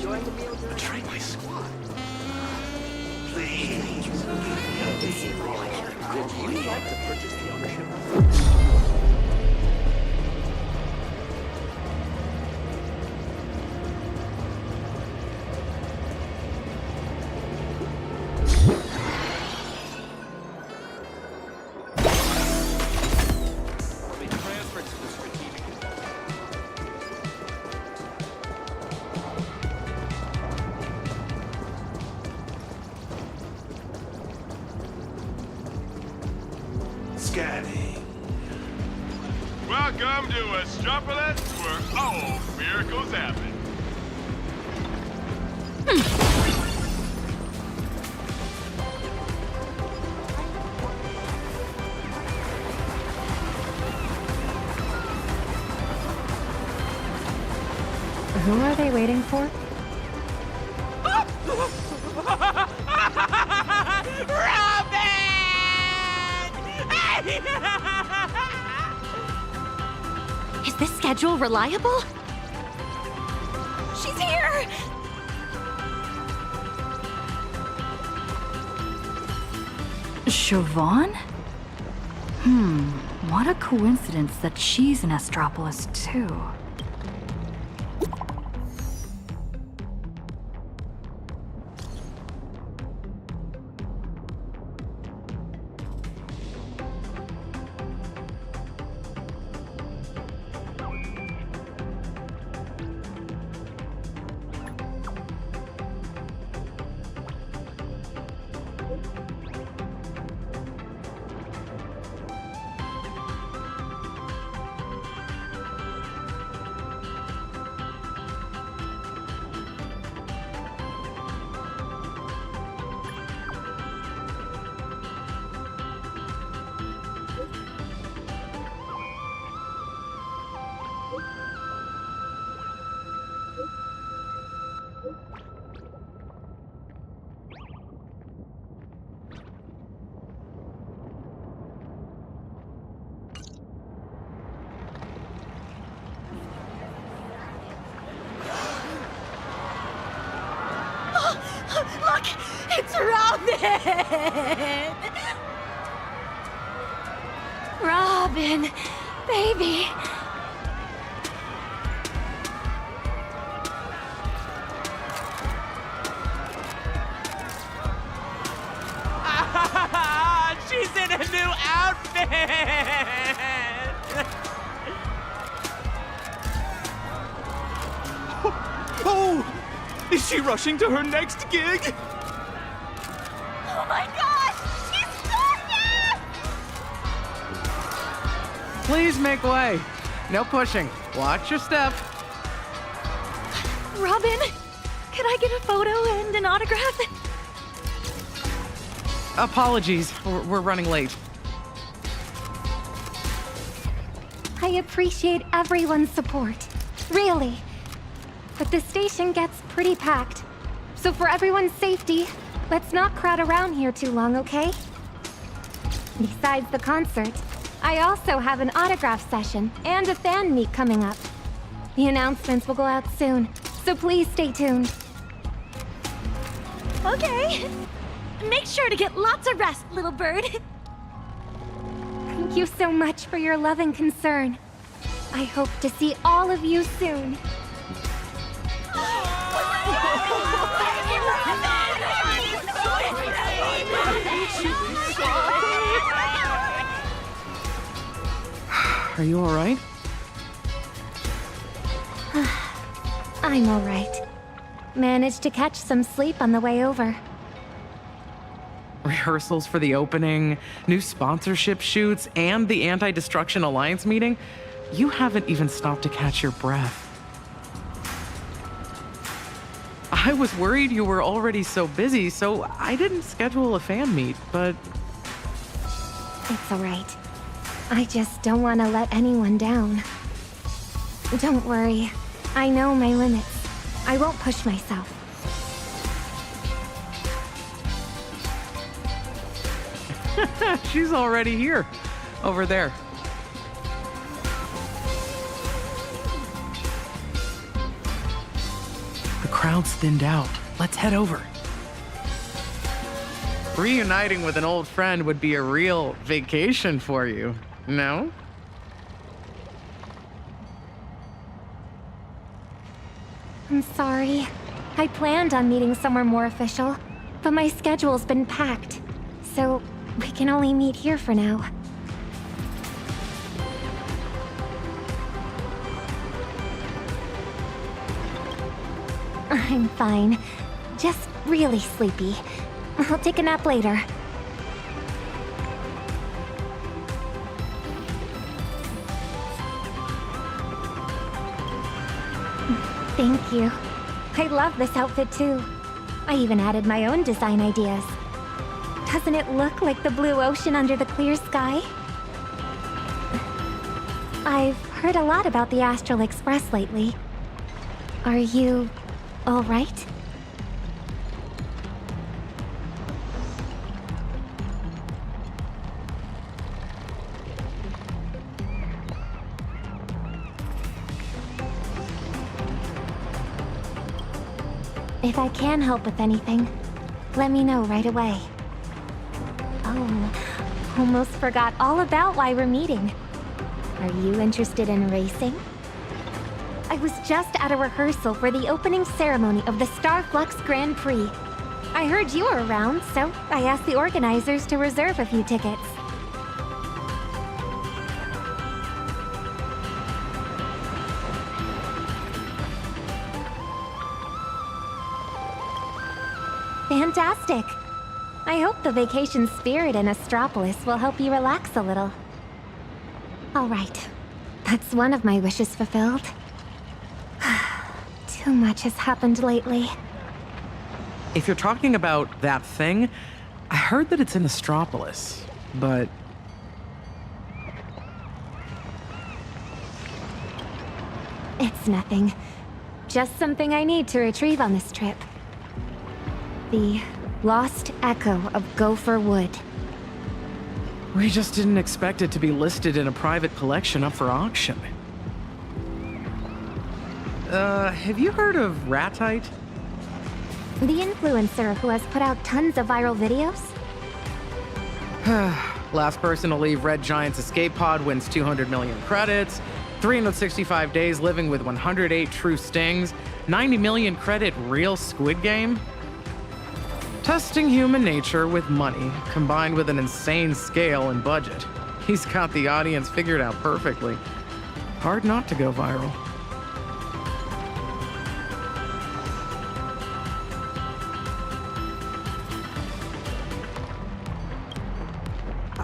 enjoying the meal during Betray my squad. Please. Would you like to purchase the ownership? They transferred to the strategic. Scanning. Welcome to Astropolis, where all miracles happen. Who are they waiting for? Is this schedule reliable? She's here! Siobhan? What a coincidence that she's in Astropolis too. Look! It's Robin! Robin! Baby! She's in a new outfit! Oh! Is she rushing to her next gig? Oh my gosh! She's gorgeous! Please make way. No pushing. Watch your step. Robin, could I get a photo and an autograph? Apologies, we're running late. I appreciate everyone's support. Really. But the station gets pretty packed. So for everyone's safety, let's not crowd around here too long, okay? Besides the concert, I also have an autograph session and a fan meet coming up. The announcements will go out soon, so please stay tuned. Okay. Make sure to get lots of rest, little bird. Thank you so much for your love and concern. I hope to see all of you soon. Are you all right? I'm all right. Managed to catch some sleep on the way over. Rehearsals for the opening, new sponsorship shoots, and the Anti-Destruction Alliance meeting? You haven't even stopped to catch your breath. I was worried you were already so busy, so I didn't schedule a fan meet, but... It's all right. I just don't want to let anyone down. Don't worry. I know my limits. I won't push myself. She's already here. Over there. The crowd crowd's thinned out. Let's head over. Reuniting with an old friend would be a real vacation for you, no? I'm sorry. I planned on meeting somewhere more official, but my schedule's been packed, so we can only meet here for now. I'm fine. Just really sleepy. I'll take a nap later. Thank you. I love this outfit too. I even added my own design ideas. Doesn't it look like the blue ocean under the clear sky? I've heard a lot about the Astral Express lately. Are you all right? If I can help with anything, let me know right away. Oh, almost forgot all about why we're meeting. Are you interested in racing? I was just at a rehearsal for the opening ceremony of the Starflux Grand Prix. I heard you were around, so I asked the organizers to reserve a few tickets. Fantastic! I hope the vacation spirit in Astropolis will help you relax a little. Alright, that's one of my wishes fulfilled. Too much has happened lately. If you're talking about that thing, I heard that it's in Astropolis, but... It's nothing. Just something I need to retrieve on this trip. The lost echo of Gopher Wood. We just didn't expect it to be listed in a private collection up for auction. Have you heard of Ratite? The influencer who has put out tons of viral videos? Last person to leave Red Giant's escape pod wins 200 million credits, 365 days living with 108 true stings, 90 million credit real Squid Game? Testing human nature with money, combined with an insane scale and budget. He's got the audience figured out perfectly. Hard not to go viral.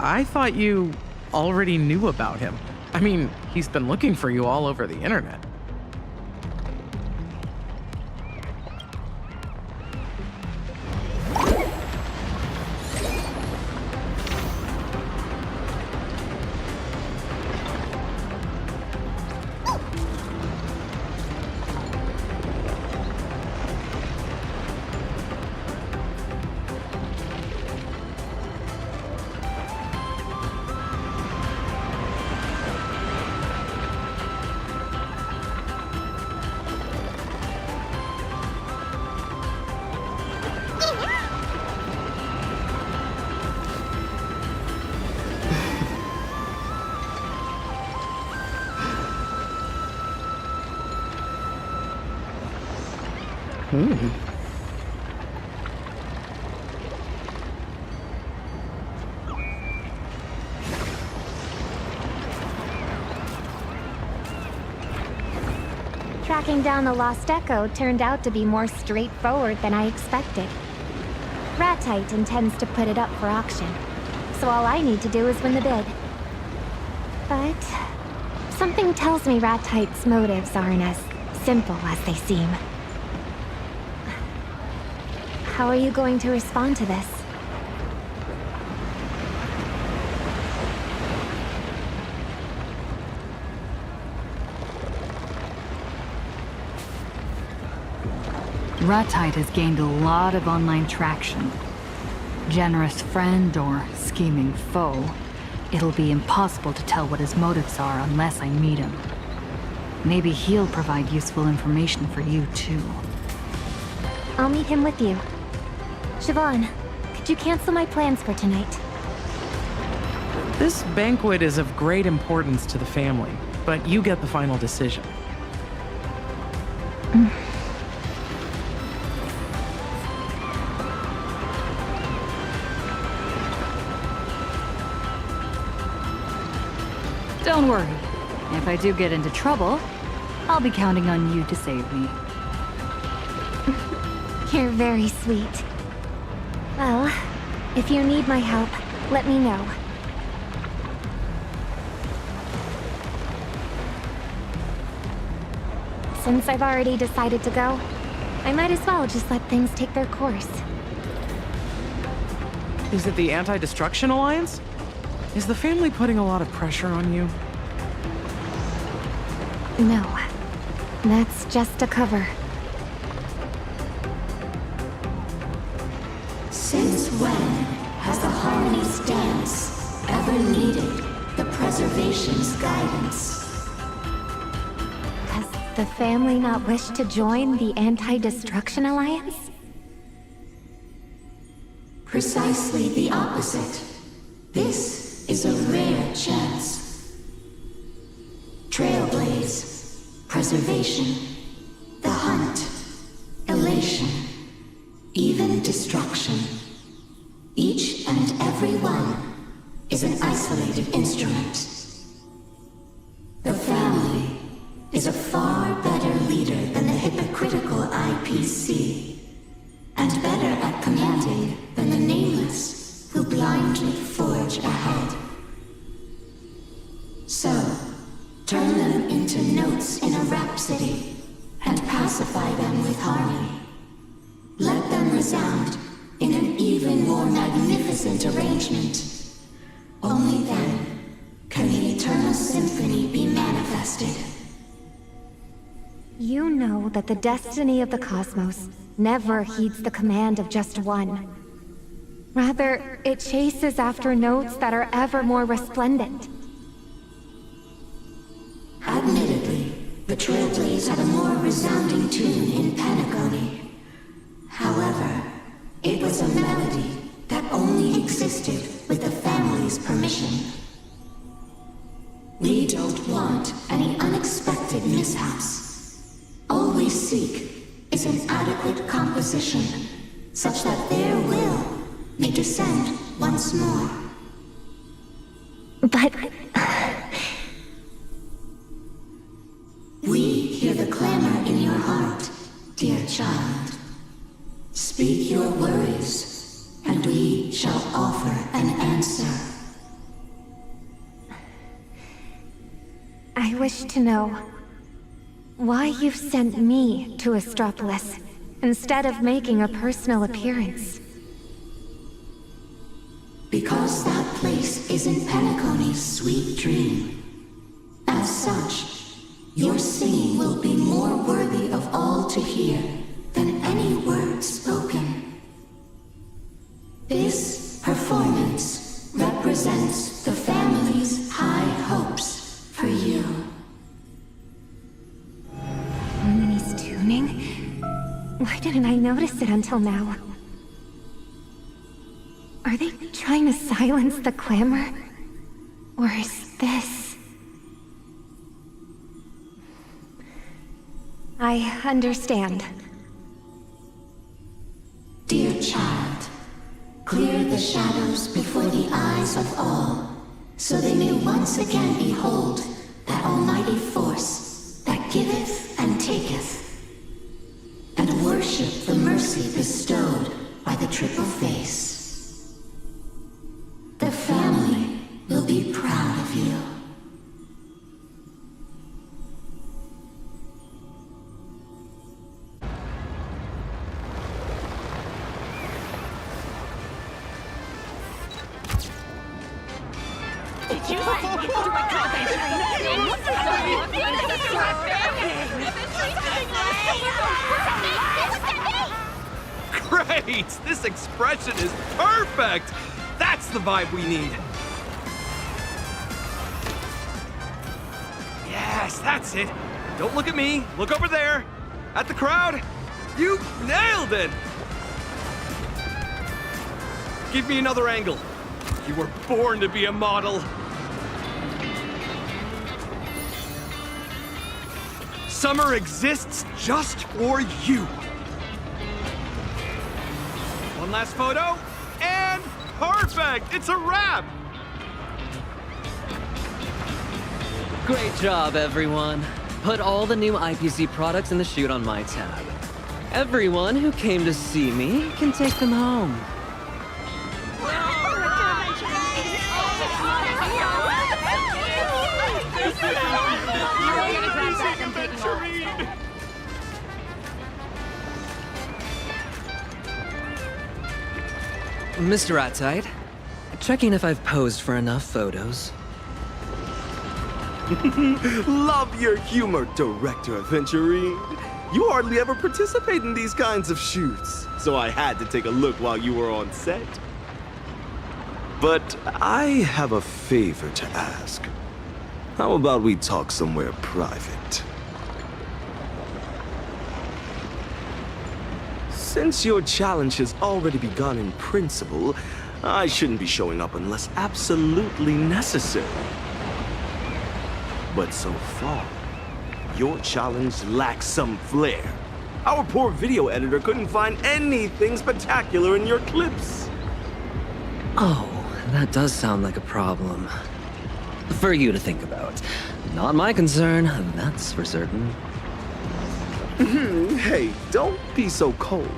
I thought you already knew about him. I mean, he's been looking for you all over the internet. Tracking down the Lost Echo turned out to be more straightforward than I expected. Ratite intends to put it up for auction, so all I need to do is win the bid. But something tells me Ratite's motives aren't as simple as they seem. How are you going to respond to this? Ratite has gained a lot of online traction. Generous friend or scheming foe, it'll be impossible to tell what his motives are unless I meet him. Maybe he'll provide useful information for you too. I'll meet him with you. Siobhan, could you cancel my plans for tonight? This banquet is of great importance to the family, but you get the final decision. Don't worry. If I do get into trouble, I'll be counting on you to save me. You're very sweet. Well, if you need my help, let me know. Since I've already decided to go, I might as well just let things take their course. Is it the Anti-Destruction Alliance? Is the family putting a lot of pressure on you? No, that's just a cover. Since when has the Harmony's dance ever needed the Preservation's guidance? Does the family not wish to join the Anti-Destruction Alliance? Precisely the opposite. This is a rare chance. Trailblaze, preservation, the hunt, elation, even destruction. Each and every one is an isolated instrument. The family is a far better leader than the hypocritical IPC, and better at commanding than the nameless who blindly forge ahead. So, turn them into notes in a rhapsody, and pacify them with harmony. Let them resound in an even more magnificent arrangement. Only then can the eternal symphony be manifested. You know that the destiny of the cosmos never heeds the command of just one. Rather, it chases after notes that are ever more resplendent. Admittedly, the Trailblaze had a more resounding tune in Panagoni. However, it was a melody that only existed with the family's permission. We don't want any unexpected mishaps. All we seek is an adequate composition, such that their will may descend once more. But... We hear the clamor in your heart, dear child. Speak your worries, and we shall offer an answer. I wish to know why you've sent me to Astropolis instead of making a personal appearance. Because that place is in Panagoni's sweet dream. As such, your singing will be more worthy of all to hear than any word spoken. This performance represents the family's high hopes for you. Harmony's tuning? Why didn't I notice it until now? Are they trying to silence the clamor? Or is this... I understand. Dear child, clear the shadows before the eyes of all, so they may once again behold that almighty force that giveth and taketh, and worship the mercy bestowed by the triple face. The family will be proud of you. Great! This expression is perfect! That's the vibe we need! Yes, that's it! Don't look at me, look over there! At the crowd! You nailed it! Give me another angle. You were born to be a model. Summer exists just for you. One last photo, and perfect! It's a wrap! Great job, everyone. Put all the new IPC products in the chute on my tab. Everyone who came to see me can take them home. Mr. Ratite, checking if I've posed for enough photos. Love your humor, Director Aventurine. You hardly ever participate in these kinds of shoots, so I had to take a look while you were on set. But I have a favor to ask. How about we talk somewhere private? Since your challenge has already begun in principle, I shouldn't be showing up unless absolutely necessary. But so far, your challenge lacks some flair. Our poor video editor couldn't find anything spectacular in your clips. Oh, that does sound like a problem. For you to think about. Not my concern, that's for certain. Hey, don't be so cold.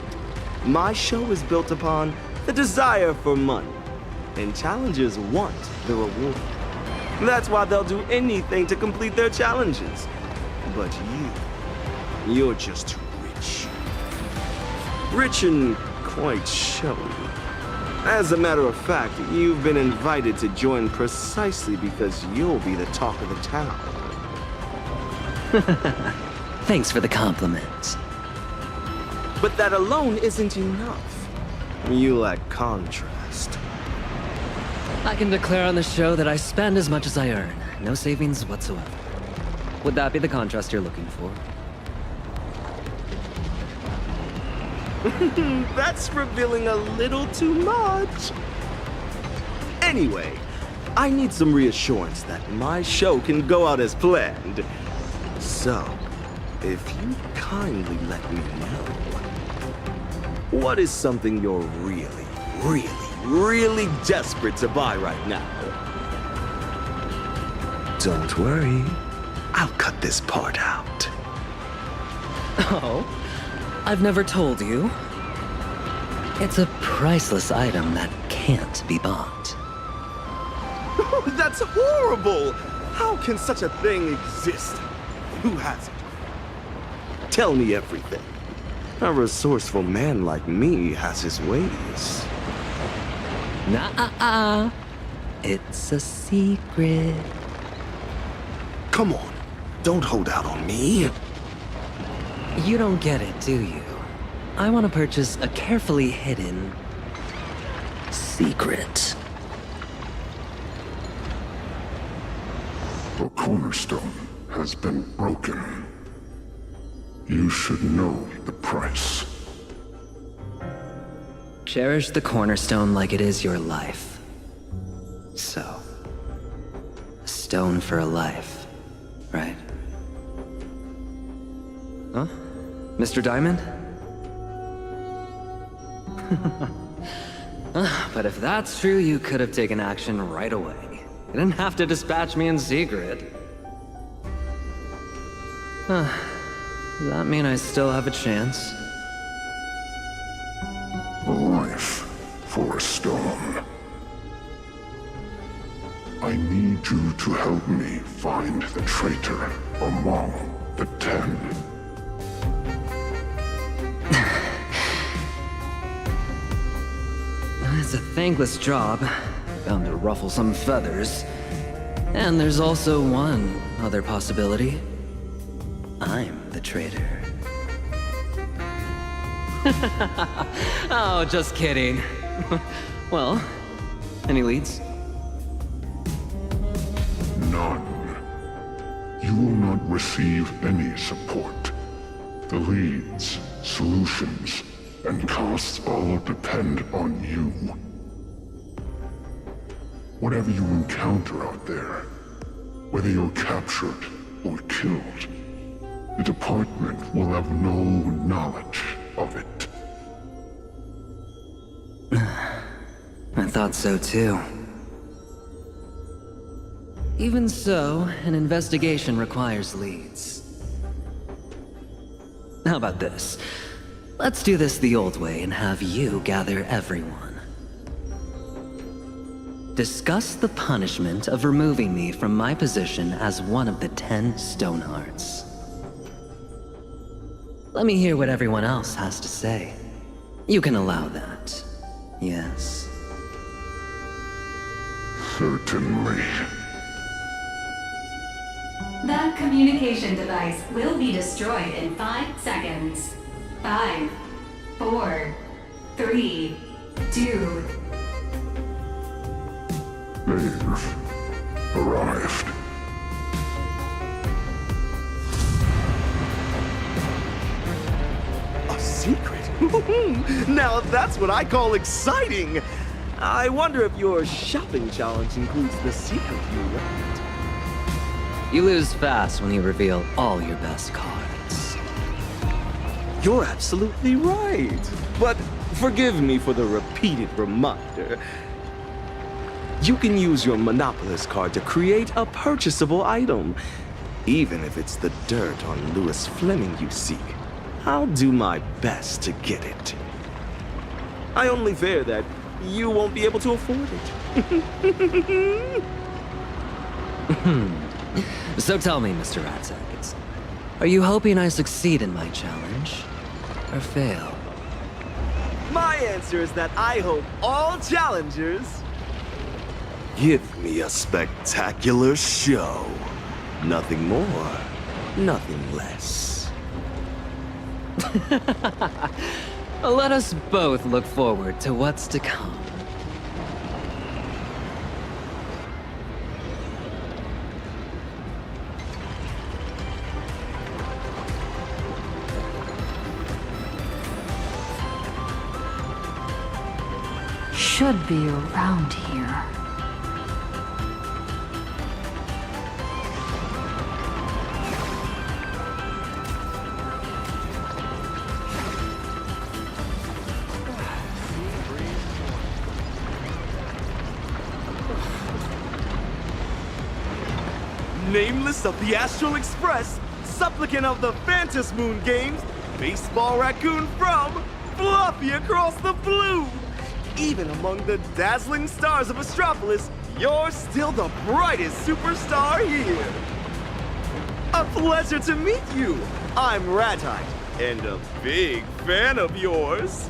My show is built upon the desire for money, and challengers want the reward. That's why they'll do anything to complete their challenges. But you're just too rich. Rich and quite showy. As a matter of fact, you've been invited to join precisely because you'll be the talk of the town. Thanks for the compliment. But that alone isn't enough. You lack contrast. I can declare on the show that I spend as much as I earn. No savings whatsoever. Would that be the contrast you're looking for? That's revealing a little too much. Anyway, I need some reassurance that my show can go out as planned. So, if you kindly let me know, what is something you're really desperate to buy right now? Don't worry, I'll cut this part out. Oh? I've never told you. It's a priceless item that can't be bought. That's horrible! How can such a thing exist? Who has it? Tell me everything. A resourceful man like me has his ways. Nah-uh-uh. It's a secret. Come on, don't hold out on me. You don't get it, do you? I want to purchase a carefully hidden secret. The cornerstone has been broken. You should know the price. Cherish the cornerstone like it is your life. So, a stone for a life, right? Huh? Mr. Diamond? But if that's true, you could have taken action right away. You didn't have to dispatch me in secret. Does that mean I still have a chance? A life for a stone. I need you to help me find the traitor among the 10. It's a thankless job, bound to ruffle some feathers. And there's also one other possibility. I'm the traitor. Oh, just kidding. Well, any leads? None. You will not receive any support. The leads, solutions, and costs all depend on you. Whatever you encounter out there, whether you're captured or killed, the department will have no knowledge of it. I thought so too. Even so, an investigation requires leads. How about this? Let's do this the old way and have you gather everyone. Discuss the punishment of removing me from my position as one of the 10 Stonehearts. Let me hear what everyone else has to say. You can allow that, yes? Certainly. That communication device will be destroyed in 5 seconds. 5, 4, 3, 2... They've arrived. A secret? Now that's what I call exciting! I wonder if your shopping challenge includes the secret you want. You lose fast when you reveal all your best cards. You're absolutely right. But forgive me for the repeated reminder. You can use your Monopolist card to create a purchasable item. Even if it's the dirt on Louis Fleming you seek, I'll do my best to get it. I only fear that you won't be able to afford it. So tell me, Mr. Ratsackets, are you hoping I succeed in my challenge, or fail? My answer is that I hope all challengers give me a spectacular show. Nothing more, nothing less. Let us both look forward to what's to come. Should be around here. Nameless of the Astral Express, supplicant of the Phantom Moon Games, baseball raccoon from Fluffy across the blue. Even among the dazzling stars of Astropolis, you're still the brightest superstar here. A pleasure to meet you. I'm Ratite, and a big fan of yours.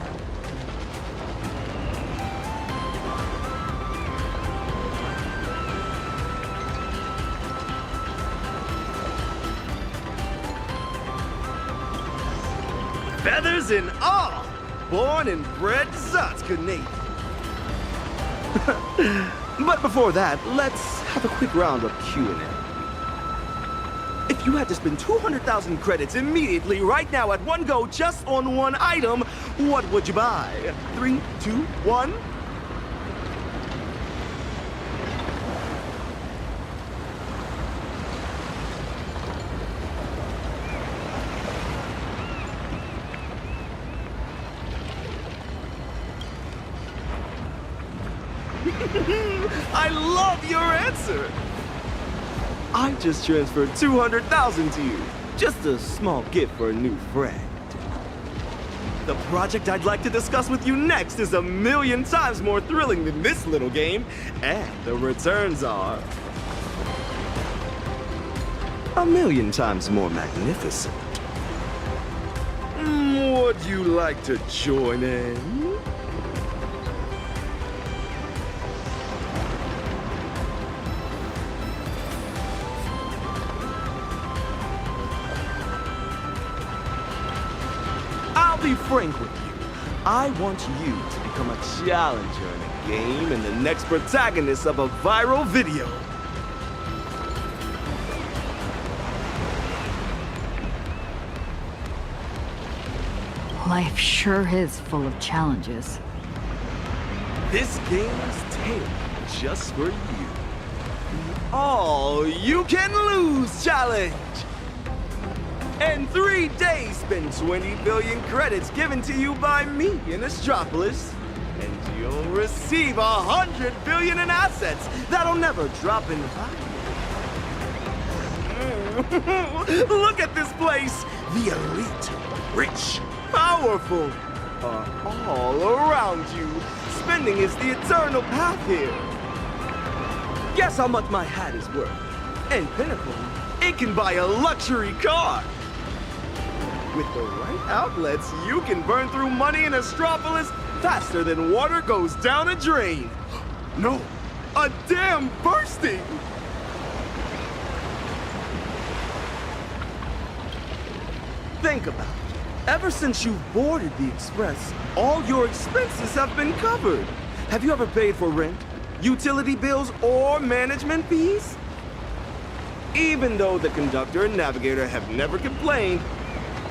Feathers and all, born and bred Zot's Canadian. But before that, let's have a quick round of Q&A. If you had to spend 200,000 credits immediately right now at one go just on one item, what would you buy? 3, 2, 1? I love your answer! I just transferred 200,000 to you. Just a small gift for a new friend. The project I'd like to discuss with you next is 1,000,000 times more thrilling than this little game, and the returns are 1,000,000 times more magnificent. Would you like to join in? I'll be frank with you. I want you to become a challenger in a game and the next protagonist of a viral video. Life sure is full of challenges. This game is tailored just for you. All you can lose challenge! In 3 days, spend 20 billion credits given to you by me in Astropolis, and you'll receive 100 billion in assets that'll never drop in value. Look at this place! The elite, rich, powerful are all around you. Spending is the eternal path here. Guess how much my hat is worth? In Pinnacle, it can buy a luxury car. With the right outlets, you can burn through money in Astropolis faster than water goes down a drain. No, a dam bursting! Think about it. Ever since you boarded the Express, all your expenses have been covered. Have you ever paid for rent, utility bills, or management fees? Even though the conductor and navigator have never complained,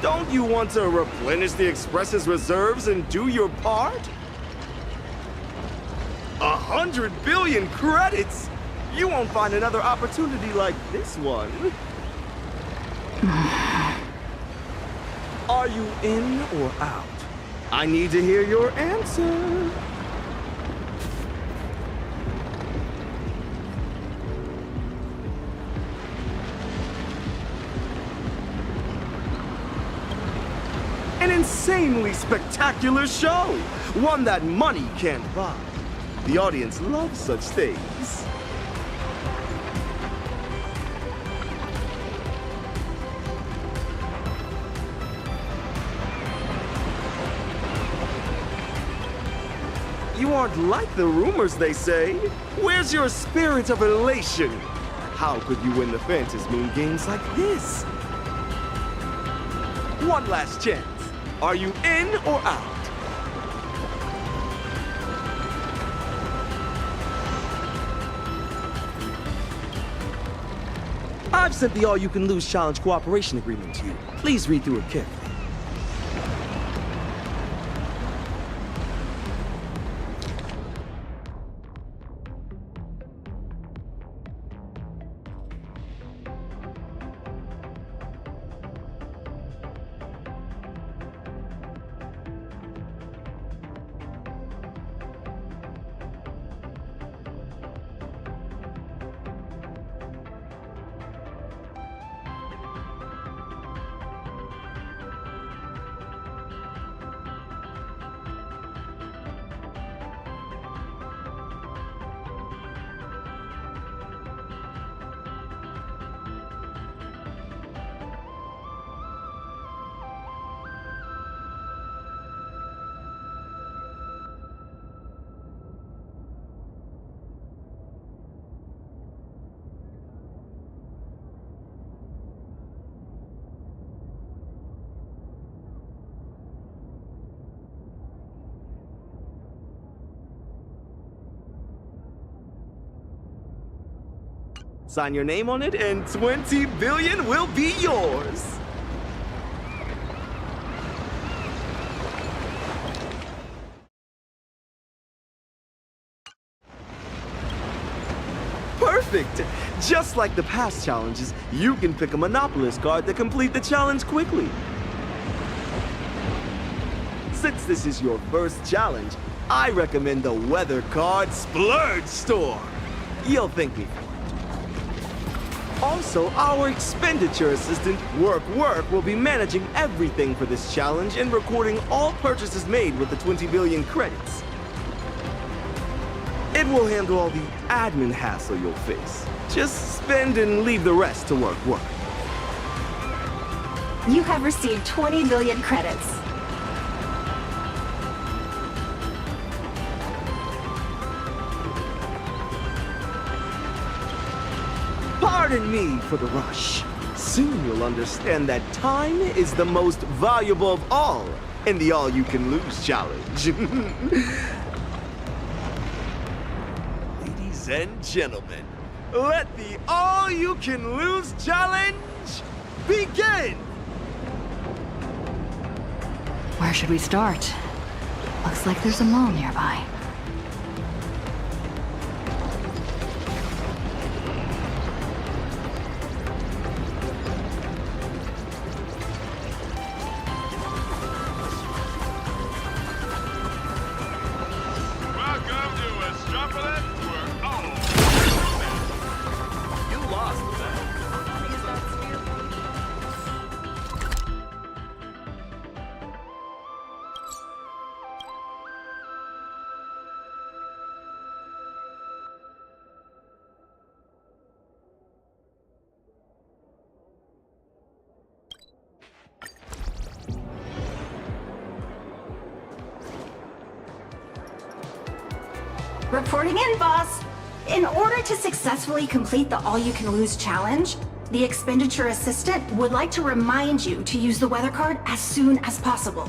don't you want to replenish the Express's reserves and do your part? 100 billion credits? You won't find another opportunity like this one. Are you in or out? I need to hear your answer. An insanely spectacular show! One that money can't buy. The audience loves such things. You aren't like the rumors they say. Where's your spirit of elation? How could you win the Phantasy Moon games like this? One last chance. Are you in or out? I've sent the All-You-Can-Lose Challenge Cooperation Agreement to you. Please read through it carefully. Sign your name on it and 20 billion will be yours. Perfect! Just like the past challenges, you can pick a Monopolist card to complete the challenge quickly. Since this is your first challenge, I recommend the Weather Card Splurge Store. You'll thank me for it. Also, our expenditure assistant, Work, will be managing everything for this challenge and recording all purchases made with the 20 billion credits. It will handle all the admin hassle you'll face. Just spend and leave the rest to Work. You have received 20 billion credits. Pardon me for the rush. Soon you'll understand that time is the most valuable of all in the All-You-Can-Lose challenge. Ladies and gentlemen, let the All-You-Can-Lose challenge begin! Where should we start? Looks like there's a mall nearby. Welcome to Astropolis, where all You lost the bet. Reporting in, boss. In order to successfully complete the all-you-can-lose challenge, the expenditure assistant would like to remind you to use the weather card as soon as possible.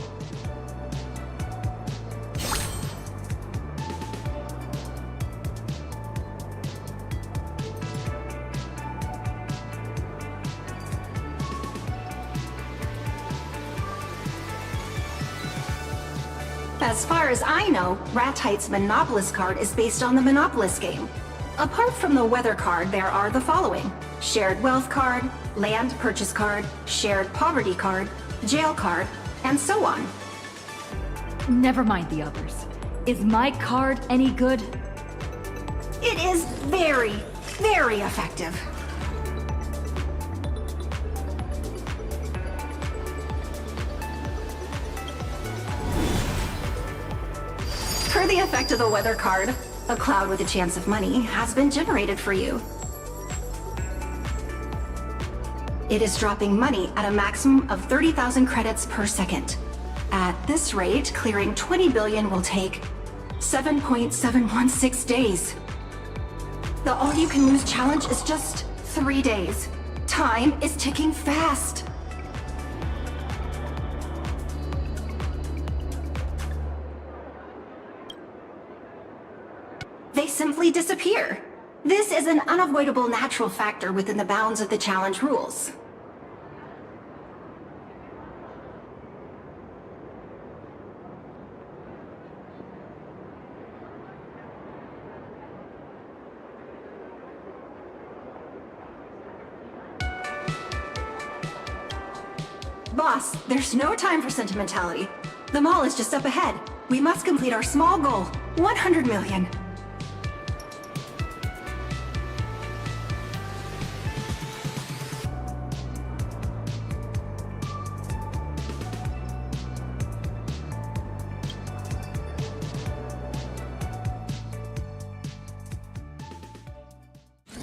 As far as I know, Ratite's Monopolist card is based on the Monopolist game. Apart from the weather card, there are the following: shared wealth card, land purchase card, shared poverty card, jail card, and so on. Never mind the others. Is my card any good? It is very, very effective. Per the effect of the weather card, a cloud with a chance of money has been generated for you. It is dropping money at a maximum of 30,000 credits per second. At this rate, clearing 20 billion will take 7.716 days. The all-you-can-lose challenge is just 3 days. Time is ticking fast. They simply disappear. This is an unavoidable natural factor within the bounds of the challenge rules. Boss, there's no time for sentimentality. The mall is just up ahead. We must complete our small goal, 100 million.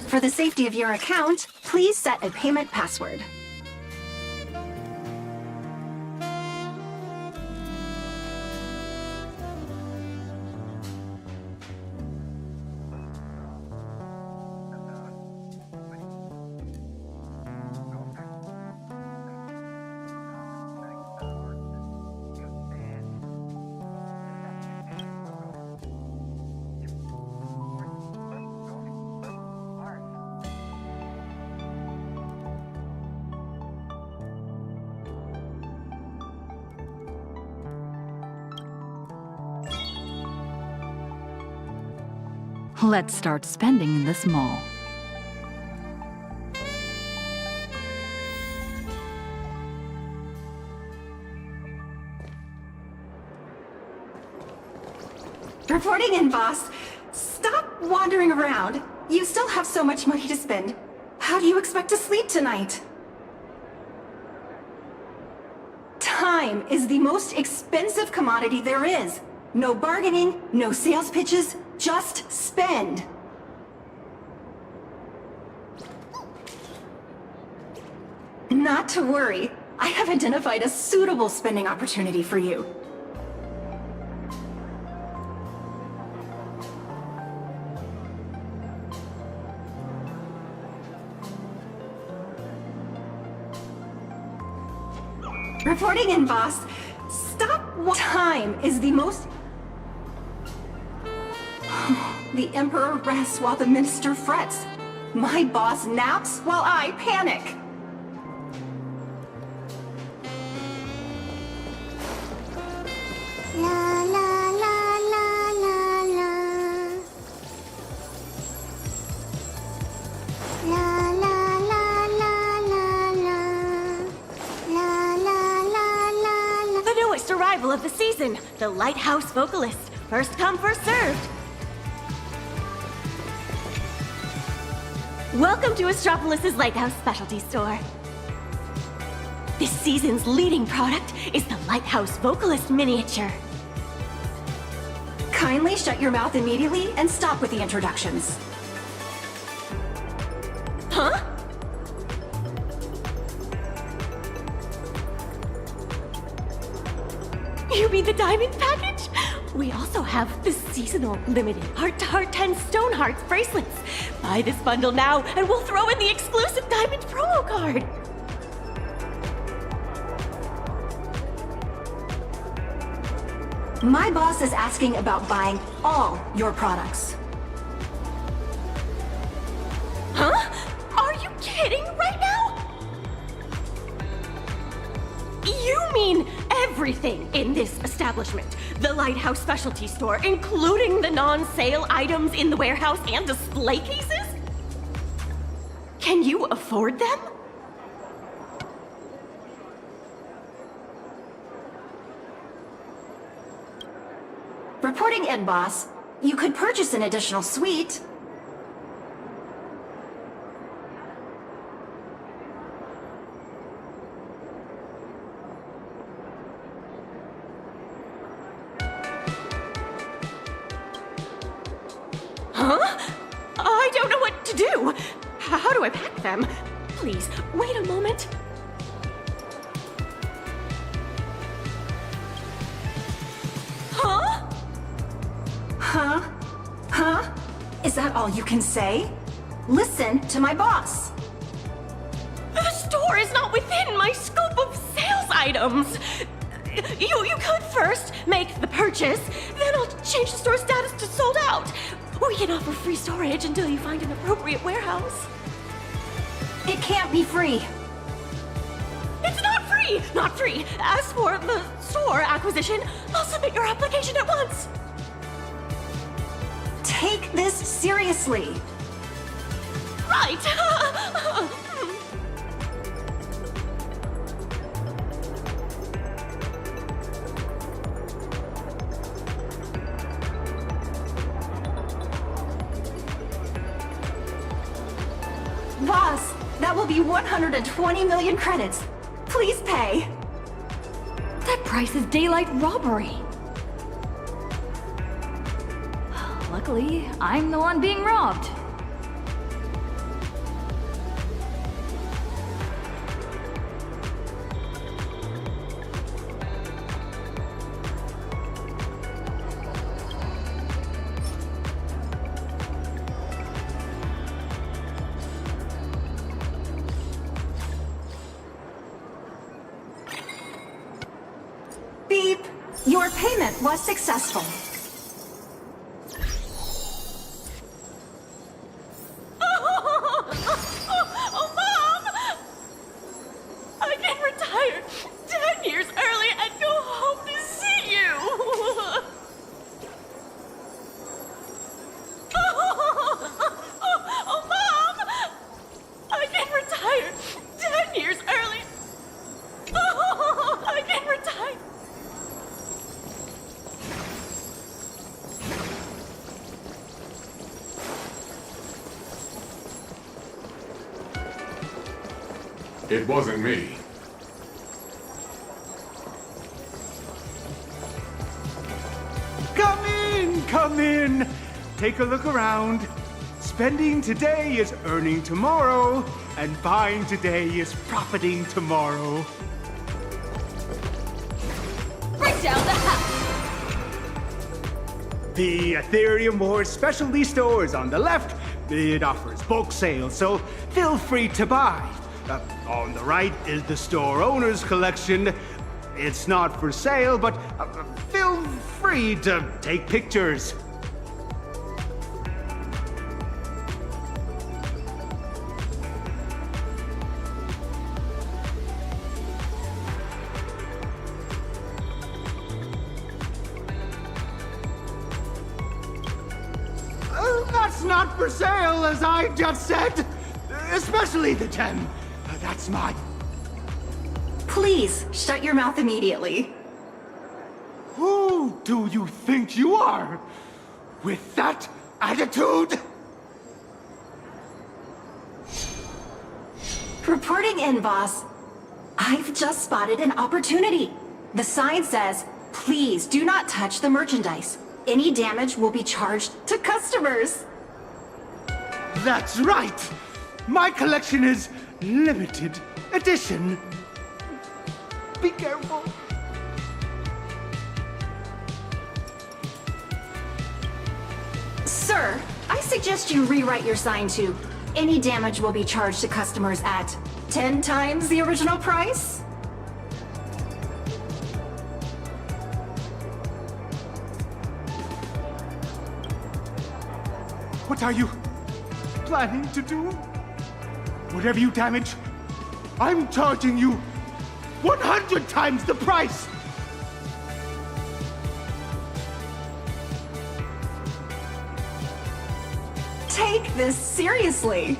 For the safety of your account, please set a payment password. Let's start spending in this mall. Reporting in, boss. Stop wandering around. You still have so much money to spend. How do you expect to sleep tonight? Time is the most expensive commodity there is. No bargaining, no sales pitches, just spend. Not to worry. I have identified a suitable spending opportunity for you. Reporting in, boss. Stop. Time is the most... The Emperor rests while the Minister frets. My boss naps while I panic. arrival of the season, the Lighthouse Vocalist. First come, first served. Welcome to Astropolis' Lighthouse Specialty Store. This season's leading product is the Lighthouse Vocalist miniature. Kindly shut your mouth immediately and stop with the introductions. Huh? You mean the diamond package? We also have the seasonal limited heart-to-heart 10 stone hearts bracelets. Buy this bundle now and we'll throw in the exclusive diamond promo card. My boss is asking about buying all your products. Huh? Are you kidding right now? You mean everything in this establishment? The Lighthouse Specialty Store, including the non-sale items in the warehouse and display cases? Can you afford them? Reporting in, boss. You could purchase an additional suite. Huh? I don't know what to do. How do I pack them? Please, wait a moment. Huh? Huh? Huh? Is that all you can say? Listen to my boss. The store is not within my scope of sales items. You could first make the purchase, then I'll change the store status to sold out. We can offer free storage until you find an appropriate warehouse. It can't be free. It's not free! Not free! As for the store acquisition, I'll submit your application at once. Take this seriously. Right! Boss, that will be 120 million credits. Please pay. That price is daylight robbery. Luckily, I'm the one being robbed. Beep. Your payment was successful. Oh, Mom! I can retire 10 years early and go home to see you! Oh, Mom! I can retire 10 years early! I can retire! It wasn't me. Come in! Take a look around. Spending today is earning tomorrow, and buying today is profiting tomorrow. Break down the house! The Ethereum Wars specialty store is on the left. It offers bulk sales, so feel free to buy. On the right is the store owner's collection. It's not for sale, but feel free to take pictures. That's not for sale, as I just said. Especially the gem. That's mine. Please shut your mouth immediately. Who do you think you are? With that attitude? Reporting in, boss. I've just spotted an opportunity. The sign says, please do not touch the merchandise. Any damage will be charged to customers. That's right! My collection is limited edition. Be careful. Sir, I suggest you rewrite your sign to, any damage will be charged to customers at 10 times the original price? What are you planning to do? Whatever you damage, I'm charging you 100 times the price! Take this seriously.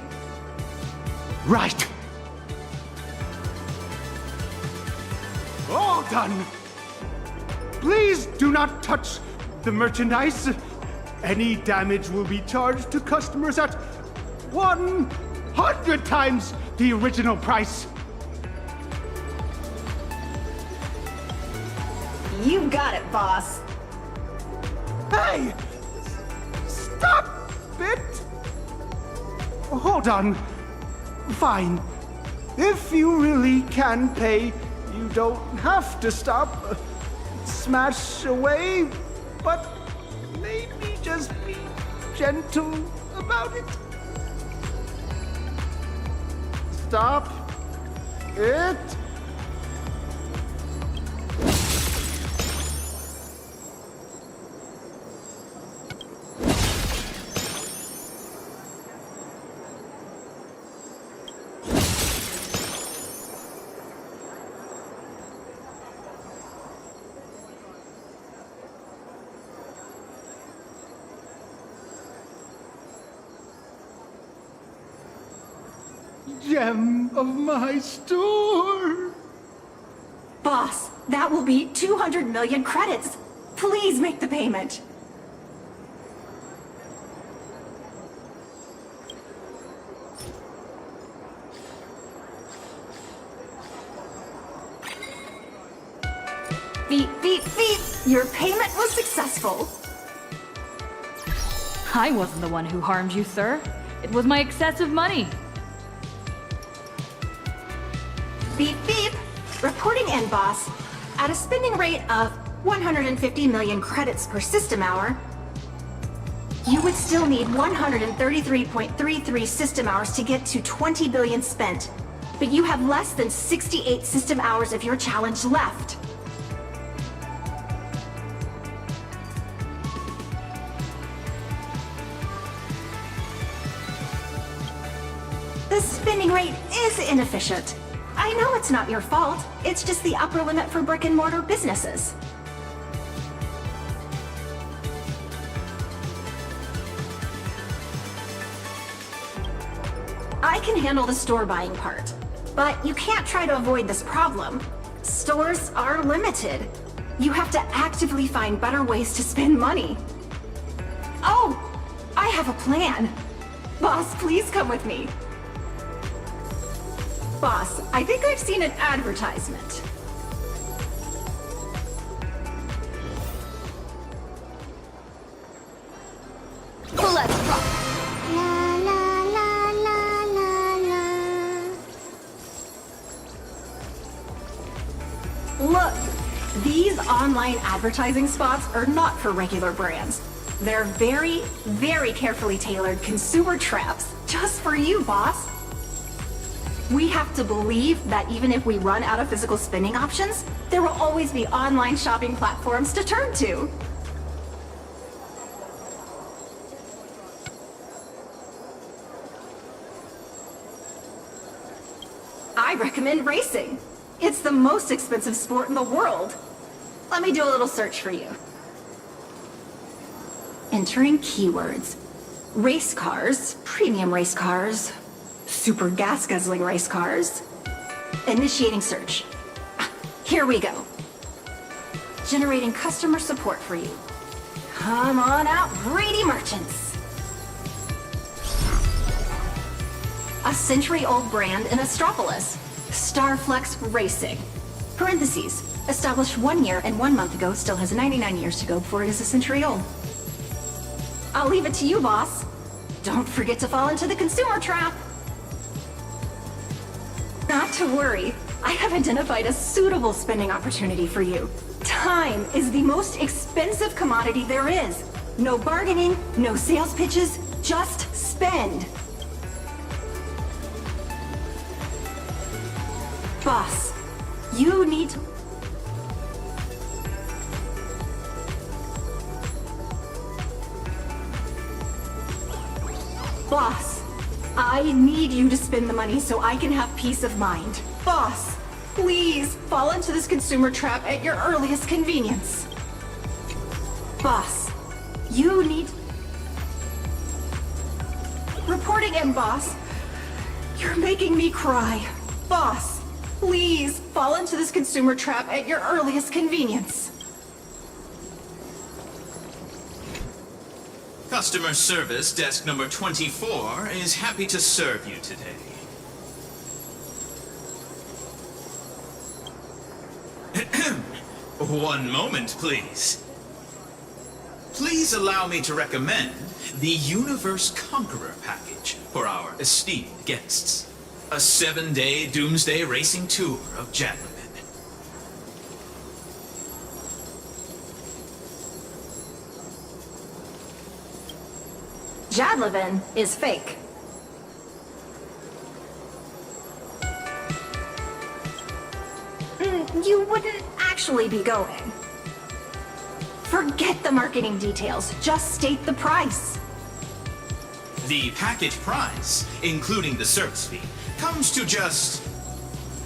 Right. All done. Please do not touch the merchandise. Any damage will be charged to customers at 100 times the original price. You got it, boss. Hey! Stop it! Hold on. Fine. If you really can pay, you don't have to stop. Smash away, but maybe just be gentle about it. Stop it. Gem of my store. Boss, that will be 200 million credits. Please make the payment. Beep, beep, beep. Your payment was successful. I wasn't the one who harmed you, sir. It was my excessive money. Beep, beep. Reporting in, boss. At a spending rate of 150 million credits per system hour, you would still need 133.33 system hours to get to 20 billion spent. But you have less than 68 system hours of your challenge left. The spending rate is inefficient. I know it's not your fault. It's just the upper limit for brick-and-mortar businesses. I can handle the store buying part, but you can't try to avoid this problem. Stores are limited. You have to actively find better ways to spend money. Oh, I have a plan. Boss, please come with me. Boss, I think I've seen an advertisement. Let's rock. La la la la la la. Look, these online advertising spots are not for regular brands. They're very, very carefully tailored consumer traps just for you, boss. We have to believe that even if we run out of physical spending options, there will always be online shopping platforms to turn to. I recommend racing. It's the most expensive sport in the world. Let me do a little search for you. Entering keywords. Race cars, premium race cars, super gas-guzzling race cars. Initiating search. Here we go. generating customer support for you. Come on out, greedy merchants. A century-old brand in Astropolis, Starflex Racing. Parentheses, established 1 year and 1 month ago, still has 99 years to go before it is a century old. I'll leave it to you, boss. Don't forget to fall into the consumer trap. Not to worry, I have identified a suitable spending opportunity for you. Time is the most expensive commodity there is. No bargaining, no sales pitches, just spend. Boss, you need to... Boss, I need you to spend the money so I can have peace of mind. Boss, please fall into this consumer trap at your earliest convenience. Boss, you need... Reporting in, boss. You're making me cry. Boss, please fall into this consumer trap at your earliest convenience. Customer service desk number 24 is happy to serve you today. One moment, please. Please allow me to recommend the Universe Conqueror package for our esteemed guests. A 7-day doomsday racing tour of Jadlin. Jadlevin is fake. You wouldn't actually be going. Forget the marketing details, just state the price. The package price, including the service fee, comes to just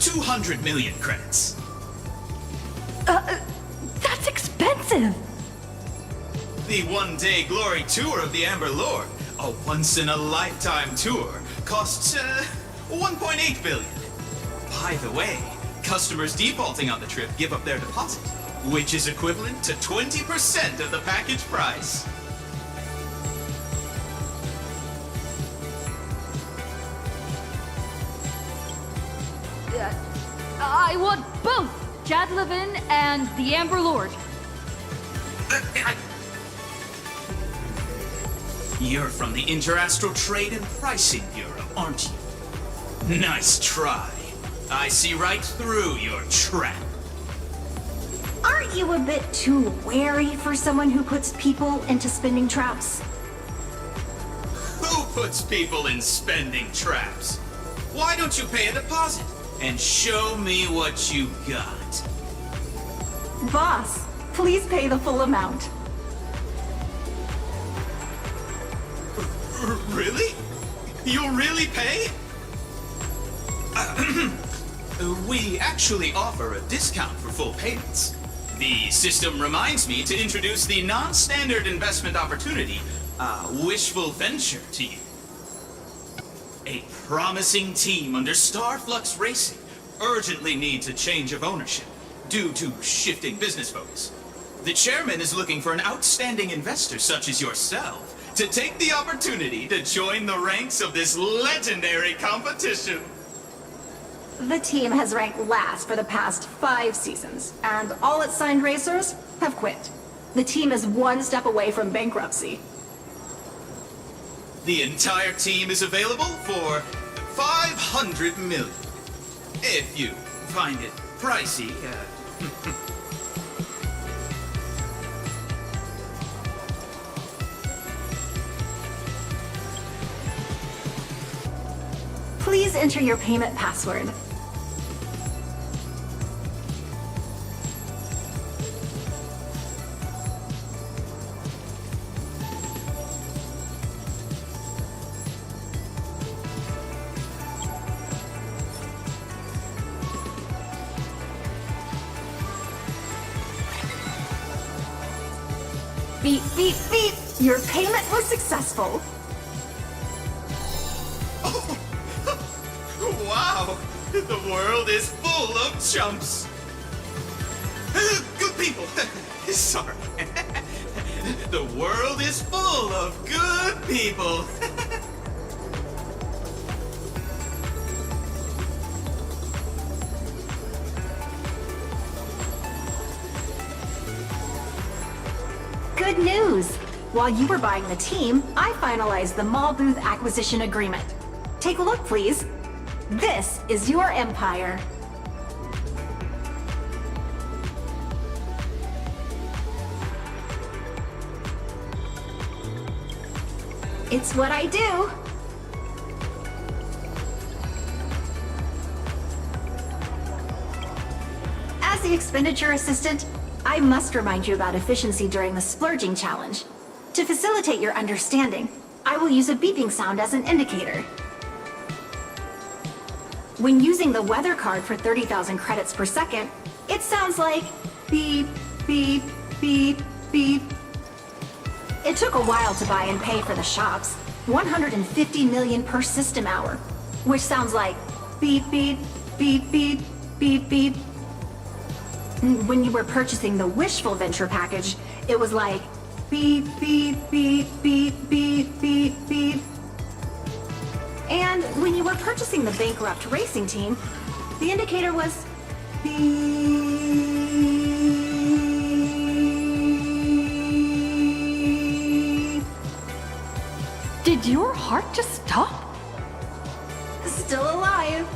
200 million credits. That's expensive. The one-day glory tour of the Amber Lord, a once-in-a-lifetime tour, costs 1.8 billion. By the way, customers defaulting on the trip give up their deposit, which is equivalent to 20% of the package price. I want both Jadlevin and the Amber Lord. You're from the Interastral Trade and Pricing Bureau, aren't you? Nice try. I see right through your trap. Aren't you a bit too wary for someone who puts people into spending traps? Who puts people in spending traps? Why don't you pay a deposit and show me what you got? Boss, please pay the full amount. Really? You'll really pay? We actually offer a discount for full payments. The system reminds me to introduce the non-standard investment opportunity, wishful venture, to you. A promising team under Starflux Racing urgently needs a change of ownership due to shifting business focus. The chairman is looking for an outstanding investor such as yourself to take the opportunity to join the ranks of this legendary competition. The team has ranked last for the past 5 seasons, and all its signed racers have quit. The team is 1 step away from bankruptcy. The entire team is available for 500 million. If you find it pricey, Please enter your payment password. Beep, beep, beep! Your payment was successful. wow! The world is full of chumps. good people. Sorry. The world is full of good people. Good news! While you were buying the team, I finalized the mall booth acquisition agreement. Take a look, please. This is your empire. It's what I do. As the expenditure assistant, I must remind you about efficiency during the splurging challenge. To facilitate your understanding, I will use a beeping sound as an indicator. When using the weather card for 30,000 credits per second, it sounds like beep, beep, beep, beep. It took a while to buy and pay for the shops, 150 million per system hour, which sounds like beep, beep, beep, beep, beep, beep. When you were purchasing the Wishful Venture package, it was like beep, beep, beep, beep, beep, beep, beep. And when you were purchasing the Bankrupt Racing Team, the indicator was beep. Did your heart just stop? Still alive.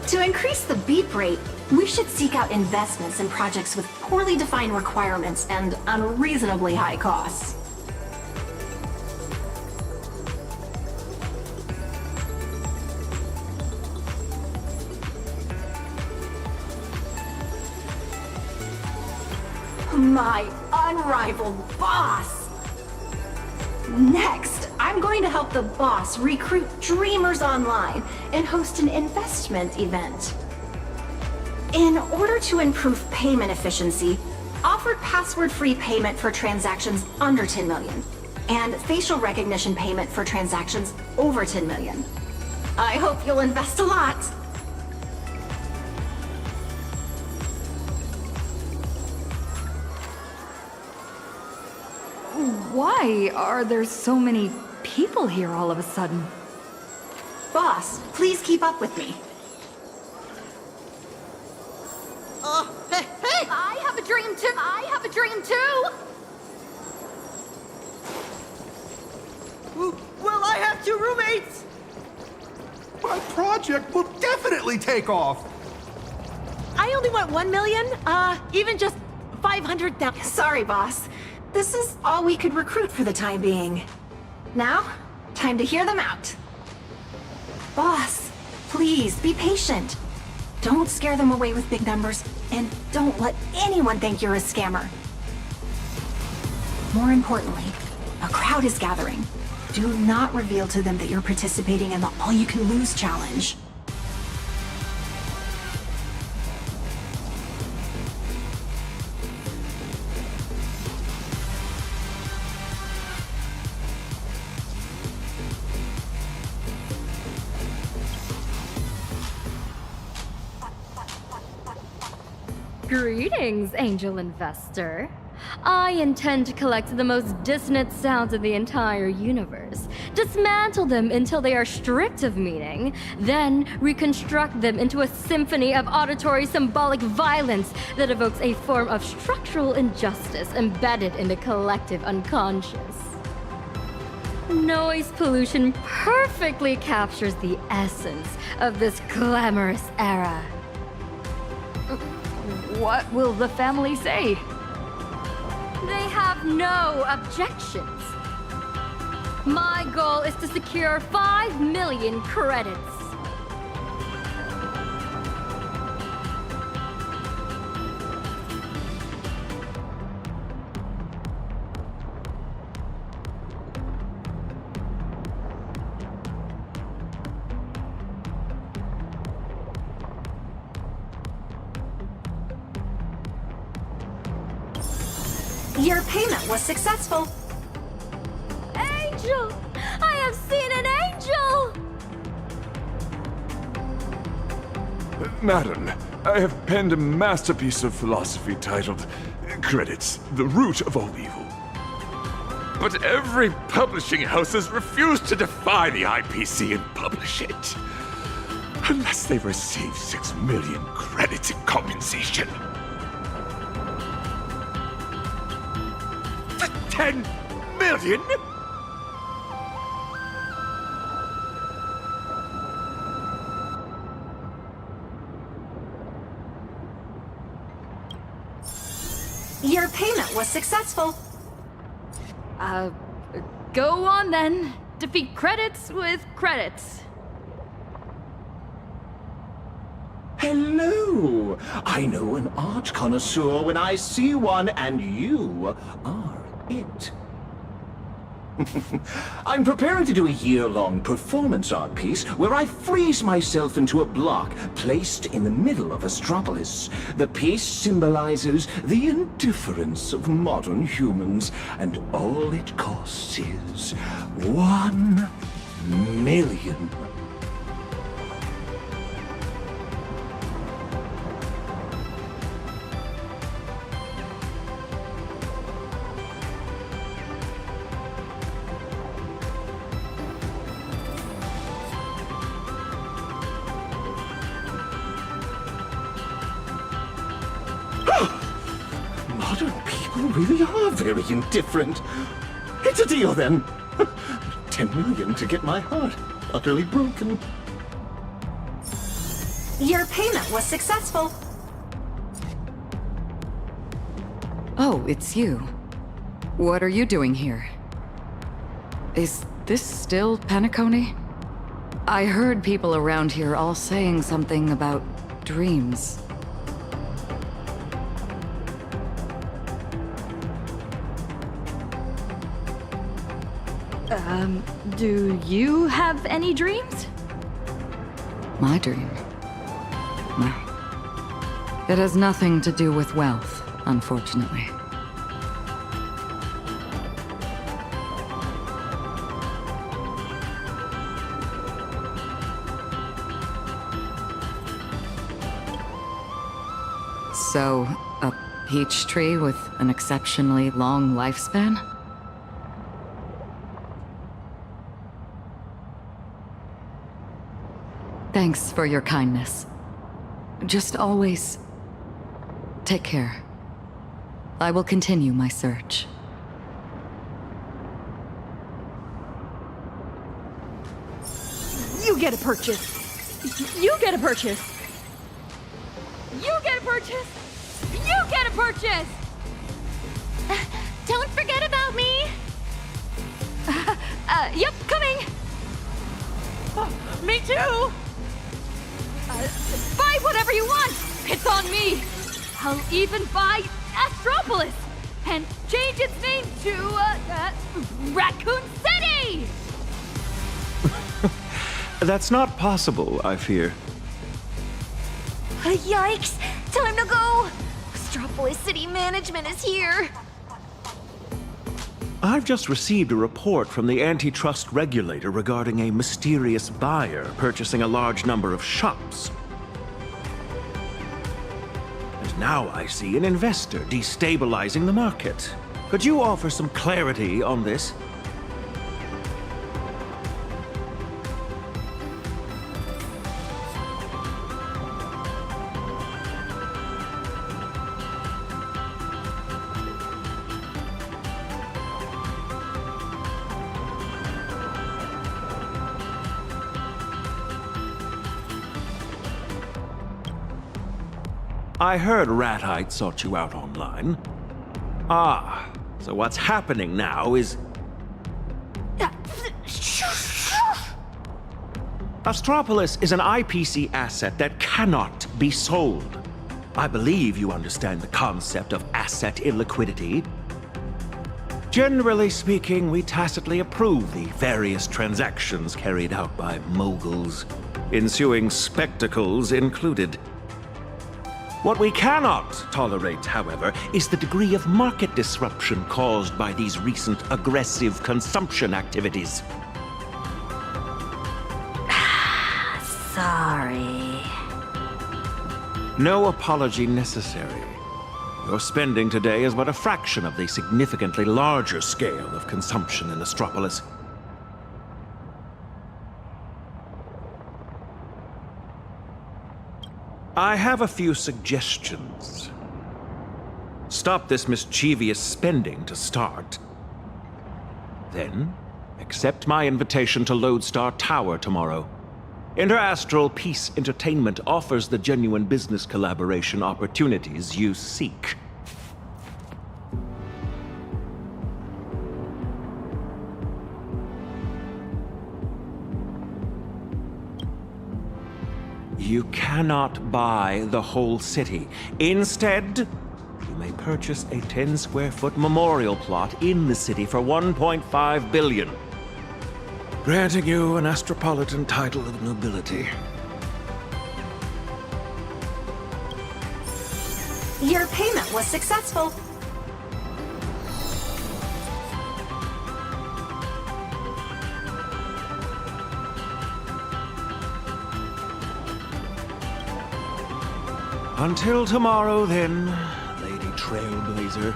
To increase the beep rate, we should seek out investments in projects with poorly defined requirements and unreasonably high costs. My unrivaled boss! Next, I'm going to help the boss recruit dreamers online and host an investment event. In order to improve payment efficiency, offered password-free payment for transactions under 10 million, and facial recognition payment for transactions over 10 million. I hope you'll invest a lot. Why are there so many people here all of a sudden? Boss, please keep up with me. Hey, hey! I have a dream too! I have a dream too! Well, I have 2 roommates! My project will definitely take off! I only want 1 million, even just 500,000. Sorry, boss. This is all we could recruit for the time being. Now, time to hear them out. Boss, please be patient. Don't scare them away with big numbers, and don't let anyone think you're a scammer. More importantly, a crowd is gathering. Do not reveal to them that you're participating in the all-you-can-lose challenge. Greetings, angel investor. I intend to collect the most dissonant sounds of the entire universe, dismantle them until they are stripped of meaning, then reconstruct them into a symphony of auditory symbolic violence that evokes a form of structural injustice embedded in the collective unconscious. Noise pollution perfectly captures the essence of this glamorous era. What will the family say? They have no objections. My goal is to secure 5 million credits. Your payment was successful. Angel! I have seen an angel! Madam, I have penned a masterpiece of philosophy titled Credits, the Root of All Evil. But every publishing house has refused to defy the IPC and publish it. Unless they receive 6 million credits in compensation. For 10 million? Your payment was successful. Go on then. Defeat credits with credits. Hello! I know an art connoisseur when I see one, and you are it. I'm preparing to do a year-long performance art piece where I freeze myself into a block placed in the middle of Astropolis. The piece symbolizes the indifference of modern humans, and all it costs is 1 million. Modern people really are very indifferent. It's a deal, then. 10 million to get my heart utterly broken. Your payment was successful. Oh, it's you. What are you doing here? Is this still Penacony? I heard people around here all saying something about dreams. Do you have any dreams? My dream? No. It has nothing to do with wealth, unfortunately. So, a peach tree with an exceptionally long lifespan? Thanks for your kindness. Just always take care. I will continue my search. You get a purchase. You get a purchase. You get a purchase. You get a purchase. Don't forget about me! Yep, coming. Me too! Buy whatever you want! It's on me! I'll even buy Astropolis! And change its name to, Raccoon City! That's not possible, I fear. Yikes! Time to go! Astropolis City Management is here! I've just received a report from the antitrust regulator regarding a mysterious buyer purchasing a large number of shops. And now I see an investor destabilizing the market. Could you offer some clarity on this? I heard Ratite sought you out online. Ah, so what's happening now is... Astropolis is an IPC asset that cannot be sold. I believe you understand the concept of asset illiquidity. Generally speaking, we tacitly approve the various transactions carried out by moguls, ensuing spectacles included. What we cannot tolerate, however, is the degree of market disruption caused by these recent aggressive consumption activities. Sorry. No apology necessary. Your spending today is but a fraction of the significantly larger scale of consumption in Astropolis. I have a few suggestions. Stop this mischievous spending to start. Then, accept my invitation to Lodestar Tower tomorrow. Interastral Peace Entertainment offers the genuine business collaboration opportunities you seek. You cannot buy the whole city. Instead, you may purchase a 10-square-foot memorial plot in the city for $1.5 billion, granting you an astropolitan title of nobility. Your payment was successful. Until tomorrow, then, Lady Trailblazer.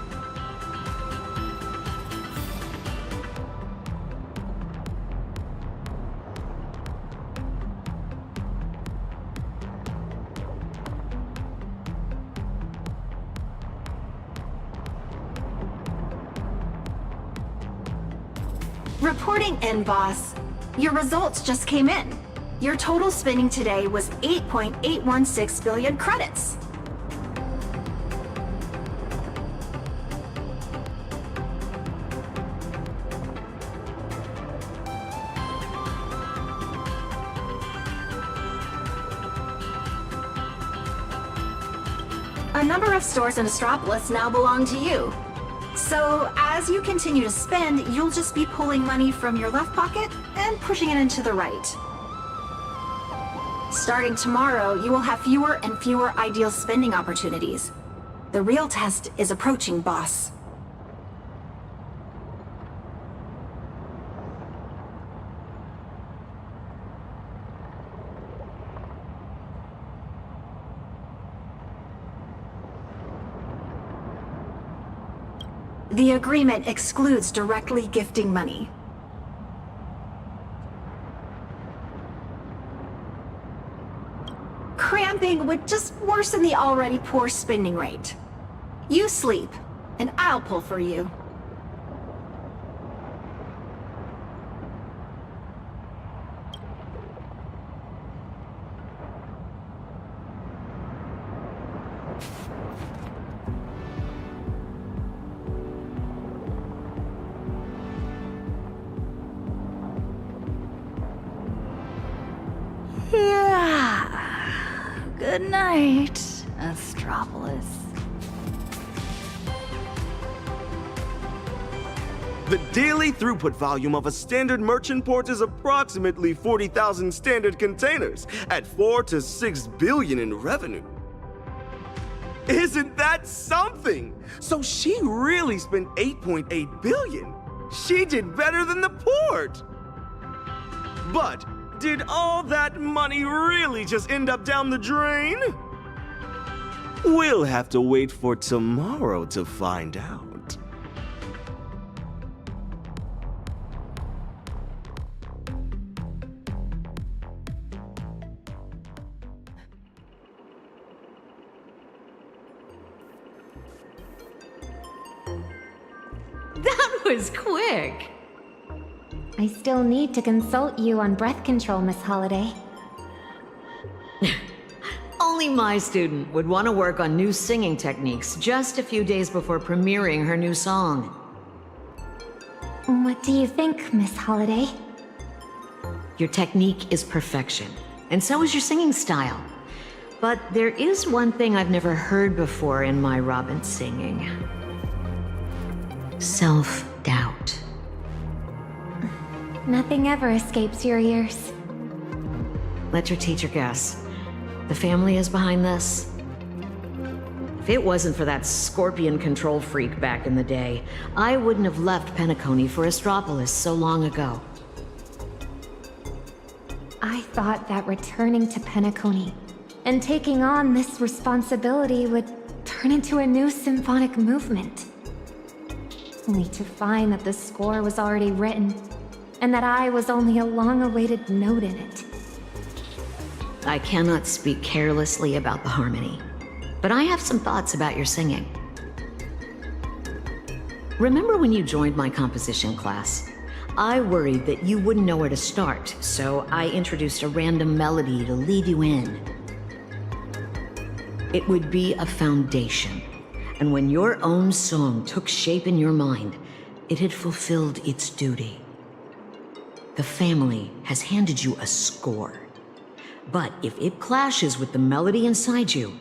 Reporting in, boss. Your results just came in. Your total spending today was 8.816 billion credits. A number of stores in Astropolis now belong to you. So, as you continue to spend, you'll just be pulling money from your left pocket and pushing it into the right. Starting tomorrow, you will have fewer and fewer ideal spending opportunities. The real test is approaching, boss. The agreement excludes directly gifting money. Cramping would just worsen the already poor spending rate. You sleep, and I'll pull for you. Good night, Astropolis. The daily throughput volume of a standard merchant port is approximately 40,000 standard containers at 4 to 6 billion in revenue. Isn't that something? So she really spent 8.8 billion. She did better than the port. But did all that money really just end up down the drain? We'll have to wait for tomorrow to find out. That was quick. I still need to consult you on breath control, Miss Holiday. Only my student would want to work on new singing techniques just a few days before premiering her new song. What do you think, Miss Holiday? Your technique is perfection, and so is your singing style. But there is one thing I've never heard before in my Robin singing. Self-doubt. Nothing ever escapes your ears. Let your teacher guess. The family is behind this? If it wasn't for that scorpion control freak back in the day, I wouldn't have left Penacony for Astropolis so long ago. I thought that returning to Penacony And taking on this responsibility would turn into a new symphonic movement. Only to find that the score was already written, and that I was only a long-awaited note in it. I cannot speak carelessly about the harmony, but I have some thoughts about your singing. Remember when you joined my composition class? I worried that you wouldn't know where to start, so I introduced a random melody to lead you in. It would be a foundation, and when your own song took shape in your mind, it had fulfilled its duty. The family has handed you a score, but if it clashes with the melody inside you,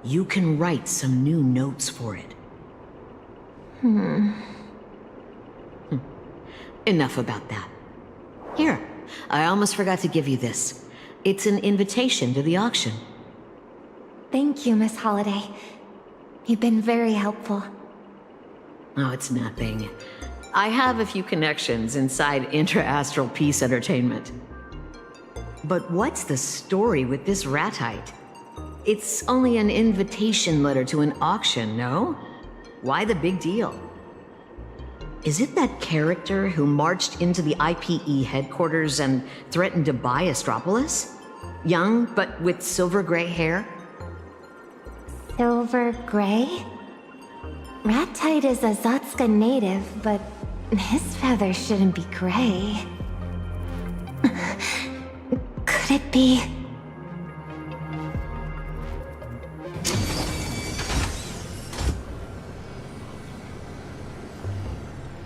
you can write some new notes for it. Enough about that. Here, I almost forgot to give you this. It's an invitation to the auction. Thank you, Miss Holiday. You've been very helpful. Oh, it's nothing. I have a few connections inside Intra-Astral Peace Entertainment. But what's the story with this ratite? It's only an invitation letter to an auction, no? Why the big deal? Is it that character who marched into the IPE headquarters and threatened to buy Astropolis? Young, but with silver gray hair? Silver gray? Ratite is a Zotska native, but his feathers shouldn't be gray. Could it be...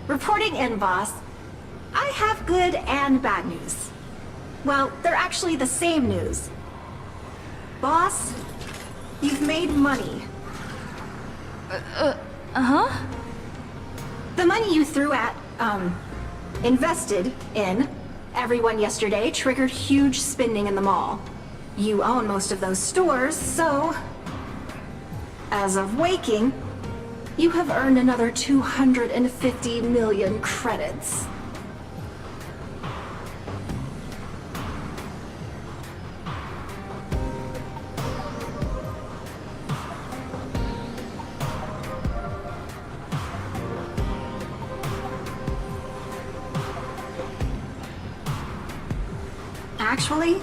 Reporting in, boss. I have good and bad news. Well, they're actually the same news. Boss, you've made money. Uh-huh? The money you threw at, invested in everyone yesterday triggered huge spending in the mall. You own most of those stores, so... As of waking, you have earned another 250 million credits. Actually,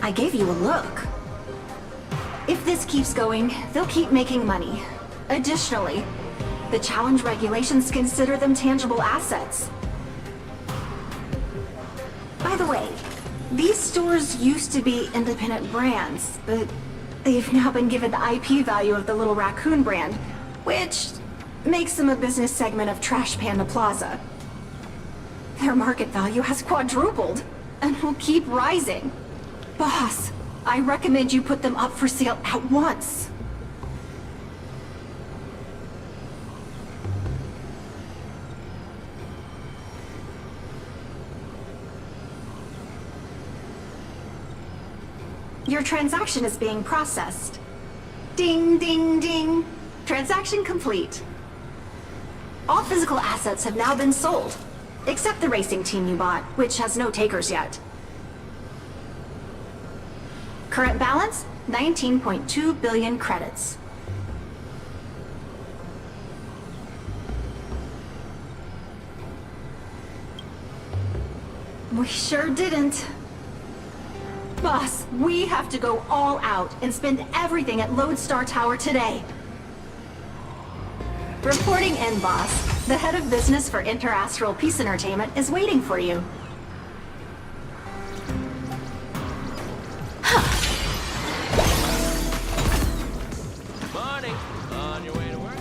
I gave you a look. If this keeps going, they'll keep making money. Additionally, the challenge regulations consider them tangible assets. By the way, these stores used to be independent brands, but they've now been given the IP value of the Little Raccoon brand, which makes them a business segment of Trash Panda Plaza. Their market value has quadrupled and will keep rising. Boss, I recommend you put them up for sale at once. Your transaction is being processed. Ding, ding, ding. Transaction complete. All physical assets have now been sold, except the racing team you bought, which has no takers yet. Current balance, 19.2 billion credits. We sure didn't. Boss, we have to go all out and spend everything at Lodestar Tower today. Reporting in, boss. The head of business for Inter-Astral Peace Entertainment is waiting for you. Morning. On your way to work?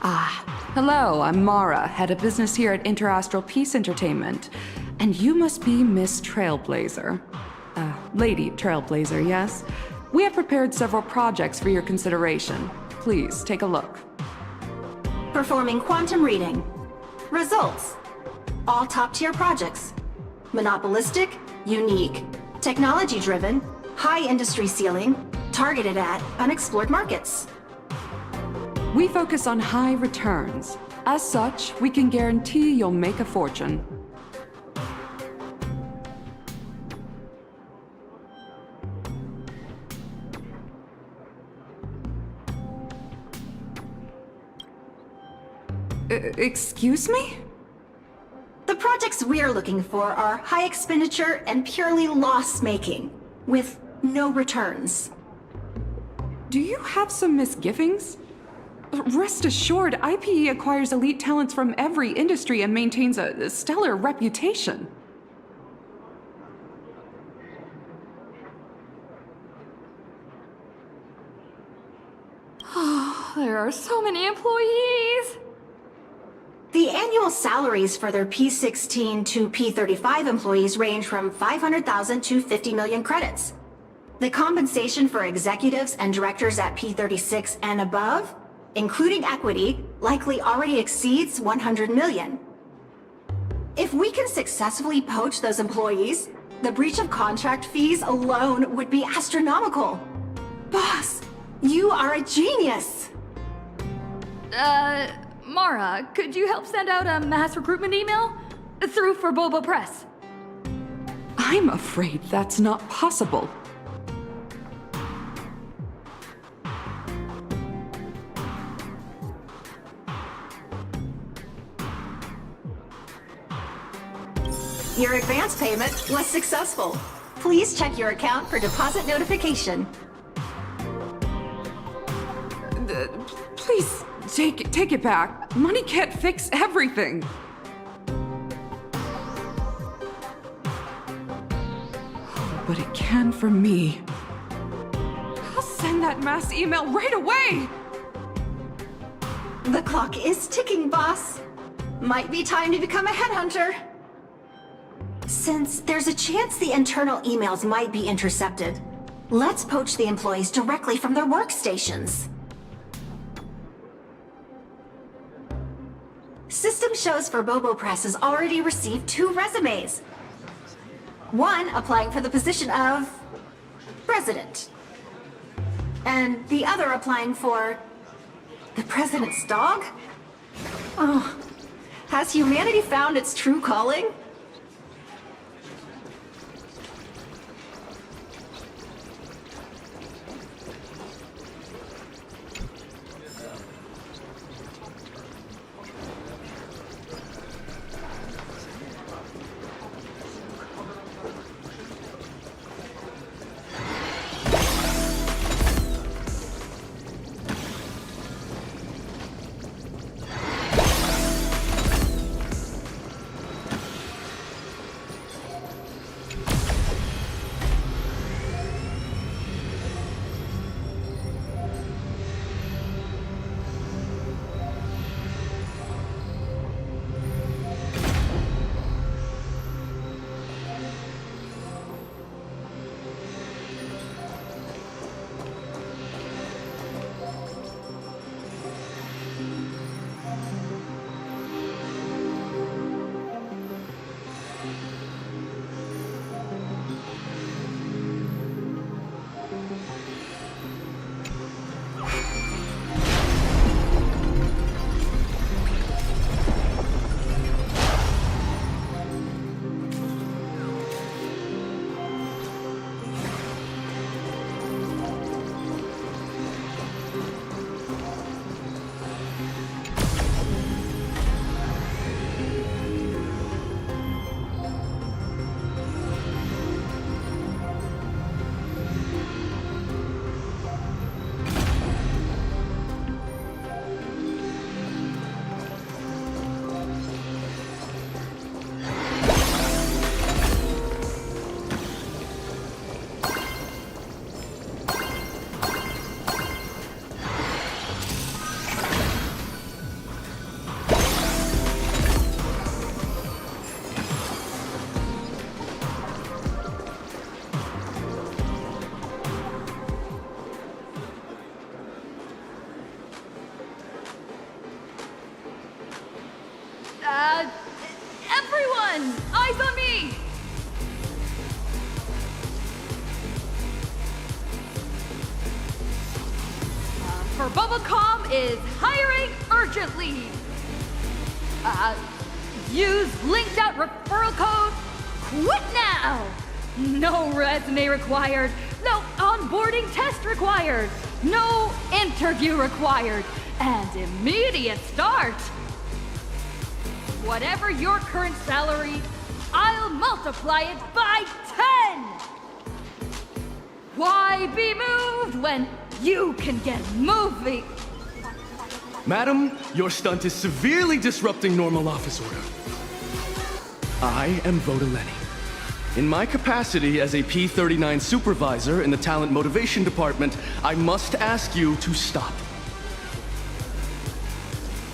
Hello, I'm Mara, head of business here at Interastral Peace Entertainment. And you must be Miss Trailblazer. Lady Trailblazer, yes? We have prepared several projects for your consideration. Please, take a look. Performing quantum reading. Results. All top-tier projects. Monopolistic, unique, technology-driven, high industry ceiling, targeted at unexplored markets. We focus on high returns. As such, we can guarantee you'll make a fortune. Excuse me? The projects we're looking for are high expenditure and purely loss-making, with no returns. Do you have some misgivings? Rest assured, IPE acquires elite talents from every industry and maintains a stellar reputation. Oh, there are so many employees! The annual salaries for their P16 to P35 employees range from 500,000 to 50 million credits. The compensation for executives and directors at P36 and above, including equity, likely already exceeds 100 million. If we can successfully poach those employees, the breach of contract fees alone would be astronomical. Boss, you are a genius! Mara, could you help send out a mass recruitment email? Through for Bobo Press. I'm afraid that's not possible. Your advance payment was successful. Please check your account for deposit notification. Please, take it back. Money can't fix everything. But it can for me. I'll send that mass email right away! The clock is ticking, boss. Might be time to become a headhunter. Since there's a chance the internal emails might be intercepted, let's poach the employees directly from their workstations. System shows for Bobo Press has already received 2 resumes. One applying for the position of president, and the other applying for the president's dog? Oh, has humanity found its true calling? Everyone! Eyes on me! For Bubblecom is hiring urgently. Use linked out referral code QUIT NOW! No resume required. No onboarding test required. No interview required. And immediate start. Whatever your current salary, I'll multiply it by 10! Why be moved when you can get moving? Madam, your stunt is severely disrupting normal office order. I am Voda Lenny. In my capacity as a P-39 supervisor in the Talent Motivation Department, I must ask you to stop.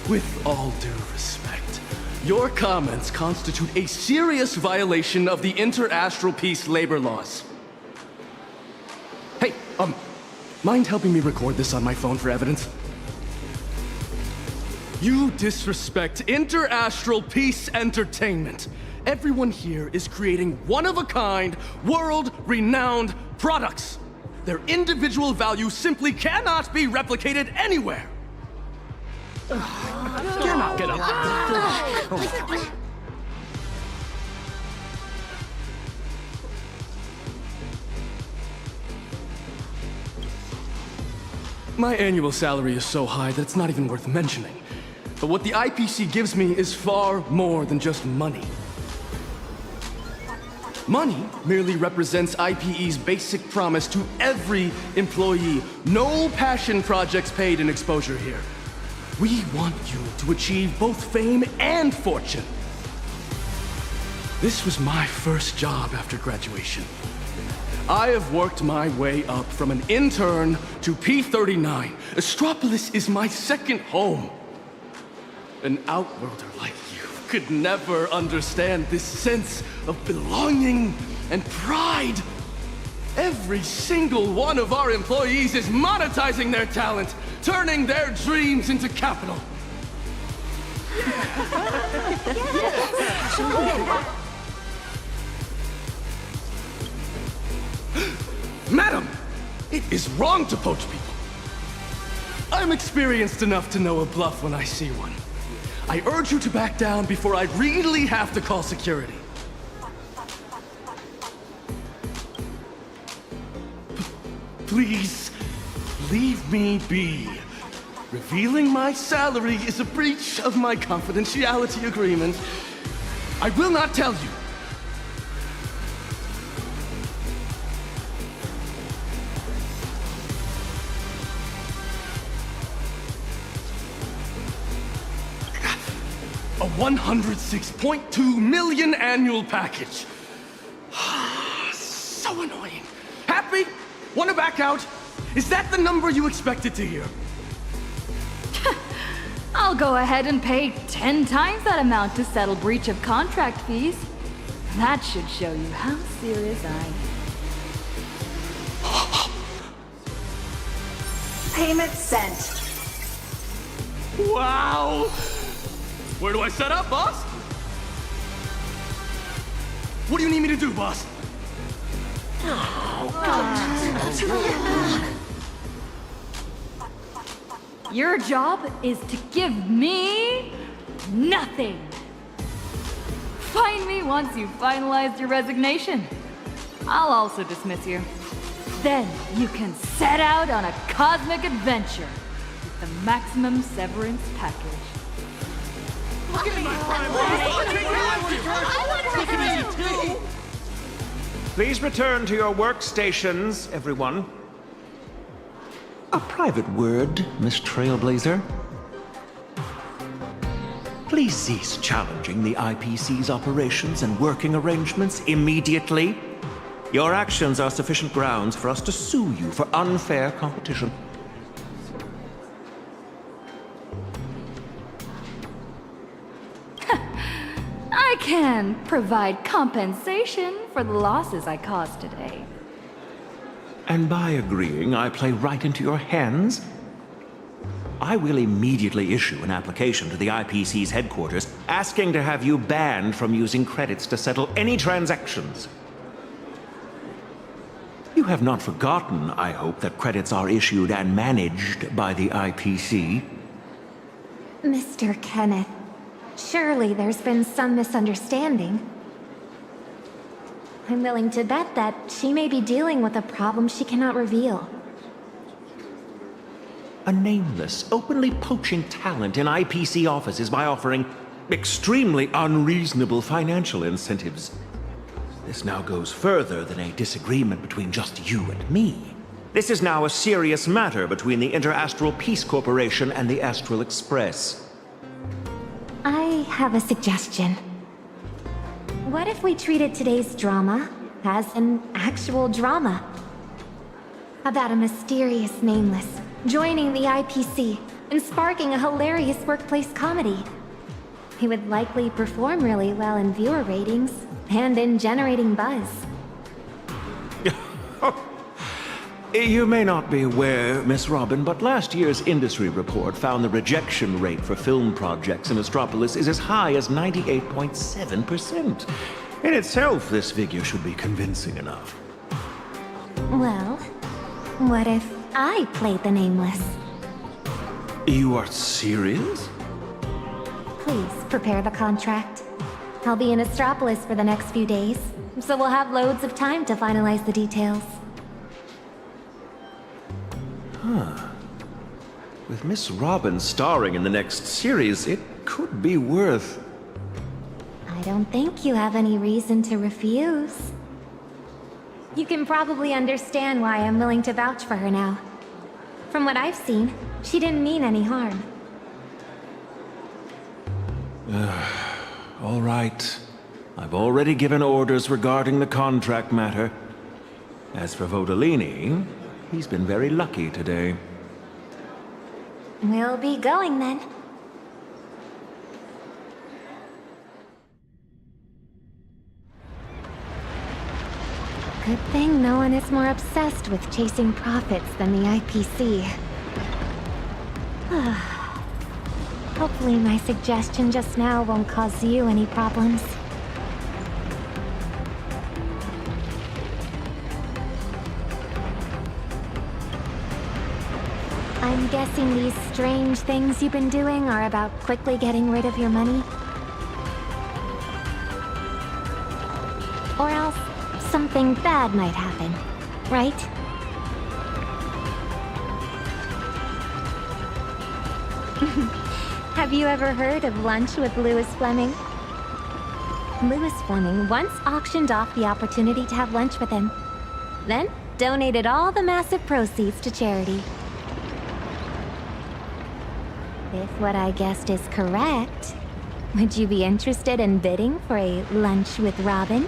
With all due respect, your comments constitute a serious violation of the Inter-Astral Peace labor laws. Hey, mind helping me record this on my phone for evidence? You disrespect Inter-Astral Peace Entertainment. Everyone here is creating one-of-a-kind, world-renowned products. Their individual value simply cannot be replicated anywhere. Get up. Get up. My annual salary is so high that it's not even worth mentioning. But what the IPC gives me is far more than just money. Money merely represents IPE's basic promise to every employee. No passion projects paid in exposure here. We want you to achieve both fame and fortune. This was my first job after graduation. I have worked my way up from an intern to P-39. Astropolis is my second home. An outworlder like you could never understand this sense of belonging and pride. Every single one of our employees is monetizing their talent, turning their dreams into capital. Madam, it is wrong to poach people. I'm experienced enough to know a bluff when I see one. I urge you to back down before I really have to call security. Please, leave me be. Revealing my salary is a breach of my confidentiality agreement. I will not tell you. A $106.2 million annual package. So annoying. Happy? Want to back out? Is that the number you expected to hear? I'll go ahead and pay 10 times that amount to settle breach of contract fees. That should show you how serious I am. Payment sent. Wow! Where do I set up, boss? What do you need me to do, boss? Your job is to give me nothing. Find me once you've finalized your resignation. I'll also dismiss you. Then you can set out on a cosmic adventure with the maximum severance package. Please return to your workstations, everyone. A private word, Miss Trailblazer. Please cease challenging the IPC's operations and working arrangements immediately. Your actions are sufficient grounds for us to sue you for unfair competition. I can provide compensation for the losses I caused today. And by agreeing, I play right into your hands? I will immediately issue an application to the IPC's headquarters asking to have you banned from using credits to settle any transactions. You have not forgotten, I hope, that credits are issued and managed by the IPC. Mr. Kenneth, surely there's been some misunderstanding. I'm willing to bet that she may be dealing with a problem she cannot reveal. A nameless, openly poaching talent in IPC offices by offering extremely unreasonable financial incentives. This now goes further than a disagreement between just you and me. This is now a serious matter between the Interastral Peace Corporation and the Astral Express. I have a suggestion. What if we treated today's drama as an actual drama? About a mysterious nameless joining the IPC and sparking a hilarious workplace comedy. He would likely perform really well in viewer ratings and in generating buzz. You may not be aware, Miss Robin, but last year's industry report found the rejection rate for film projects in Astropolis is as high as 98.7%. In itself, this figure should be convincing enough. Well, what if I played the nameless? You are serious? Please prepare the contract. I'll be in Astropolis for the next few days, so we'll have loads of time to finalize the details. Huh. With Miss Robin starring in the next series, it could be worth... I don't think you have any reason to refuse. You can probably understand why I'm willing to vouch for her now. From what I've seen, she didn't mean any harm. All right. I've already given orders regarding the contract matter. As for Vodolini, he's been very lucky today. We'll be going then. Good thing no one is more obsessed with chasing profits than the IPC. Hopefully my suggestion just now won't cause you any problems. I'm guessing these strange things you've been doing are about quickly getting rid of your money? Or else, something bad might happen, right? Have you ever heard of Lunch with Louis Fleming? Louis Fleming once auctioned off the opportunity to have lunch with him, then donated all the massive proceeds to charity. If what I guessed is correct, would you be interested in bidding for a lunch with Robin?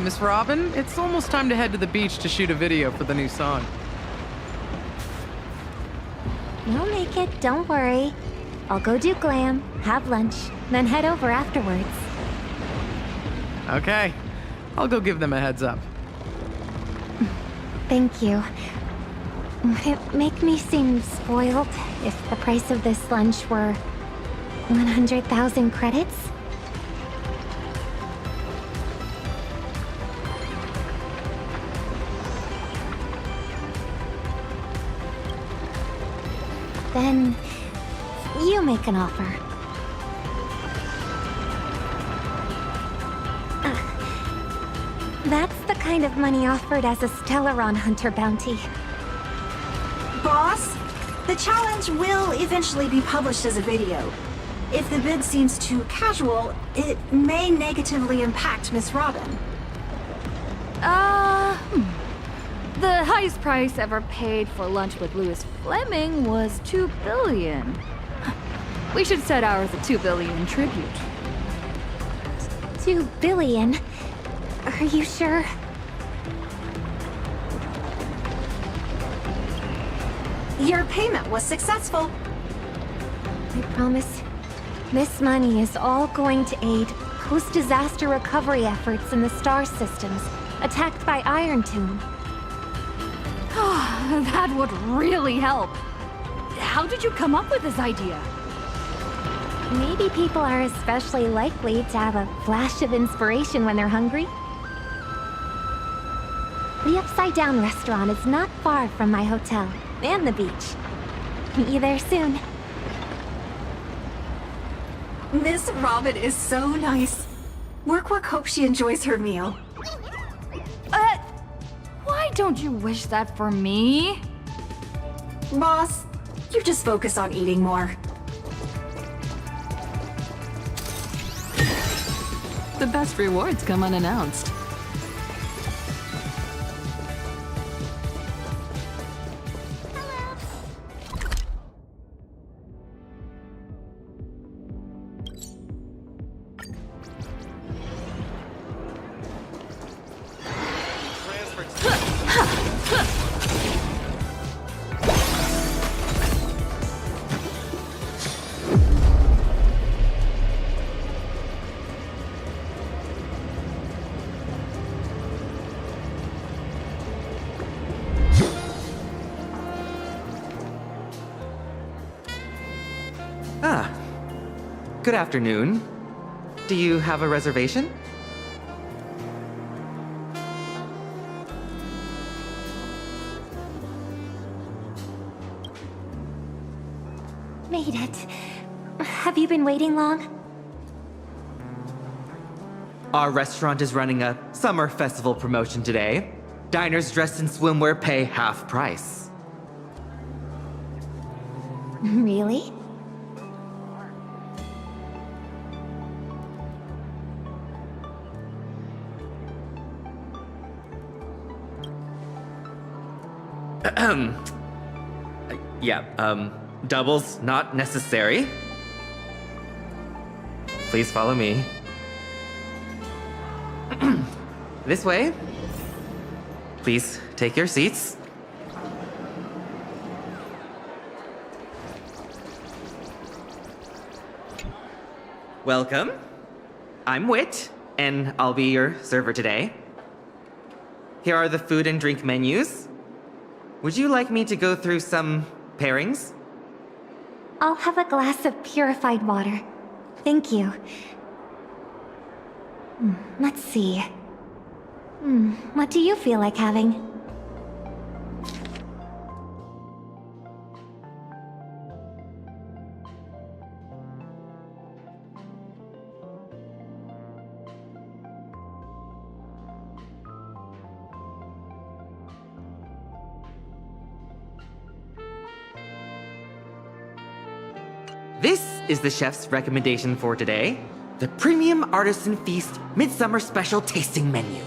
Miss Robin, it's almost time to head to the beach to shoot a video for the new song. You'll make it, don't worry. I'll go do glam, have lunch, then head over afterwards. Okay. I'll go give them a heads up. Thank you. Would it make me seem spoiled if the price of this lunch were 100,000 credits? Then you make an offer. That's the kind of money offered as a Stellaron Hunter bounty. Boss, the challenge will eventually be published as a video. If the bid seems too casual, it may negatively impact Miss Robin. The highest price ever paid for lunch with Louis Fleming was $2 billion. We should set ours at $2 billion tribute. 2 billion? Are you sure? Your payment was successful. I promise. This money is all going to aid post-disaster recovery efforts in the star systems attacked by Iron Tomb. That would really help. How did you come up with this idea? Maybe people are especially likely to have a flash of inspiration when they're hungry. The Upside Down restaurant is not far from my hotel and the beach. Meet you there soon. Miss Robin is so nice. Work hopes she enjoys her meal. Why don't you wish that for me? Boss, you just focus on eating more. The best rewards come unannounced. Good afternoon. Do you have a reservation? Made it. Have you been waiting long? Our restaurant is running a summer festival promotion today. Diners dressed in swimwear pay half price. Really? Doubles not necessary. Please follow me. This way. Please take your seats. Welcome. I'm Wit, and I'll be your server today. Here are the food and drink menus. Would you like me to go through some pairings? I'll have a glass of purified water. Thank you. Let's see. What do you feel like having? This is the chef's recommendation for today. The Premium Artisan Feast Midsummer Special Tasting Menu.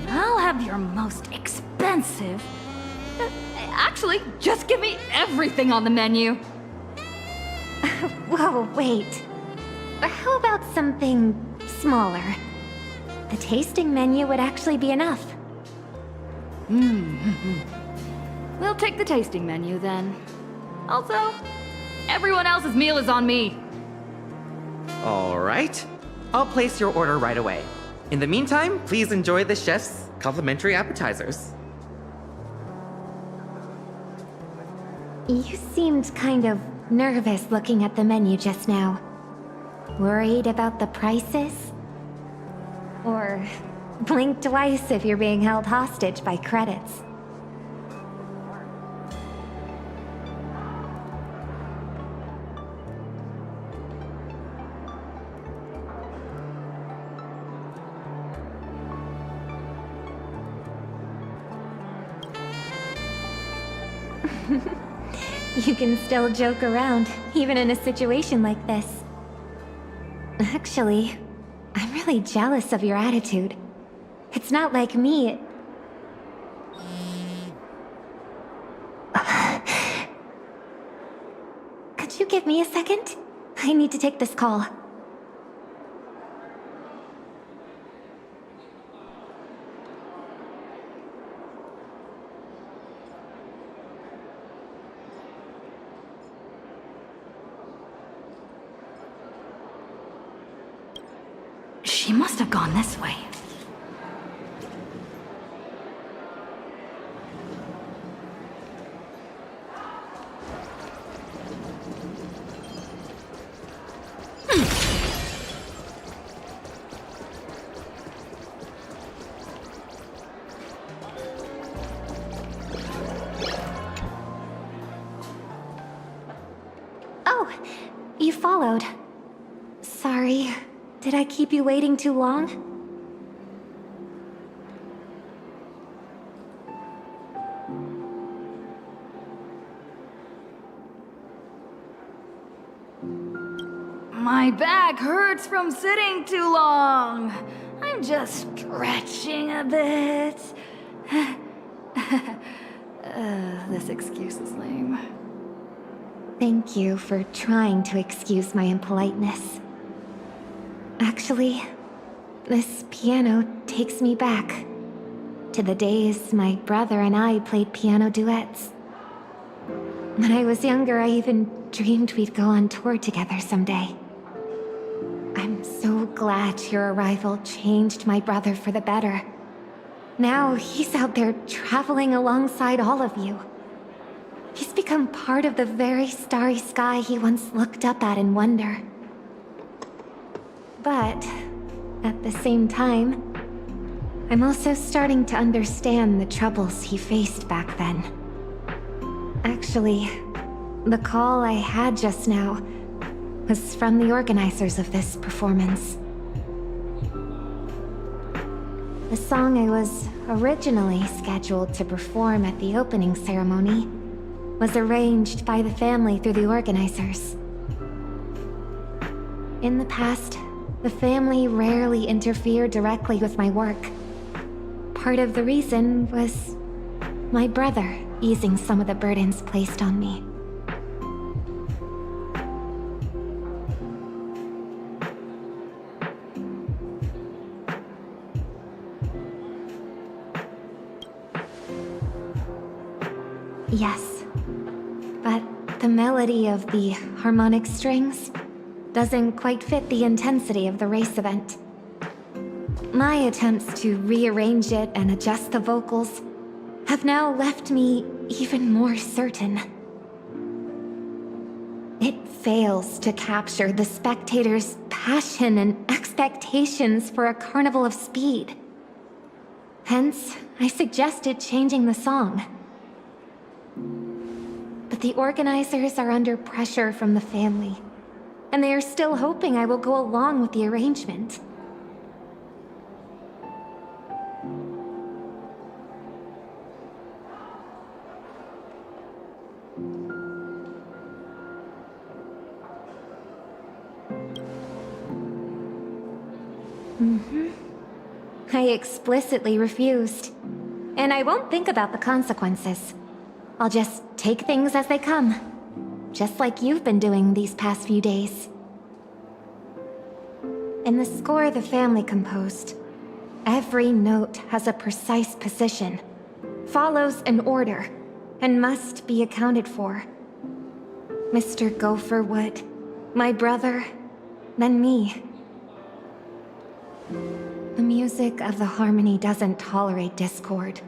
I'll have your most expensive. Actually, just give me everything on the menu. Whoa, wait. How about something smaller? The tasting menu would actually be enough. We'll take the tasting menu then. Also, everyone else's meal is on me. All right. I'll place your order right away. In the meantime, please enjoy the chef's complimentary appetizers. You seemed kind of nervous looking at the menu just now. Worried about the prices? Or blink twice if you're being held hostage by credits. You can still joke around, even in a situation like this. Actually, I'm really jealous of your attitude. It's not like me. Could you give me a second? I need to take this call. She must have gone this way. Oh, you followed. Sorry. Did I keep you waiting too long? My back hurts from sitting too long. I'm just stretching a bit. This excuse is lame. Thank you for trying to excuse my impoliteness. Actually, this piano takes me back to the days my brother and I played piano duets. When I was younger, I even dreamed we'd go on tour together someday. I'm so glad your arrival changed my brother for the better. Now he's out there traveling alongside all of you. He's become part of the very starry sky he once looked up at in wonder. But, at the same time, I'm also starting to understand the troubles he faced back then. Actually, the call I had just now was from the organizers of this performance. The song I was originally scheduled to perform at the opening ceremony was arranged by the family through the organizers. In the past, the family rarely interfered directly with my work. Part of the reason was my brother easing some of the burdens placed on me. Yes, but the melody of the harmonic strings doesn't quite fit the intensity of the race event. My attempts to rearrange it and adjust the vocals have now left me even more certain. It fails to capture the spectators' passion and expectations for a carnival of speed. Hence, I suggested changing the song. But the organizers are under pressure from the family, and they are still hoping I will go along with the arrangement. I explicitly refused, and I won't think about the consequences. I'll just take things as they come, just like you've been doing these past few days. In the score the family composed, every note has a precise position, follows an order, and must be accounted for. Mr. Gopher would, my brother, then me. The music of the harmony doesn't tolerate discord,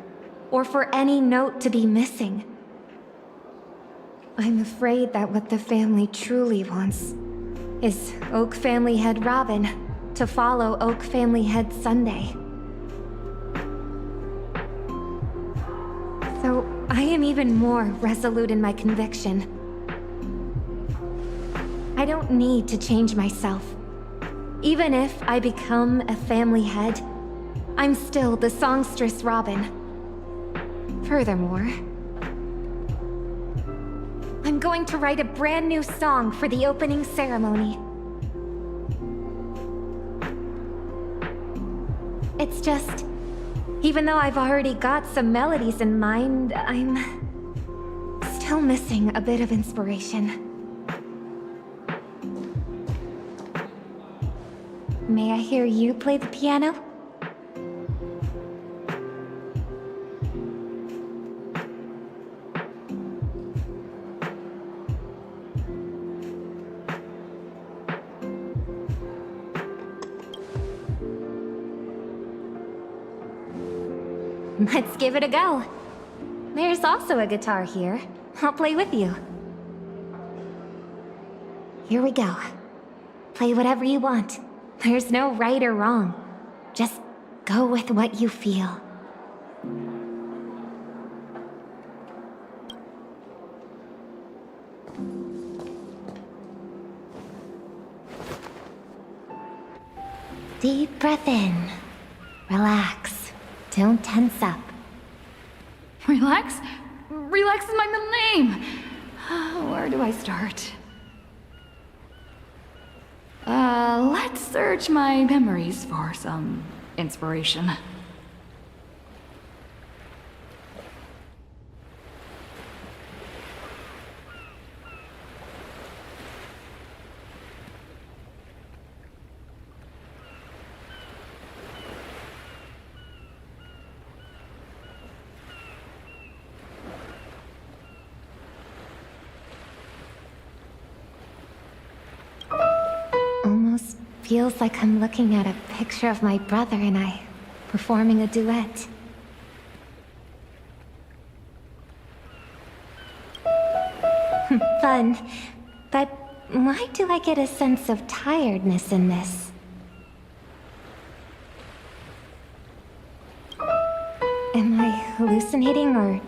or for any note to be missing. I'm afraid that what the family truly wants is Oak Family Head Robin to follow Oak Family Head Sunday. So I am even more resolute in my conviction. I don't need to change myself. Even if I become a family head, I'm still the songstress Robin. Furthermore, I'm going to write a brand new song for the opening ceremony. It's just, even though I've already got some melodies in mind, I'm still missing a bit of inspiration. May I hear you play the piano? Let's give it a go. There's also a guitar here. I'll play with you. Here we go. Play whatever you want. There's no right or wrong. Just go with what you feel. Deep breath in. Relax. Don't tense up. Relax? Relax is my middle name. Where do I start? Let's search my memories for some inspiration. Almost feels like I'm looking at a picture of my brother and I performing a duet. Fun. But why do I get a sense of tiredness in this? Am I hallucinating or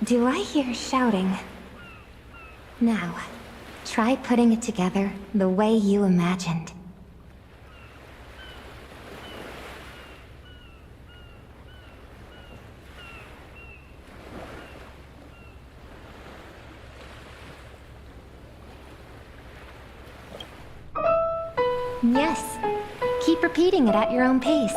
do I hear shouting? Now, try putting it together the way you imagined. Yes. Keep repeating it at your own pace.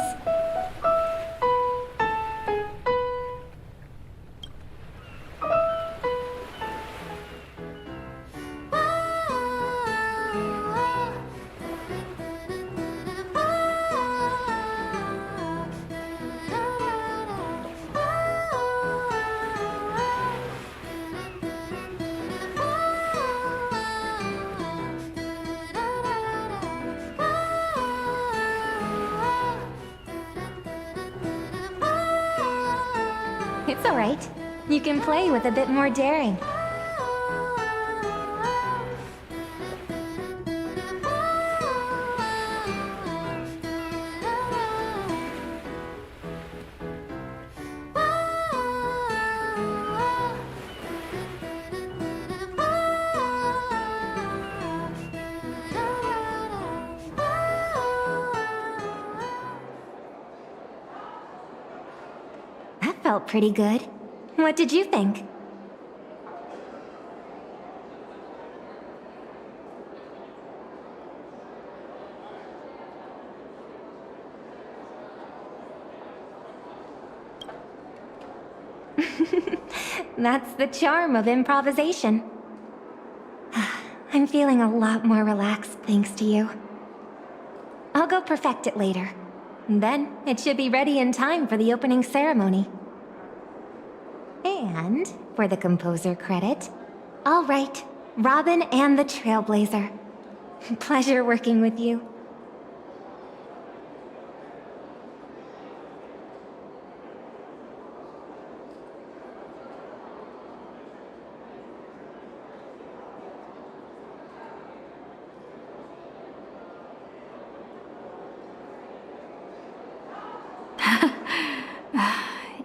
It's alright. You can play with a bit more daring. That felt pretty good. What did you think? That's the charm of improvisation. I'm feeling a lot more relaxed thanks to you. I'll go perfect it later. Then it should be ready in time for the opening ceremony. And for the composer credit, I'll write Robin and the Trailblazer. Pleasure working with you.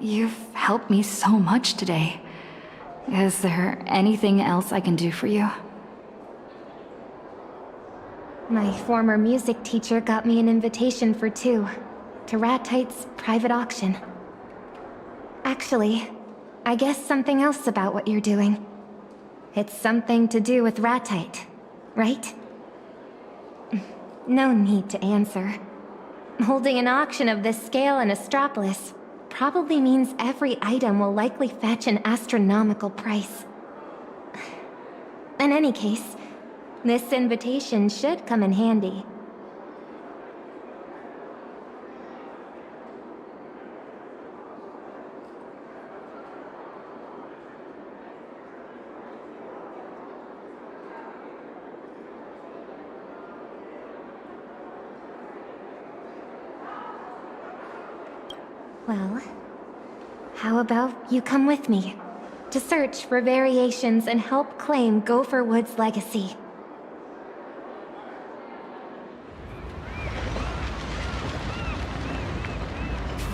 You've helped me so much today. Is there anything else I can do for you? My former music teacher got me an invitation for 2 to Ratite's private auction. Actually, I guess something else about what you're doing. It's something to do with Ratite, right? No need to answer. Holding an auction of this scale in Astropolis probably means every item will likely fetch an astronomical price. In any case, this invitation should come in handy. Well, How about you come with me to search for variations and help claim Gopherwood's legacy?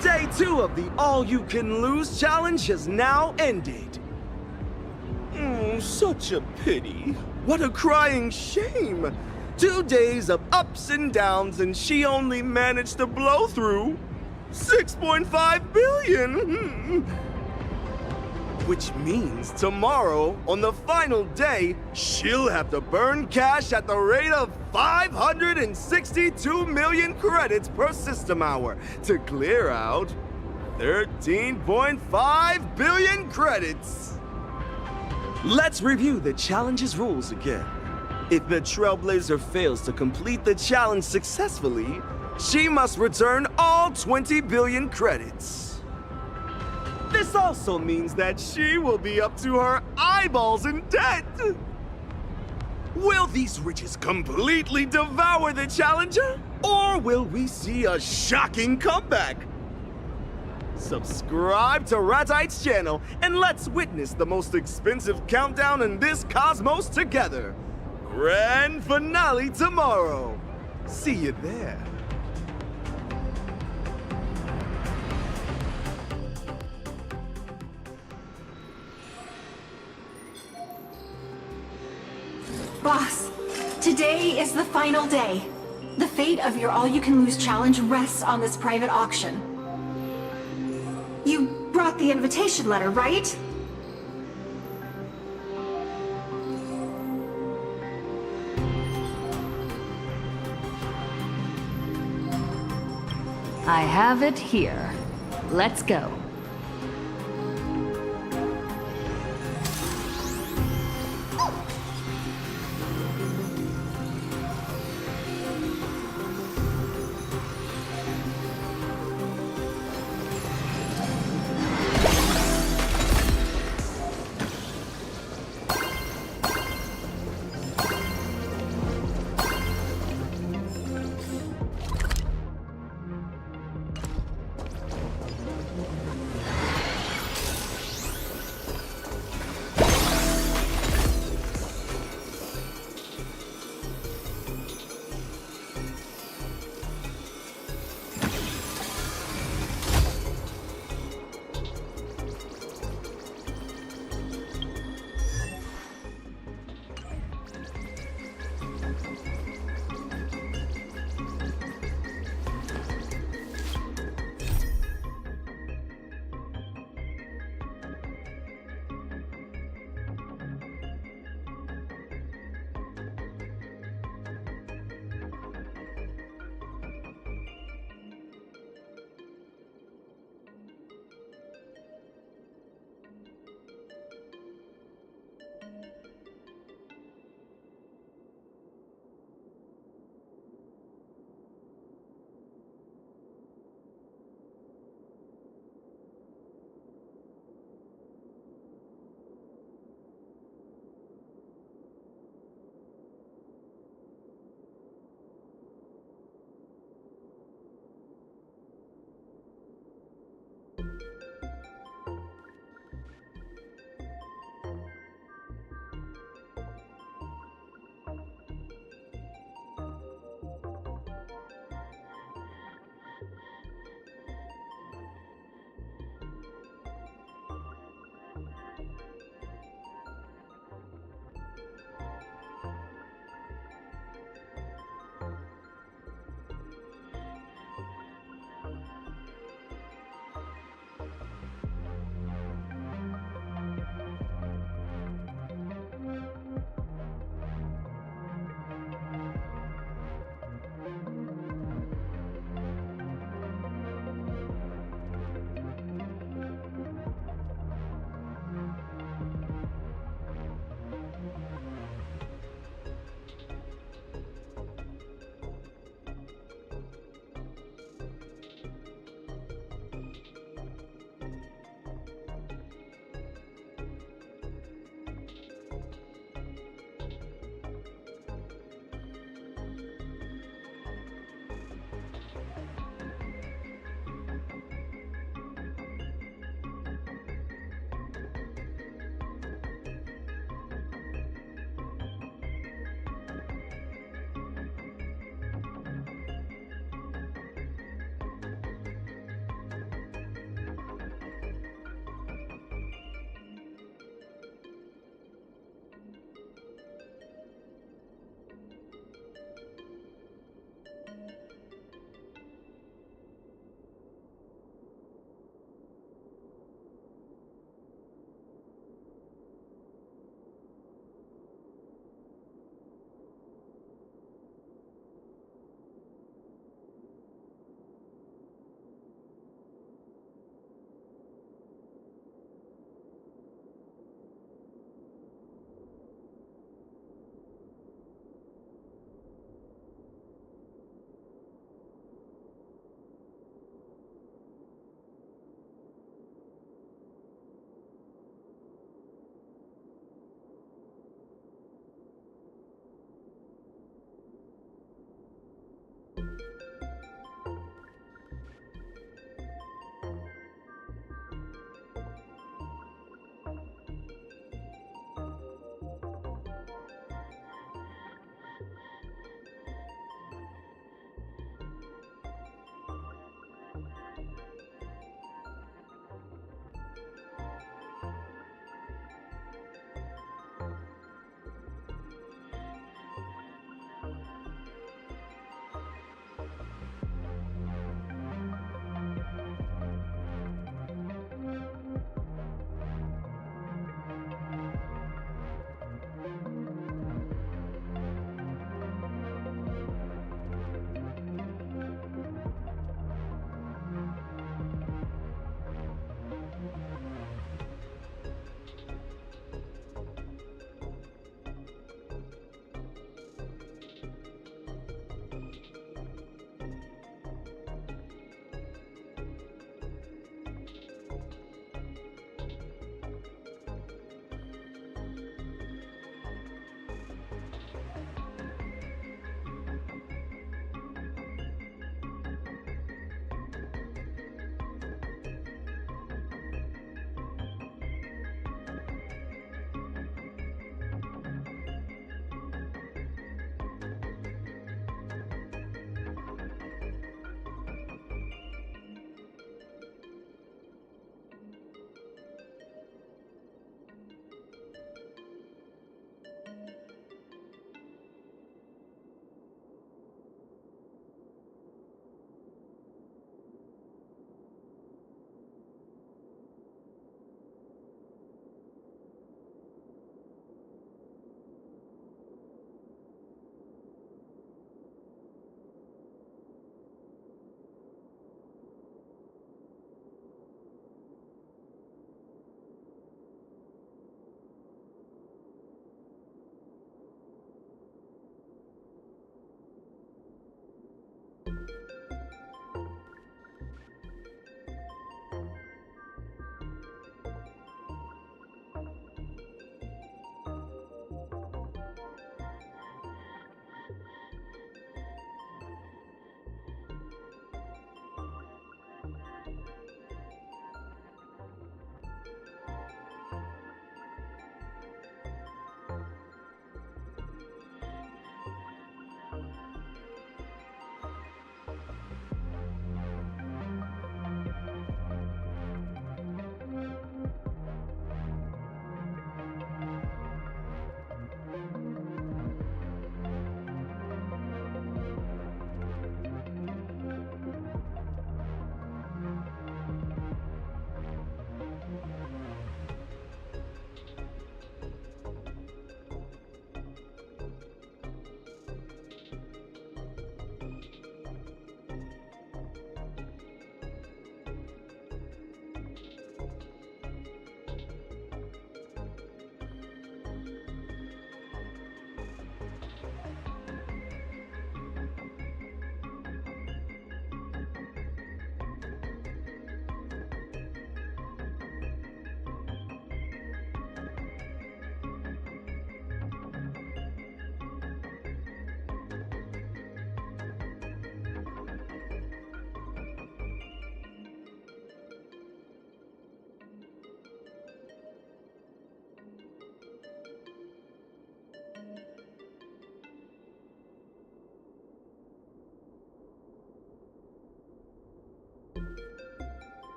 Day 2 of the All-You-Can-Lose challenge has now ended. Such a pity. What a crying shame. 2 days of ups and downs, and she only managed to blow through 6.5 billion. Which means tomorrow, on the final day, she'll have to burn cash at the rate of 562 million credits per system hour to clear out 13.5 billion credits. Let's review the challenge's rules again. If the Trailblazer fails to complete the challenge successfully, she must return all 20 billion credits. This also means that she will be up to her eyeballs in debt. Will these riches completely devour the challenger? Or will we see a shocking comeback? Subscribe to Ratite's channel and let's witness the most expensive countdown in this cosmos together. Grand finale tomorrow. See you there. Boss, today is the final day. The fate of your All-You-Can-Lose challenge rests on this private auction. You brought the invitation letter, right? I have it here. Let's go.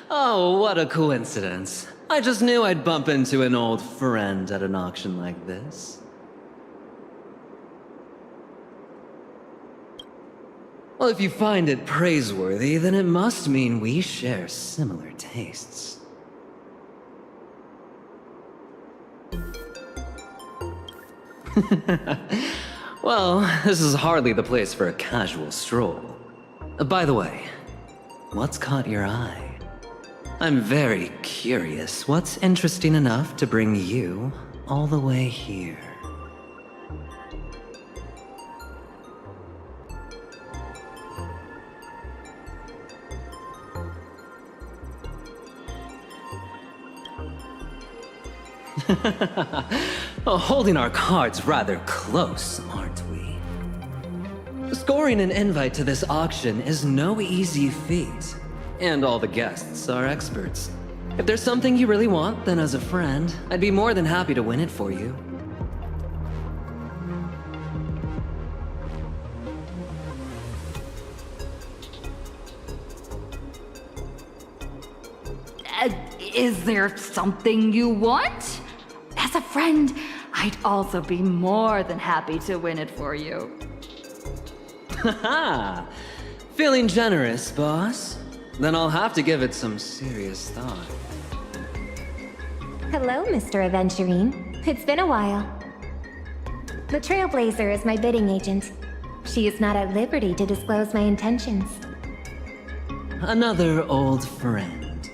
Oh, what a coincidence. I just knew I'd bump into an old friend at an auction like this. Well, if you find it praiseworthy, then it must mean we share similar tastes. Well, this is hardly the place for a casual stroll. By the way, what's caught your eye? I'm very curious. What's interesting enough to bring you all the way here? Oh, holding our cards rather close, aren't we? Scoring an invite to this auction is no easy feat, and all the guests are experts. If there's something you really want, then as a friend, I'd be more than happy to win it for you. Is there something you want? As a friend, I'd also be more than happy to win it for you. Haha! Feeling generous, boss? Then I'll have to give it some serious thought. Hello, Mr. Aventurine. It's been a while. The Trailblazer is my bidding agent. She is not at liberty to disclose my intentions. Another old friend.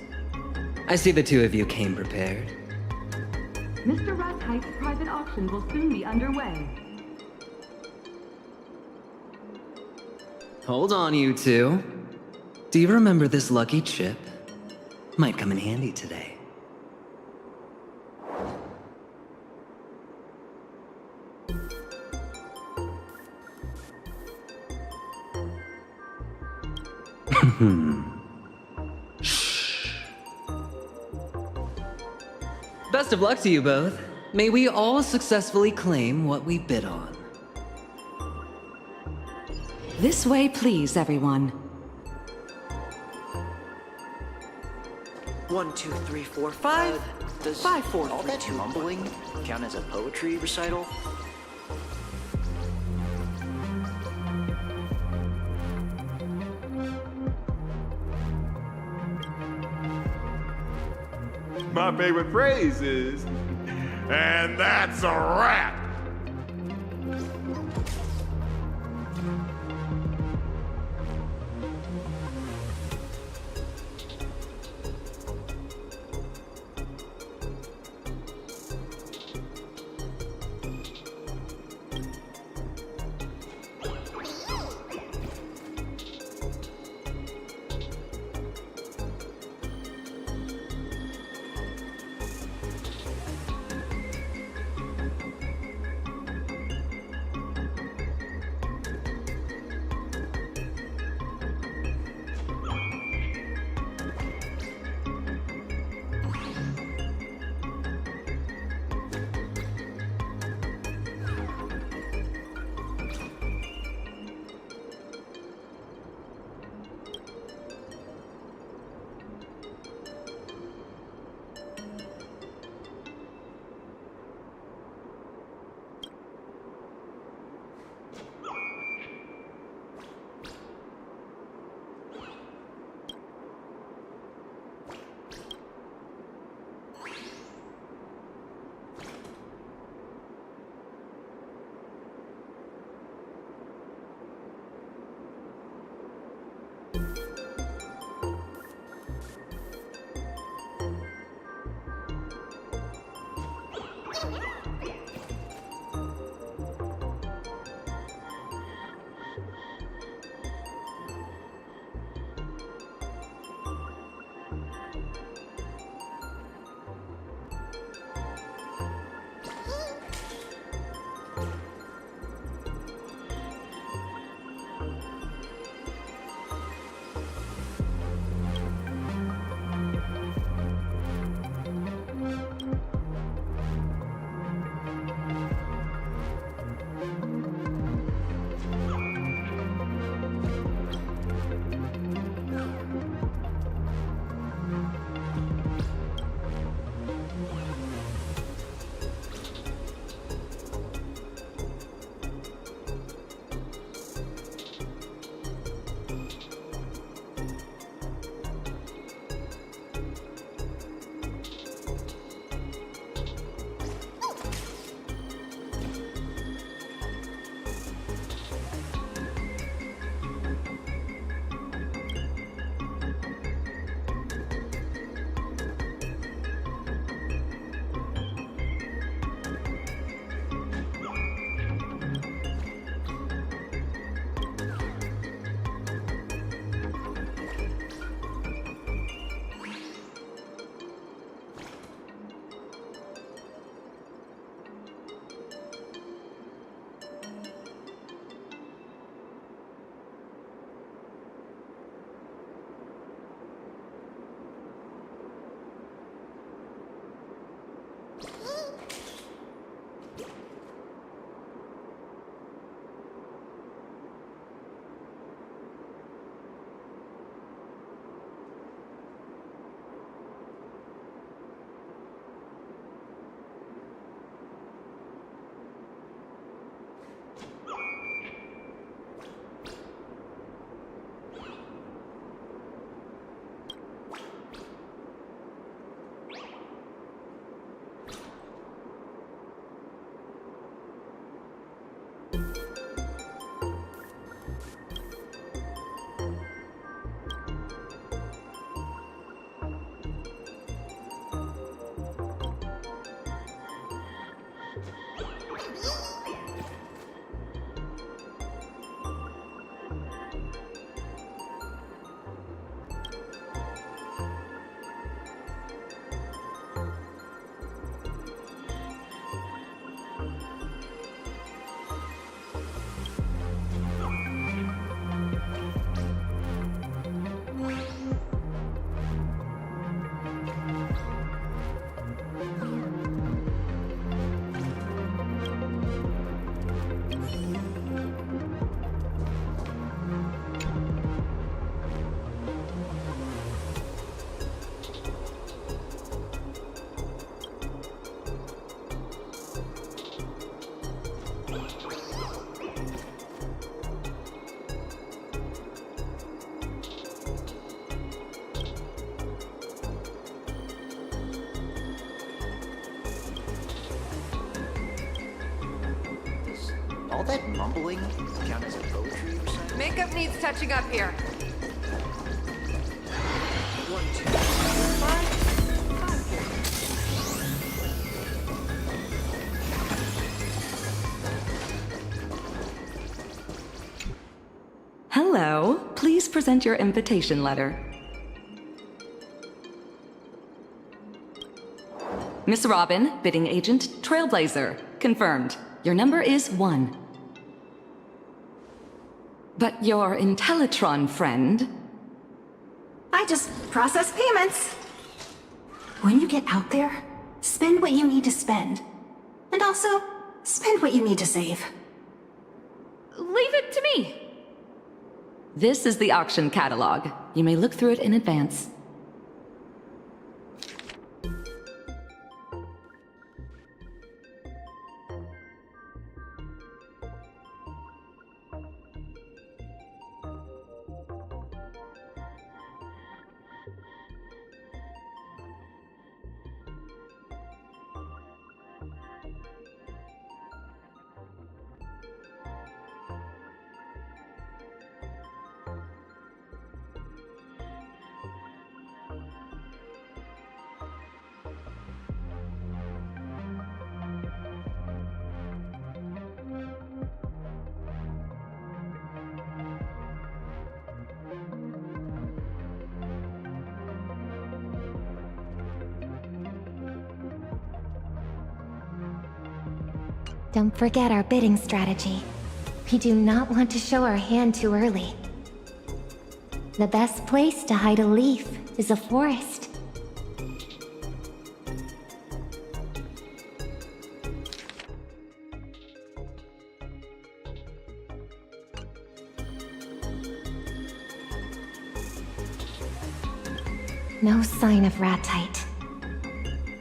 I see the two of you came prepared. Mr. Rathite's private auction will soon be underway. Hold on, you two. Do you remember this lucky chip? Might come in handy today. Best of luck to you both. May we all successfully claim what we bid on. This way, please, everyone. 1, 2, 3, 4, 5. Does 5, 4, all 3, that 2, mumbling count as a poetry recital? My favorite phrase is, and that's a wrap. all that mumbling count as a poetry recital? Makeup needs touching up here. 1, 2, 3, 4, 5. Hello. Please present your invitation letter. Miss Robin, bidding agent, Trailblazer. Confirmed. Your number is 1. But your Intellitron friend... I just process payments. When you get out there, spend what you need to spend. And also, spend what you need to save. Leave it to me. This is the auction catalog. You may look through it in advance. Don't forget our bidding strategy. We do not want to show our hand too early. The best place to hide a leaf is a forest. No sign of Ratite.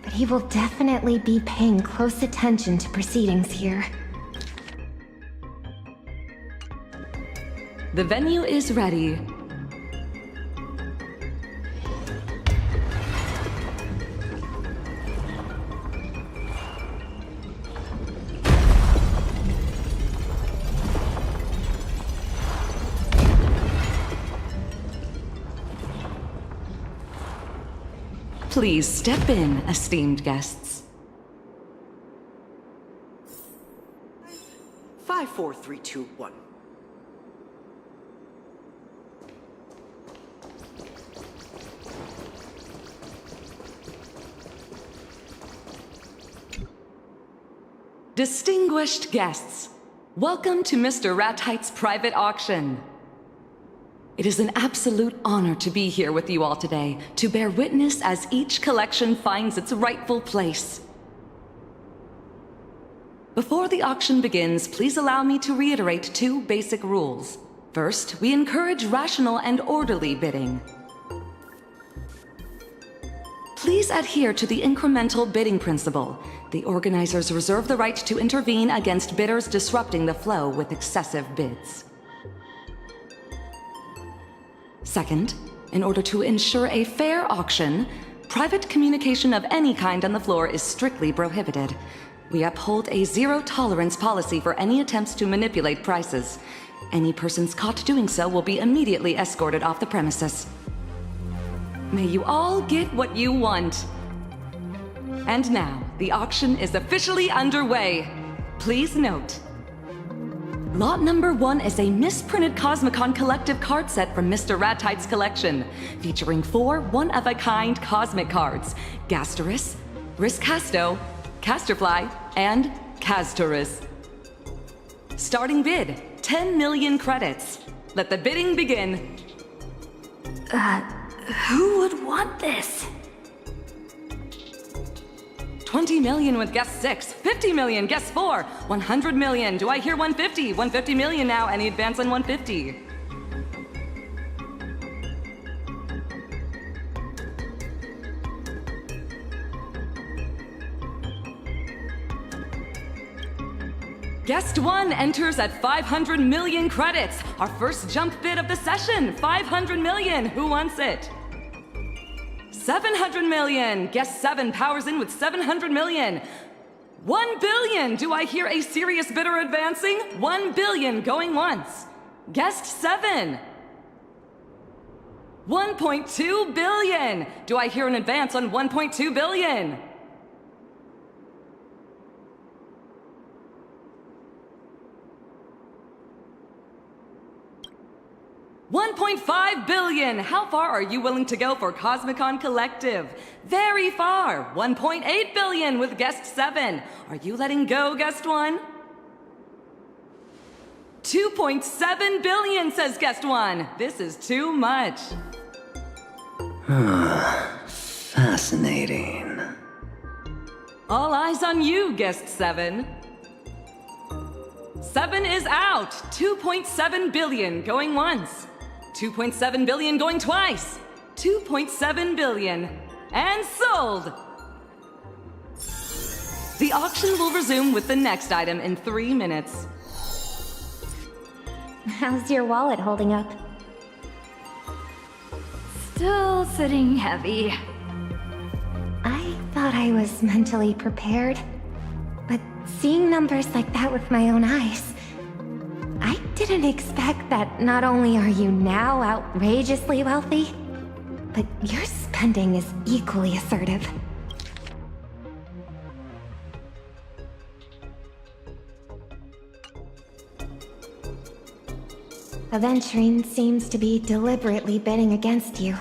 But he will definitely be paying close attention to proceedings here. The venue is ready. Please step in, esteemed guests. 5, 4, 3, 2, 1. Distinguished guests, welcome to Mr. Ratite's private auction. It is an absolute honor to be here with you all today, to bear witness as each collection finds its rightful place. Before the auction begins, please allow me to reiterate 2 basic rules. First, we encourage rational and orderly bidding. Please adhere to the incremental bidding principle. The organizers reserve the right to intervene against bidders disrupting the flow with excessive bids. Second, in order to ensure a fair auction, private communication of any kind on the floor is strictly prohibited. We uphold a zero-tolerance policy for any attempts to manipulate prices. Any persons caught doing so will be immediately escorted off the premises. May you all get what you want. And now, the auction is officially underway. Please note, lot number 1 is a misprinted Cosmicon collective card set from Mr. Ratite's collection, featuring 4 one-of-a-kind cosmic cards: Gasterus, Riscasto, Casterfly, and Castorus. Starting bid, 10 million credits. Let the bidding begin. Who would want this? 20 million with guest 6, 50 million, guest 4, 100 million. Do I hear 150? 150 million now. Any advance on 150? Guest 1 enters at 500 million credits. Our first jump bid of the session. 500 million. Who wants it? 700 million! Guest 7 powers in with 700 million. 1 billion! Do I hear a serious bidder advancing? 1 billion going once. Guest 7. 1.2 billion! Do I hear an advance on 1.2 billion? $1.5 billion! How far are you willing to go for Cosmicon Collective? Very far! 1.8 billion with Guest 7. Are you letting go, Guest 1? 2.7 billion, says Guest 1. This is too much. Fascinating. All eyes on you, Guest 7. 7 is out! 2.7 billion going once. 2.7 billion going twice. 2.7 billion. And sold! The auction will resume with the next item in 3 minutes. How's your wallet holding up? Still sitting heavy. I thought I was mentally prepared. But seeing numbers like that with my own eyes, I didn't expect that not only are you now outrageously wealthy, but your spending is equally assertive. Aventurine seems to be deliberately bidding against you,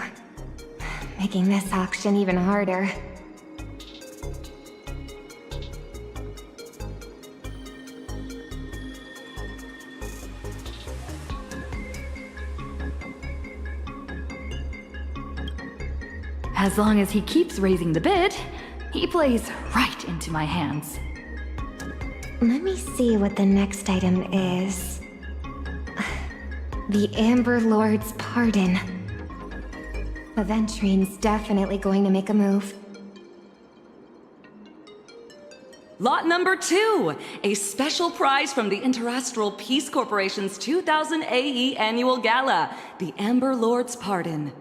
making this auction even harder. As long as he keeps raising the bid, he plays right into my hands. Let me see what the next item is. The Amber Lord's Pardon. Aventurine's definitely going to make a move. Lot number 2, a special prize from the Interastral Peace Corporation's 2000 AE Annual Gala, the Amber Lord's Pardon.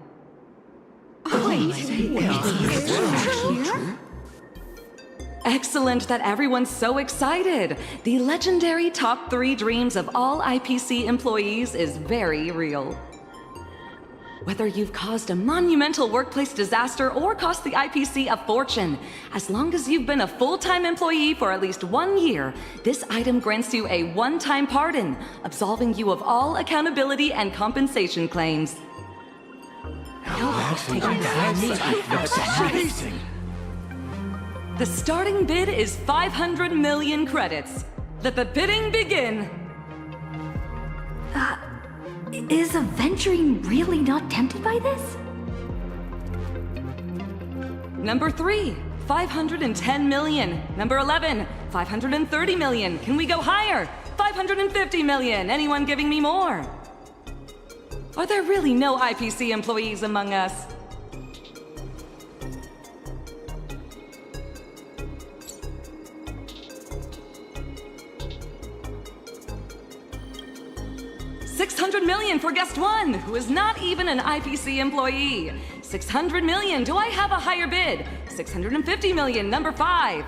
Excellent that everyone's so excited. The legendary top 3 dreams of all IPC employees is very real. Whether you've caused a monumental workplace disaster or cost the IPC a fortune, as long as you've been a full-time employee for at least 1 year, this item grants you a one-time pardon, absolving you of all accountability and compensation claims. The starting bid is 500 million credits. Let the bidding begin. Is Aventurine really not tempted by this? Number 3, 510 million. Number 11, 530 million. Can we go higher? 550 million. Anyone giving me more? Are there really no IPC employees among us? $600 million for Guest 1, who is not even an IPC employee. 600 million, do I have a higher bid? 650 million, number 5.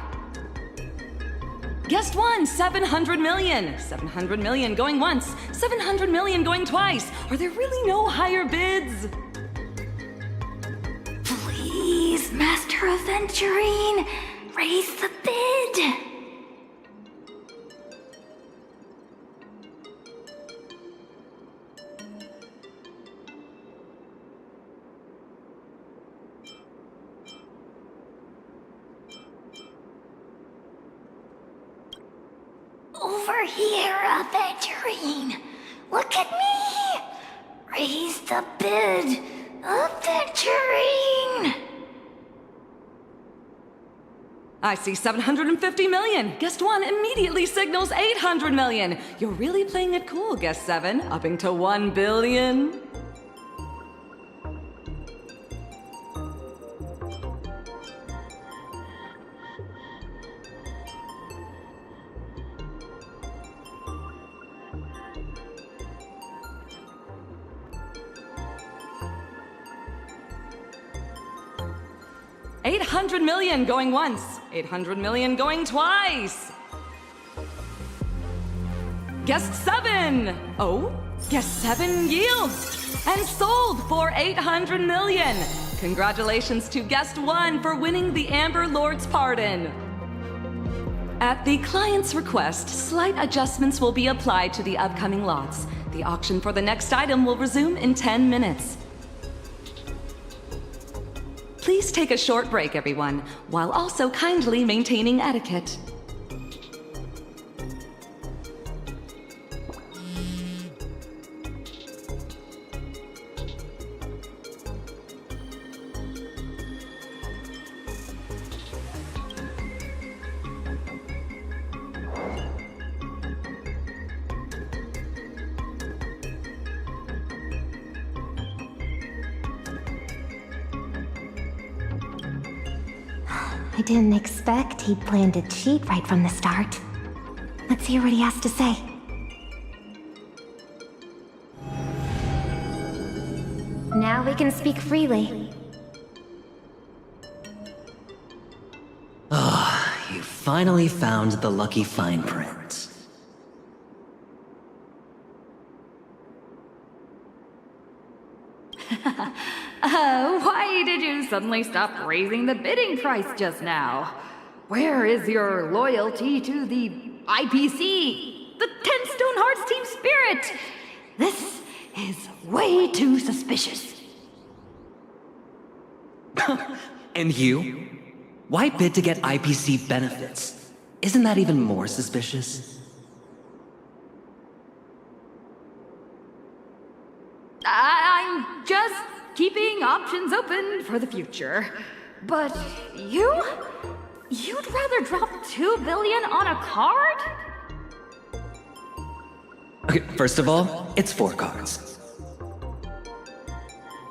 Guest 1, 700 million. 700 million going once, 700 million going twice. Are there really no higher bids? Please, Master Aventurine, raise the bid. Over here, Aventurine. Look at me. Raise the bid, Aventurine. I see 750 million. Guest 1 immediately signals 800 million. You're really playing it cool, Guest 7, upping to 1 billion. $800 million going once. 800 million going twice. Guest 7. Oh, guest 7 yields and sold for 800 million. Congratulations to guest 1 for winning the Amber Lord's pardon. At the client's request, slight adjustments will be applied to the upcoming lots. The auction for the next item will resume in 10 minutes. Please take a short break, everyone, while also kindly maintaining etiquette. I didn't expect he'd planned to cheat right from the start. Let's hear what he has to say. Now we can speak freely. You finally found the lucky fine print. Why did you suddenly stop raising the bidding price just now? Where is your loyalty to the IPC? The 10 Stone Hearts team spirit? This is way too suspicious. And you? Why bid to get IPC benefits? Isn't that even more suspicious? I'm just keeping options open for the future. But you? You'd rather drop $2 billion on a card? Okay, first of all, it's 4 cards.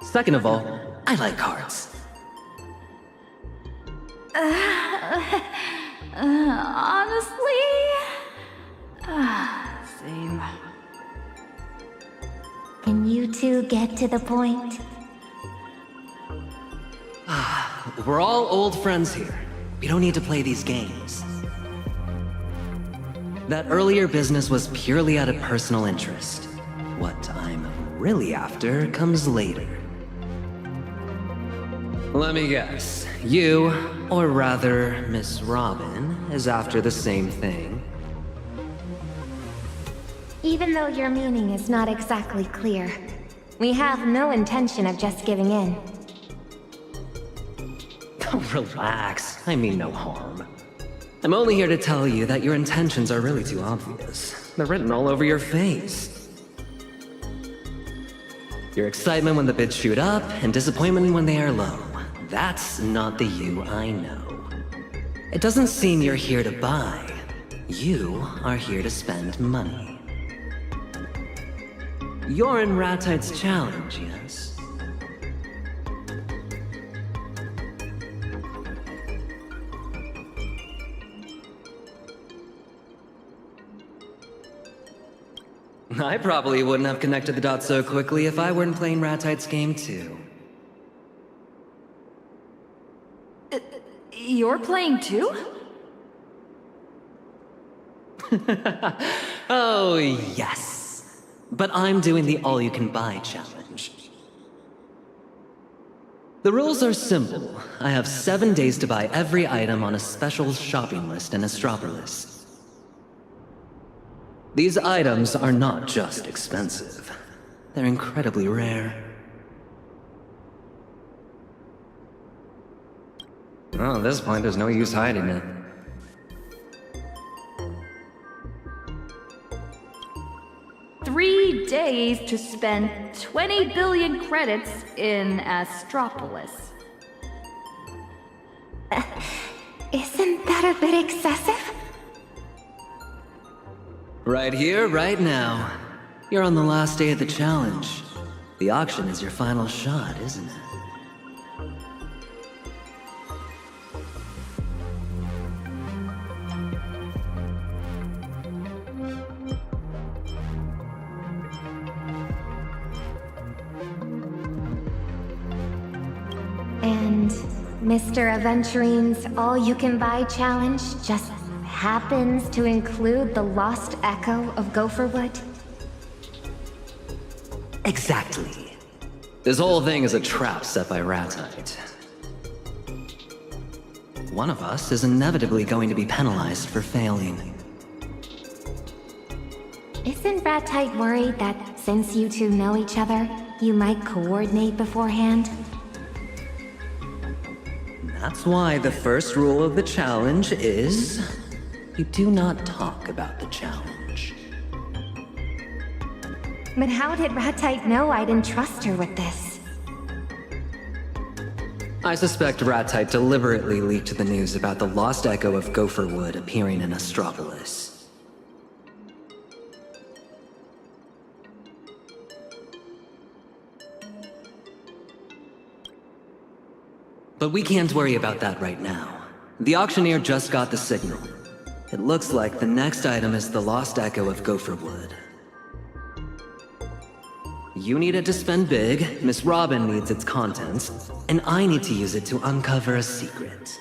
Second of all, I like cards. Honestly? Same. Can you two get to the point? We're all old friends here. We don't need to play these games. That earlier business was purely out of personal interest. What I'm really after comes later. Let me guess. You, or rather, Miss Robin, is after the same thing. Even though your meaning is not exactly clear, we have no intention of just giving in. Oh, relax. I mean no harm. I'm only here to tell you that your intentions are really too obvious. They're written all over your face. Your excitement when the bids shoot up, and disappointment when they are low. That's not the you I know. It doesn't seem you're here to buy. You are here to spend money. You're in Ratite's challenge, yes? I probably wouldn't have connected the dots so quickly if I weren't playing Ratite's game too. You're playing too? Oh, yes. But I'm doing the all-you-can-buy challenge. The rules are simple. I have 7 days to buy every item on a special shopping list in Astropolis. These items are not just expensive. They're incredibly rare. Well, at this point, there's no use hiding it. $3 days to spend 20 billion credits in Astropolis. Isn't that a bit excessive? Right here, right now. You're on the last day of the challenge. The auction is your final shot, isn't it? Mr. Aventurine's all-you-can-buy challenge just happens to include the lost echo of Gopherwood? Exactly. This whole thing is a trap set by Ratite. One of us is inevitably going to be penalized for failing. Isn't Ratite worried that since you two know each other, you might coordinate beforehand? That's why the first rule of the challenge is... you do not talk about the challenge. But how did Ratite know I'd entrust her with this? I suspect Ratite deliberately leaked the news about the lost echo of Gopherwood appearing in Astropolis. But we can't worry about that right now. The auctioneer just got the signal. It looks like the next item is the lost echo of Gopherwood. You need it to spend big, Miss Robin needs its contents, and I need to use it to uncover a secret.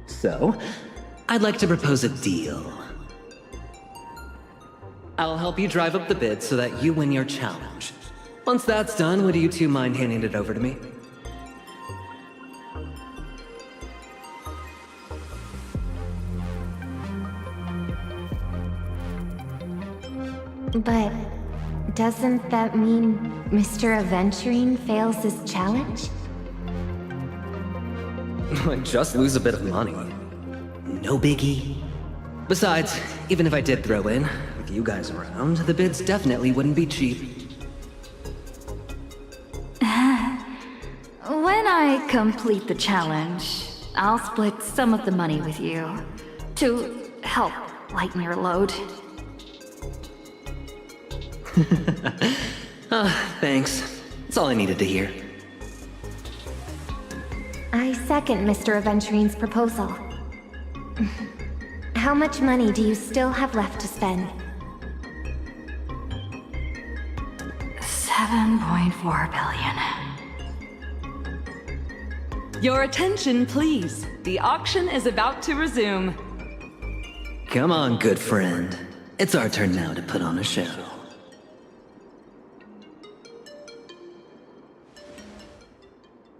So, I'd like to propose a deal. I'll help you drive up the bid so that you win your challenge. Once that's done, would you two mind handing it over to me? But doesn't that mean Mr. Aventurine fails his challenge? I'd just lose a bit of money. No biggie. Besides, even if I did throw in, with you guys around, the bids definitely wouldn't be cheap. When I complete the challenge, I'll split some of the money with you to help lighten your load. Thanks. That's all I needed to hear. I second Mr. Aventurine's proposal. How much money do you still have left to spend? 7.4 billion. Your attention, please. The auction is about to resume. Come on, good friend. It's our turn now to put on a show.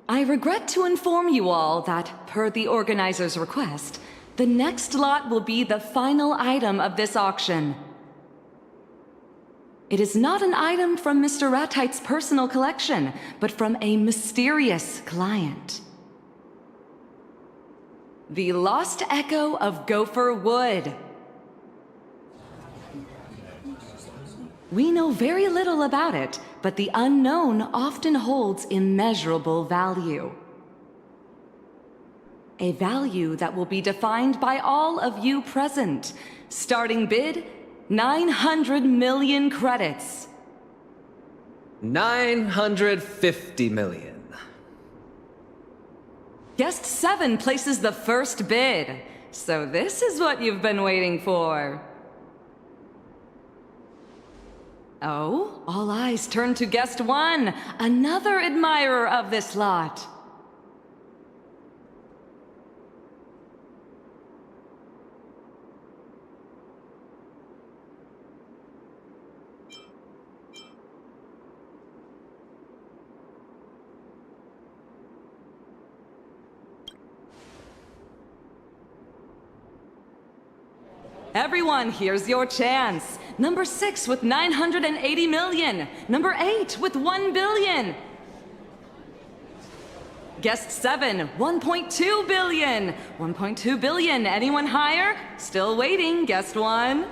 I regret to inform you all that, per the organizer's request, the next lot will be the final item of this auction. It is not an item from Mr. Ratite's personal collection, but from a mysterious client. The Lost Echo of Gopherwood. We know very little about it, but the unknown often holds immeasurable value. A value that will be defined by all of you present. Starting bid, 900 million credits. 950 million. Guest 7 places the first bid. So this is what you've been waiting for. Oh, all eyes turn to guest 1, another admirer of this lot. Everyone, here's your chance. Number 6 with 980 million. Number 8 with 1 billion. Guest 7, 1.2 billion. 1.2 billion. Anyone higher? Still waiting, guest 1.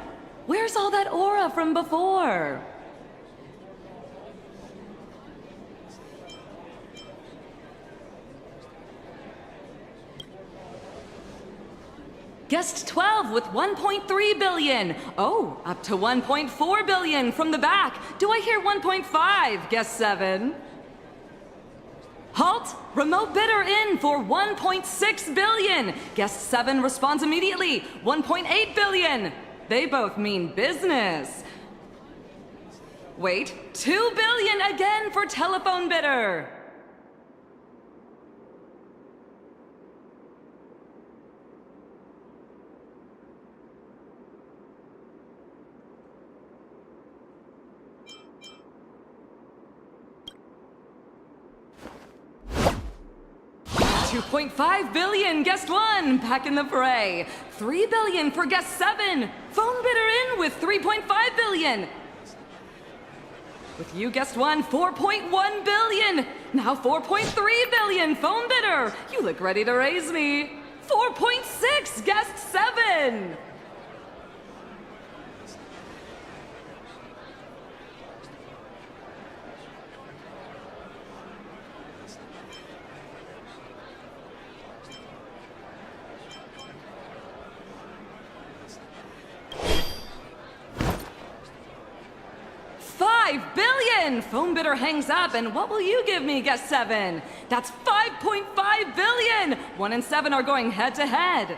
Where's all that aura from before? Guest 12 with 1.3 billion. Oh, up to 1.4 billion from the back. Do I hear 1.5, guest 7? Halt! Remote bidder in for 1.6 billion. Guest 7 responds immediately. 1.8 billion. They both mean business. Wait, 2 billion again for telephone bidder. 2.5 billion, guest 1, back in the fray. 3 billion for guest 7. Phone bidder in with 3.5 billion. With you, guest 1, 4.1 billion. Now 4.3 billion, phone bidder. You look ready to raise me. 4.6, guest 7. $5 billion! Phone bidder hangs up, and what will you give me, guest 7? That's 5.5 billion! 1 and 7 are going head to head.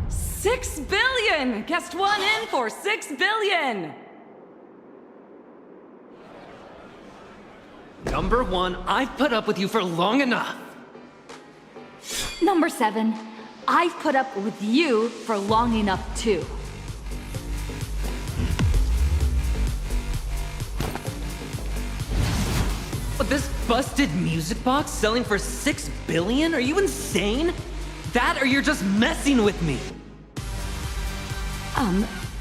$6 billion! Guest 1 in for $6 billion! Number 1, I've put up with you for long enough. Number 7, I've put up with you for long enough too. But this busted music box selling for $6 billion? Are you insane? That or you're just messing with me?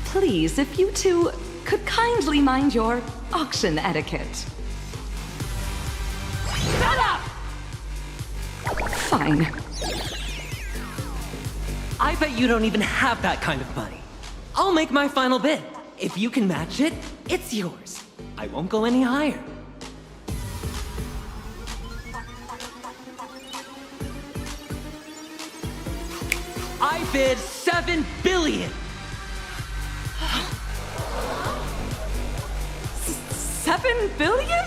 Please, if you two could kindly mind your auction etiquette. Shut up! Fine. I bet you don't even have that kind of money. I'll make my final bid. If you can match it, it's yours. I won't go any higher. I bid $7 billion. $7 billion?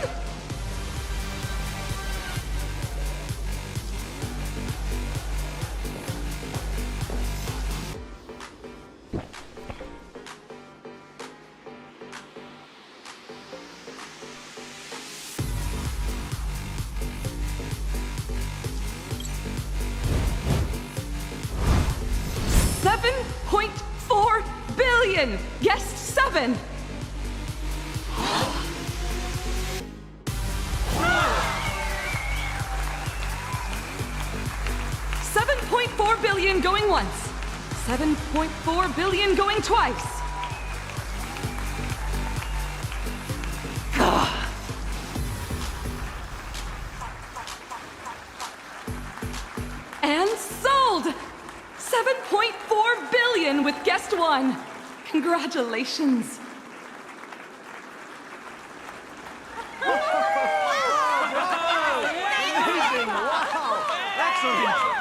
$7.4 billion! Guest 7! $7.4 billion going once. $7.4 billion going twice. And sold! $7.4 billion with guest 1. Congratulations. Amazing! Wow! Excellent!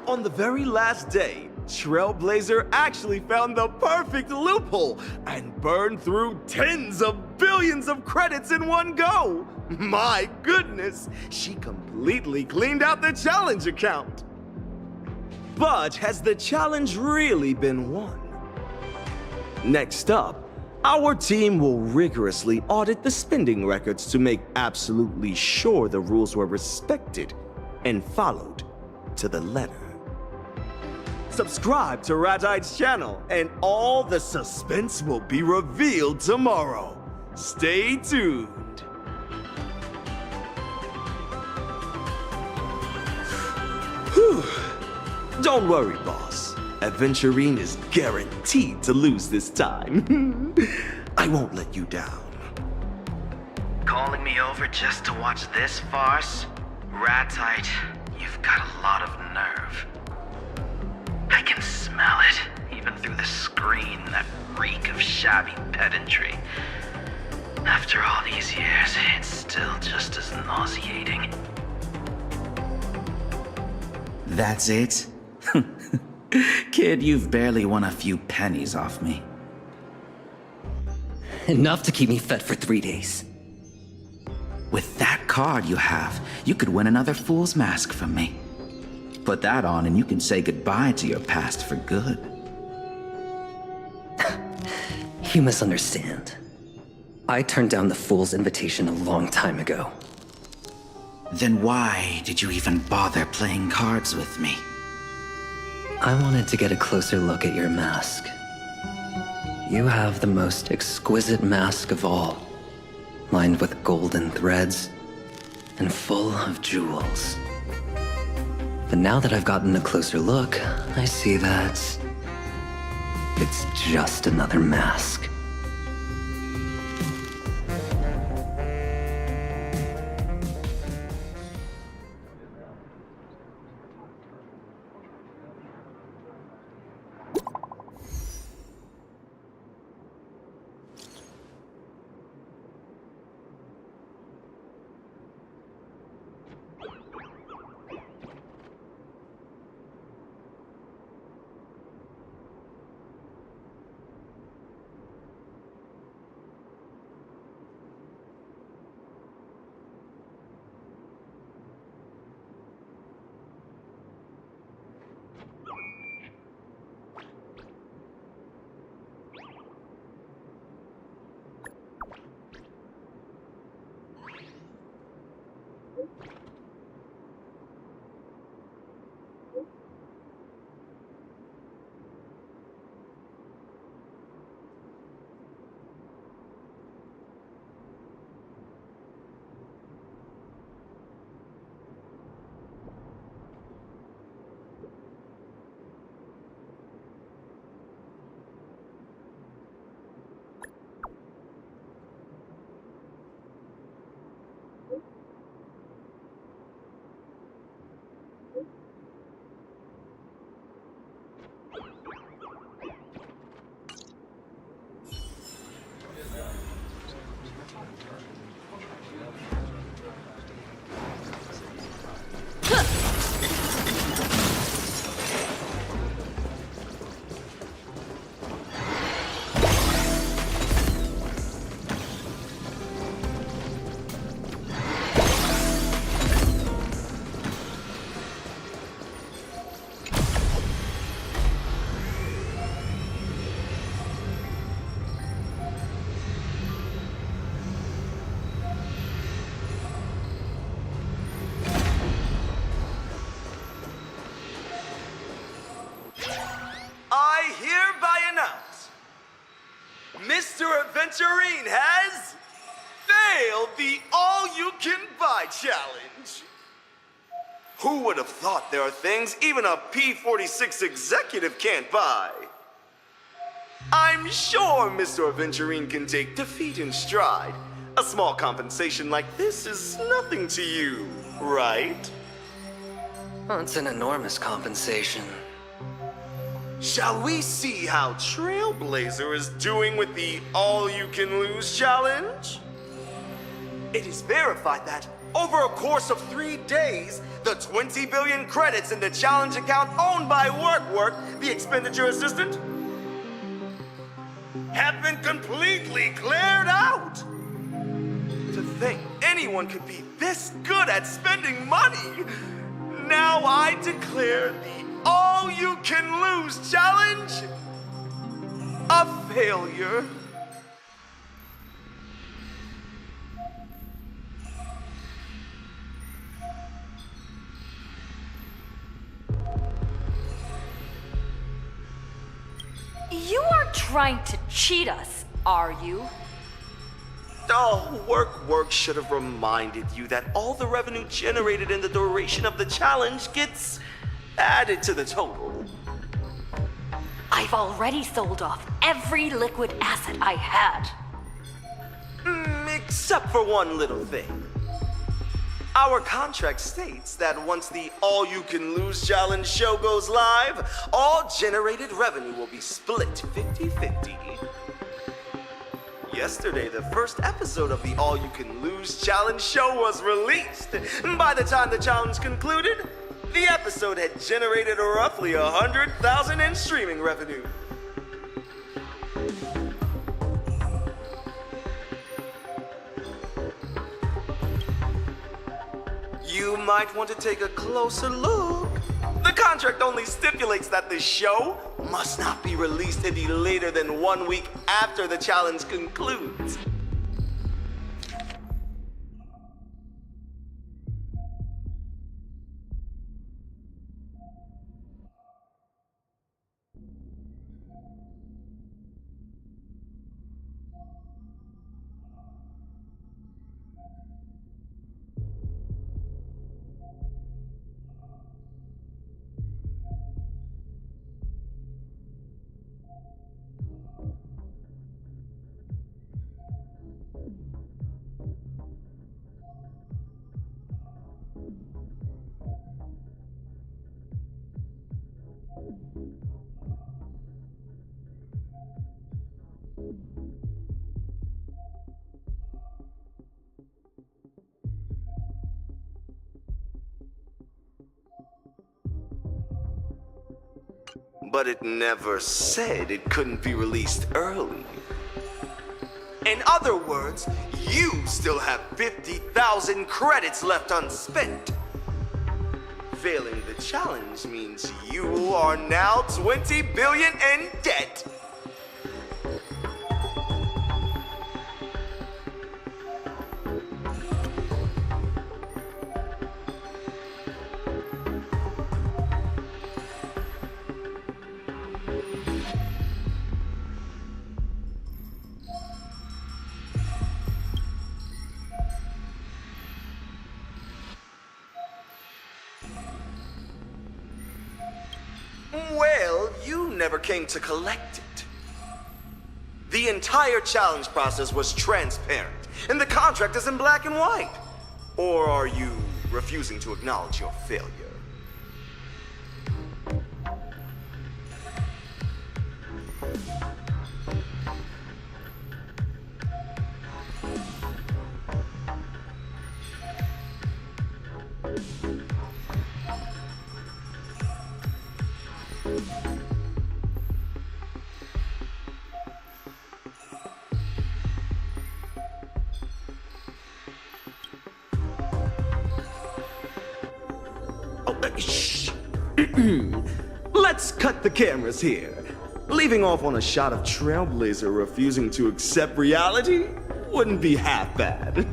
On the very last day, Trailblazer actually found the perfect loophole and burned through tens of billions of credits in one go. My goodness, she completely cleaned out the challenge account. But has the challenge really been won? Next up, our team will rigorously audit the spending records to make absolutely sure the rules were respected and followed to the letter. Subscribe to Ratite's channel, and all the suspense will be revealed tomorrow. Stay tuned. Whew. Don't worry, boss. Adventurine is guaranteed to lose this time. I won't let you down. Calling me me over just to watch this farce? Ratite, you've got a lot of nerve. I can smell it, even through the screen, that reek of shabby pedantry. After all these years, it's still just as nauseating. That's it? Kid, you've barely won a few pennies off me. Enough to keep me fed for 3 days. With that card you have, you could win another Fool's Mask from me. Put that on and you can say goodbye to your past for good. You misunderstand. I turned down the Fool's invitation a long time ago. Then why did you even bother playing cards with me? I wanted to get a closer look at your mask. You have the most exquisite mask of all, lined with golden threads and full of jewels. But now that I've gotten a closer look, I see that it's just another mask. Mr. Adventurine has failed the all-you-can-buy challenge. Who would have thought there are things even a P-46 executive can't buy? I'm sure Mr. Adventurine can take defeat in stride. A small compensation like this is nothing to you, right? Well, it's an enormous compensation. Shall we see how Trailblazer is doing with the all-you-can-lose challenge? It is verified that, over a course of 3 days, the 20 billion credits in the challenge account owned by WorkWork, the expenditure assistant, have been completely cleared out. To think anyone could be this good at spending money. Now I declare the all-you-can-lose challenge a failure. You are trying to cheat us, are you? Oh, WorkWork should have reminded you that all the revenue generated in the duration of the challenge gets added to the total. I've already sold off every liquid asset I had. Except for one little thing. Our contract states that once the All-You-Can-Lose Challenge show goes live, all generated revenue will be split 50-50. Yesterday, the first episode of the All-You-Can-Lose Challenge show was released. By the time the challenge concluded, the episode had generated roughly $100,000 in streaming revenue. You might want to take a closer look. The contract only stipulates that the show must not be released any later than 1 week after the challenge concludes. But it never said it couldn't be released early. In other words, you still have 50,000 credits left unspent. Failing the challenge means you are now 20 billion in debt. Well, you never came to collect it. The entire challenge process was transparent, and the contract is in black and white. Or are you refusing to acknowledge your failure? Shh. Let's cut the cameras here. Leaving off on a shot of Trailblazer refusing to accept reality wouldn't be half bad.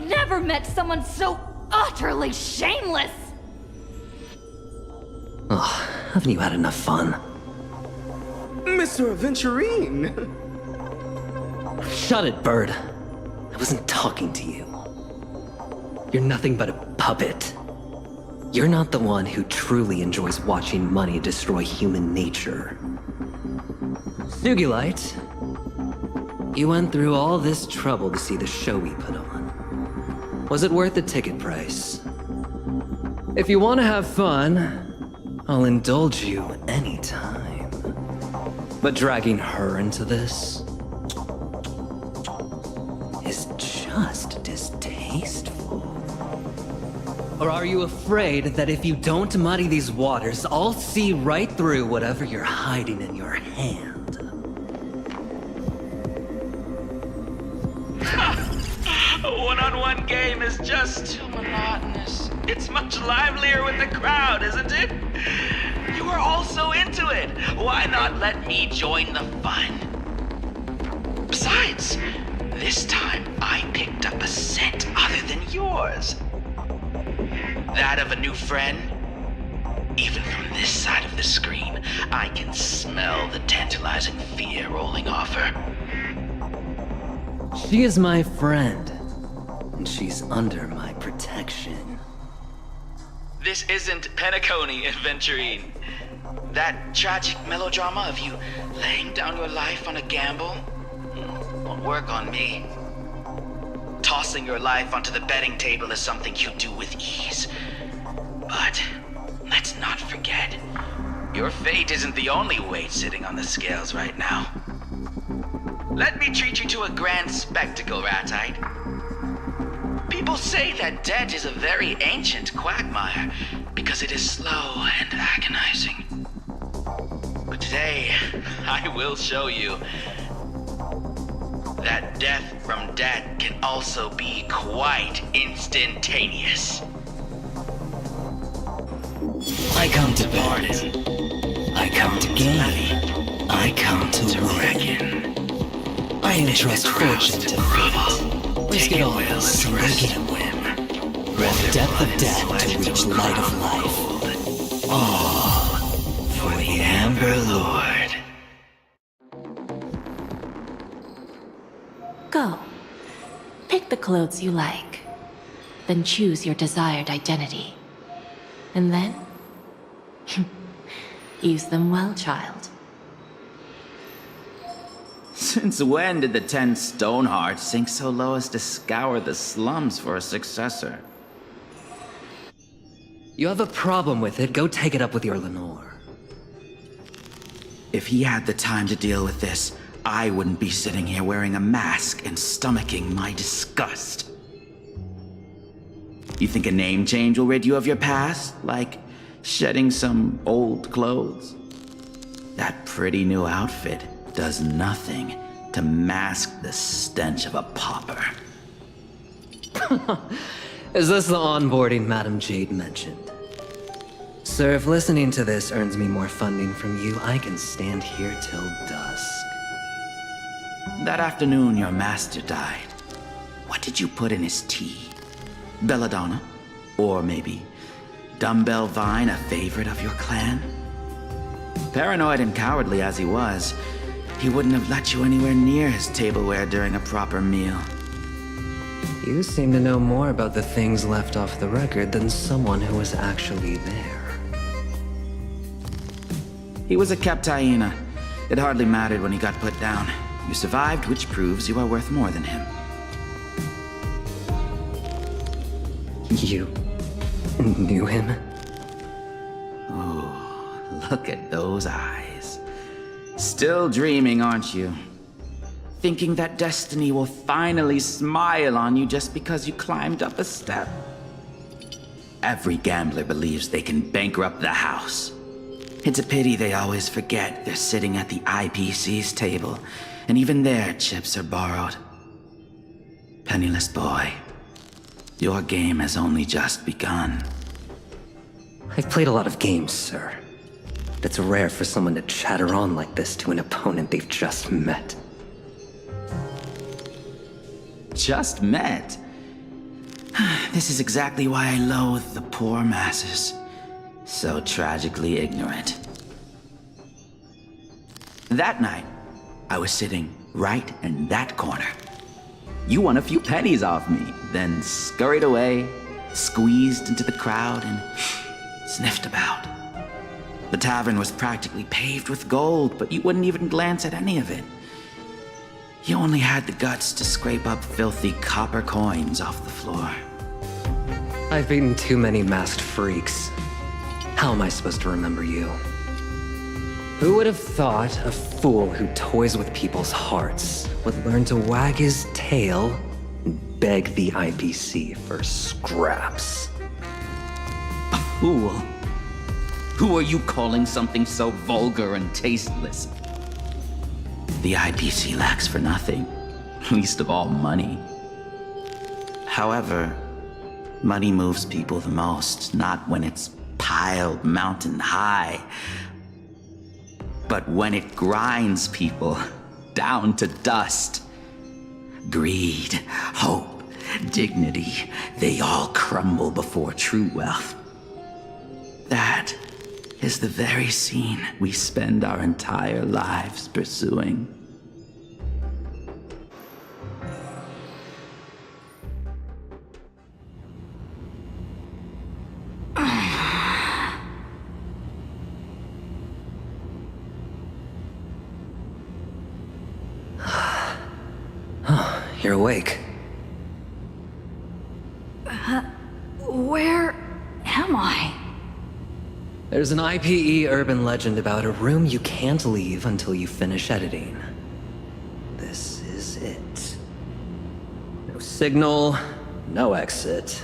Never met someone so utterly shameless! Oh, haven't you had enough fun? Mr. Aventurine! Shut it, Bird. I wasn't talking to you. You're nothing but a puppet. You're not the one who truly enjoys watching money destroy human nature. Sugilite, you went through all this trouble to see the show we put on. Was it worth the ticket price? If you want to have fun, I'll indulge you anytime. But dragging her into this is just distasteful. Or are you afraid that if you don't muddy these waters, I'll see right through whatever you're hiding in your hand? A one-on-one game is just too monotonous. It's much livelier with the crowd, isn't it? You are all so into it. Why not let me join the fun? Besides, this time I picked up a scent other than yours. That of a new friend? Even from this side of the screen, I can smell the tantalizing fear rolling off her. She is my friend, and she's under my protection. This isn't Penacony, Adventurine. That tragic melodrama of you laying down your life on a gamble won't work on me. Tossing your life onto the betting table is something you do with ease. But let's not forget, your fate isn't the only weight sitting on the scales right now. Let me treat you to a grand spectacle, Ratite. People say that debt is a very ancient quagmire because it is slow and agonizing. But today, I will show you that death from debt can also be quite instantaneous. I come to pardon. I come to gain. I come to win. I entrust fortune to fate. Risk it all for a single whim. From depth of death to reach light of life. All for the Amber Lord. Go. Pick the clothes you like. Then choose your desired identity. And then... use them well, child. Since when did the 10 Stonehearts sink so low as to scour the slums for a successor? You have a problem with it, go take it up with your Lenore. If he had the time to deal with this, I wouldn't be sitting here wearing a mask and stomaching my disgust. You think a name change will rid you of your past? Like shedding some old clothes? That pretty new outfit does nothing to mask the stench of a pauper. Is this the onboarding Madame Jade mentioned? Sir, if listening to this earns me more funding from you, I can stand here till dusk. That afternoon your master died. What did you put in his tea? Belladonna? Or maybe Dumbbell Vine, a favorite of your clan? Paranoid and cowardly as he was, he wouldn't have let you anywhere near his tableware during a proper meal. You seem to know more about the things left off the record than someone who was actually there. He was a kept hyena. It hardly mattered when he got put down. You survived, which proves you are worth more than him. You knew him? Oh, look at those eyes. Still dreaming, aren't you? Thinking that destiny will finally smile on you just because you climbed up a step? Every gambler believes they can bankrupt the house. It's a pity they always forget they're sitting at the IPC's table, and even their chips are borrowed. Penniless boy, your game has only just begun. I've played a lot of games, sir. It's rare for someone to chatter on like this to an opponent they've just met. Just met? This is exactly why I loathe the poor masses. So tragically ignorant. That night, I was sitting right in that corner. You won a few pennies off me, then scurried away, squeezed into the crowd, and sniffed about. The tavern was practically paved with gold, but you wouldn't even glance at any of it. You only had the guts to scrape up filthy copper coins off the floor. I've beaten too many masked freaks. How am I supposed to remember you? Who would have thought a fool who toys with people's hearts would learn to wag his tail and beg the IPC for scraps? A fool? Who are you calling something so vulgar and tasteless? The IPC lacks for nothing, least of all money. However, money moves people the most, not when it's piled mountain high, but when it grinds people down to dust. Greed, hope, dignity, they all crumble before true wealth. That is the very scene we spend our entire lives pursuing. You're awake. Where am I? There's an IPE urban legend about a room you can't leave until you finish editing. This is it. No signal, no exit,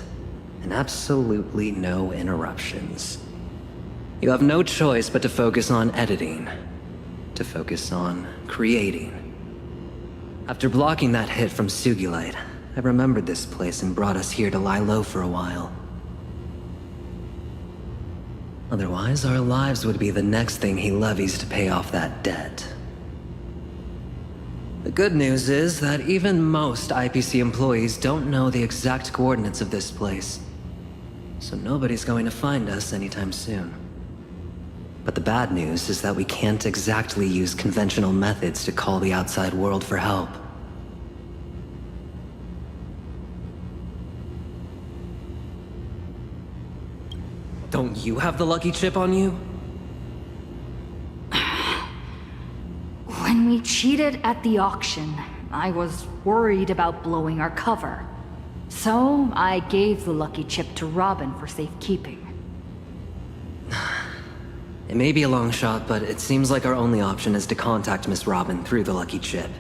and absolutely no interruptions. You have no choice but to focus on editing, to focus on creating. After blocking that hit from Sugilite, I remembered this place and brought us here to lie low for a while. Otherwise, our lives would be the next thing he levies to pay off that debt. The good news is that even most IPC employees don't know the exact coordinates of this place, so nobody's going to find us anytime soon. But the bad news is that we can't exactly use conventional methods to call the outside world for help. Don't you have the lucky chip on you? When we cheated at the auction, I was worried about blowing our cover. So I gave the lucky chip to Robin for safekeeping. It may be a long shot, but it seems like our only option is to contact Miss Robin through the lucky chip.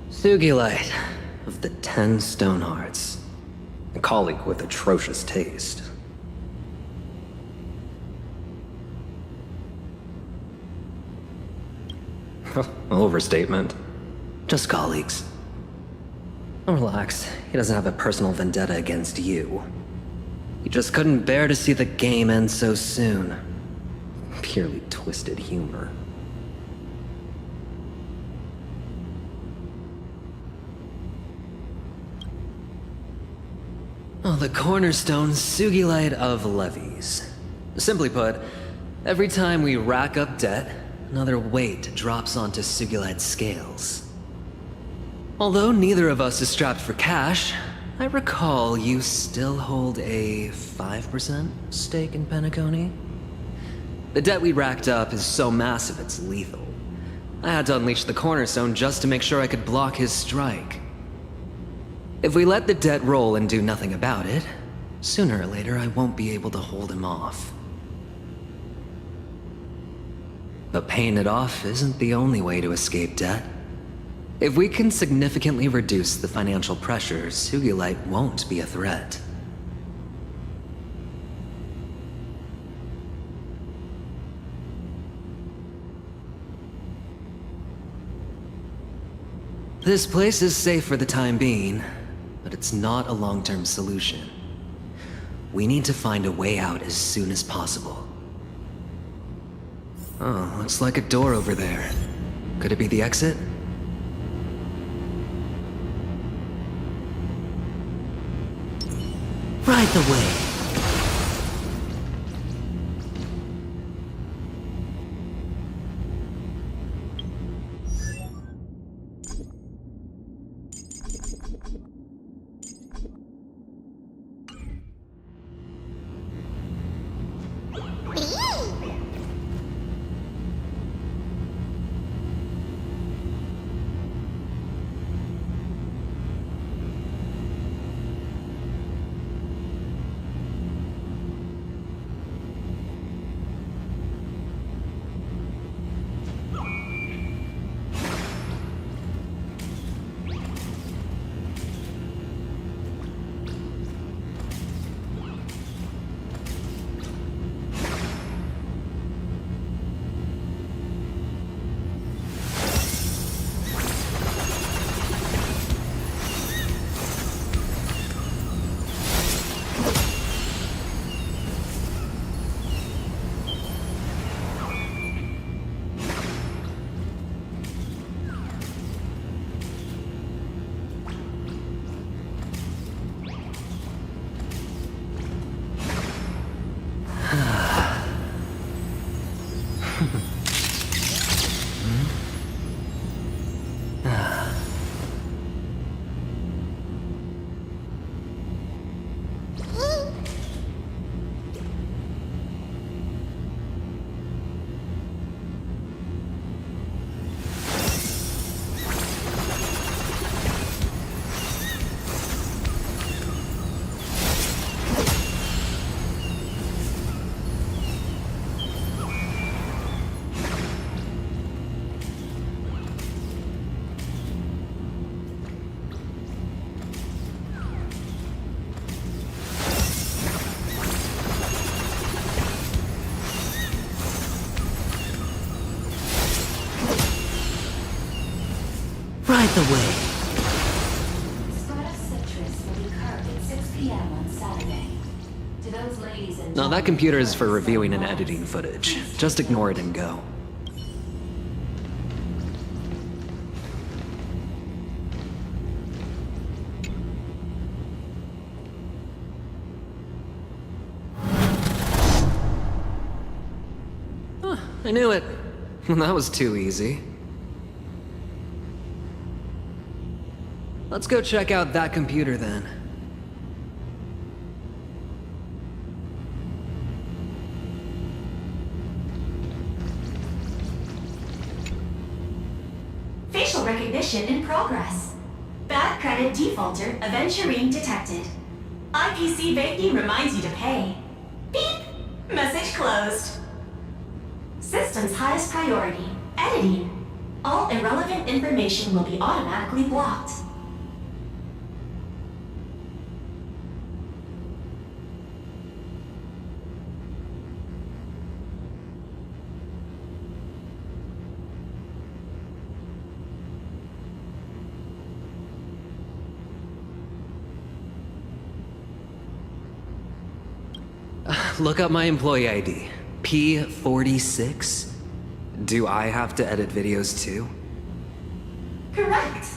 Sugilite of the 10 Stonehearts. A colleague with atrocious taste. Overstatement. Just colleagues. Relax, he doesn't have a personal vendetta against you. He just couldn't bear to see the game end so soon. Purely twisted humor. Oh, the cornerstone Sugilite of levies. Simply put, every time we rack up debt, another weight drops onto Sugilite's scales. Although neither of us is strapped for cash, I recall you still hold a 5% stake in Penacony? The debt we racked up is so massive it's lethal. I had to unleash the cornerstone just to make sure I could block his strike. If we let the debt roll and do nothing about it, sooner or later I won't be able to hold him off. But paying it off isn't the only way to escape debt. If we can significantly reduce the financial pressure, Sugilite won't be a threat. This place is safe for the time being, but it's not a long-term solution. We need to find a way out as soon as possible. Oh, looks like a door over there. Could it be the exit? Right the way. By the way, now that computer is for reviewing and editing footage. Just ignore it and go. I knew it. That was too easy. Let's go check out that computer then. Facial recognition in progress. Bad credit defaulter eventually detected. IPC banking reminds you to pay. Beep! Message closed. System's highest priority, editing. All irrelevant information will be automatically blocked. Look up my employee ID. P46? Do I have to edit videos too? Correct.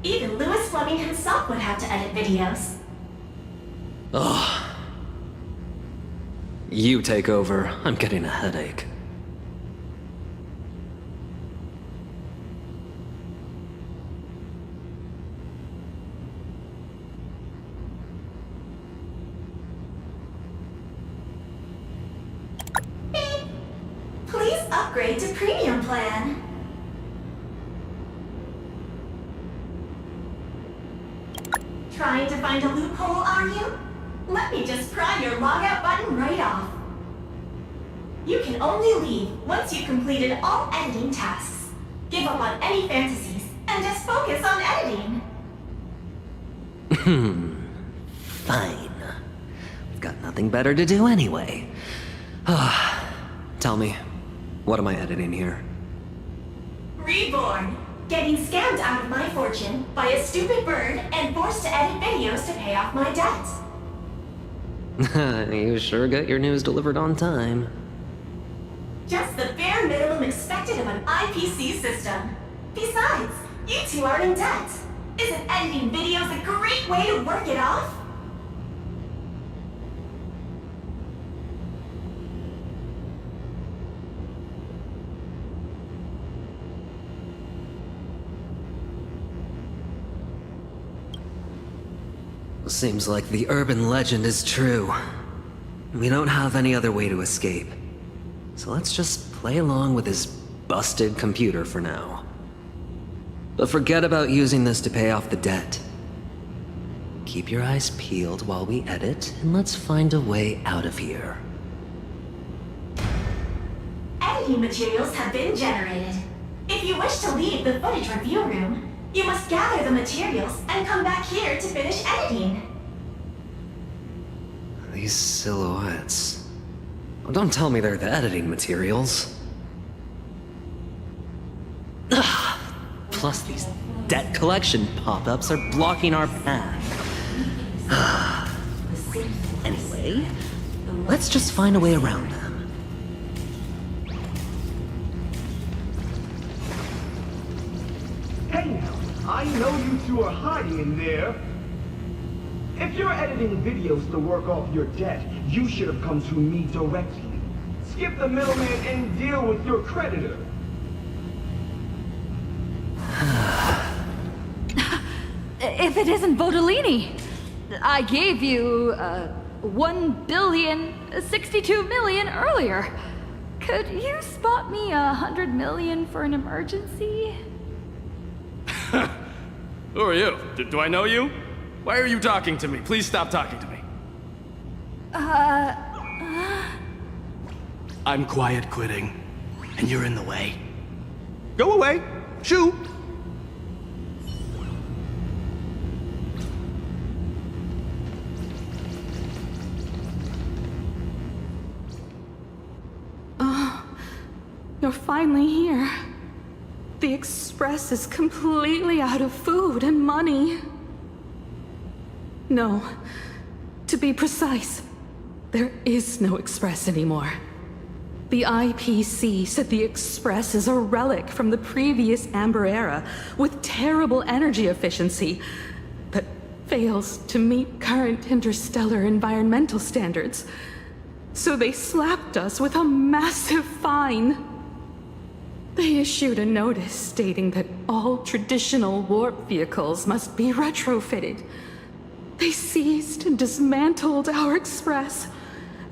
Even Lewis Fleming himself would have to edit videos. Ugh. You take over. I'm getting a headache. Please upgrade to premium plan. Trying to find a loophole, are you? Let me just pry your logout button right off. You can only leave once you've completed all editing tasks. Give up on any fantasies and just focus on editing. Fine. I've got nothing better to do anyway. Tell me, what am I editing here? Reborn. Getting scammed out of my fortune by a stupid bird and forced to edit videos to pay off my debt. You sure got your news delivered on time. Just the bare minimum expected of an IPC system. Besides, you two are in debt. Isn't editing videos a great way to work it off? Seems like the urban legend is true. We don't have any other way to escape. So let's just play along with this busted computer for now. But forget about using this to pay off the debt. Keep your eyes peeled while we edit, and let's find a way out of here. Editing materials have been generated. If you wish to leave the footage review room, you must gather the materials and come back here to finish editing. These silhouettes. Oh, don't tell me they're the editing materials. Ugh. Plus these debt collection pop-ups are blocking our path. Anyway, let's just find a way around them. Hey now, I know you two are hiding in there. If you're editing videos to work off your debt, you should have come to me directly. Skip the middleman and deal with your creditor. If it isn't Bodolini, I gave you 1,062,000,000 earlier. Could you spot me 100 million for an emergency? Who are you? Do I know you? Why are you talking to me? Please stop talking to me. I'm quiet quitting, and you're in the way. Go away! Shoo! Oh, you're finally here. the Express is completely out of food and money. No, to be precise, there is no Express anymore. The IPC said the Express is a relic from the previous Amber Era with terrible energy efficiency that fails to meet current interstellar environmental standards. So they slapped us with a massive fine. They issued a notice stating that all traditional warp vehicles must be retrofitted. They seized and dismantled our Express,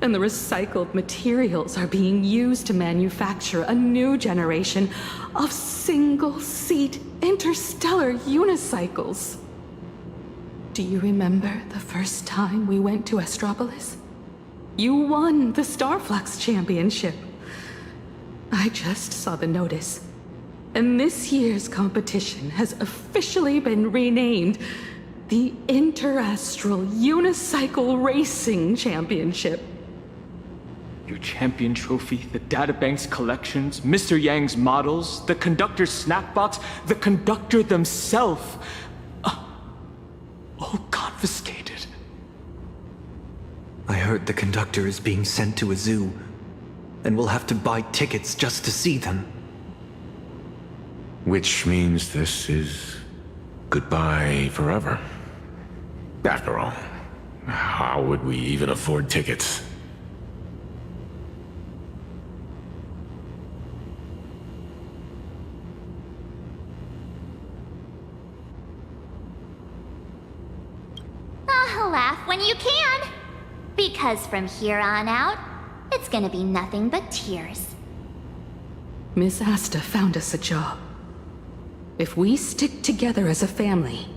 and the recycled materials are being used to manufacture a new generation of single-seat interstellar unicycles. Do you remember the first time we went to Astropolis? You won the Starflux Championship. I just saw the notice, and this year's competition has officially been renamed the Interastral Unicycle Racing Championship. Your champion trophy, the databank's collections, Mr. Yang's models, the conductor's snack box, the conductor themselves. All confiscated. I heard the conductor is being sent to a zoo, and we'll have to buy tickets just to see them. Which means this is goodbye forever. After all, how would we even afford tickets? Laugh when you can. Because from here on out, it's gonna be nothing but tears. Miss Asta found us a job. If we stick together as a family,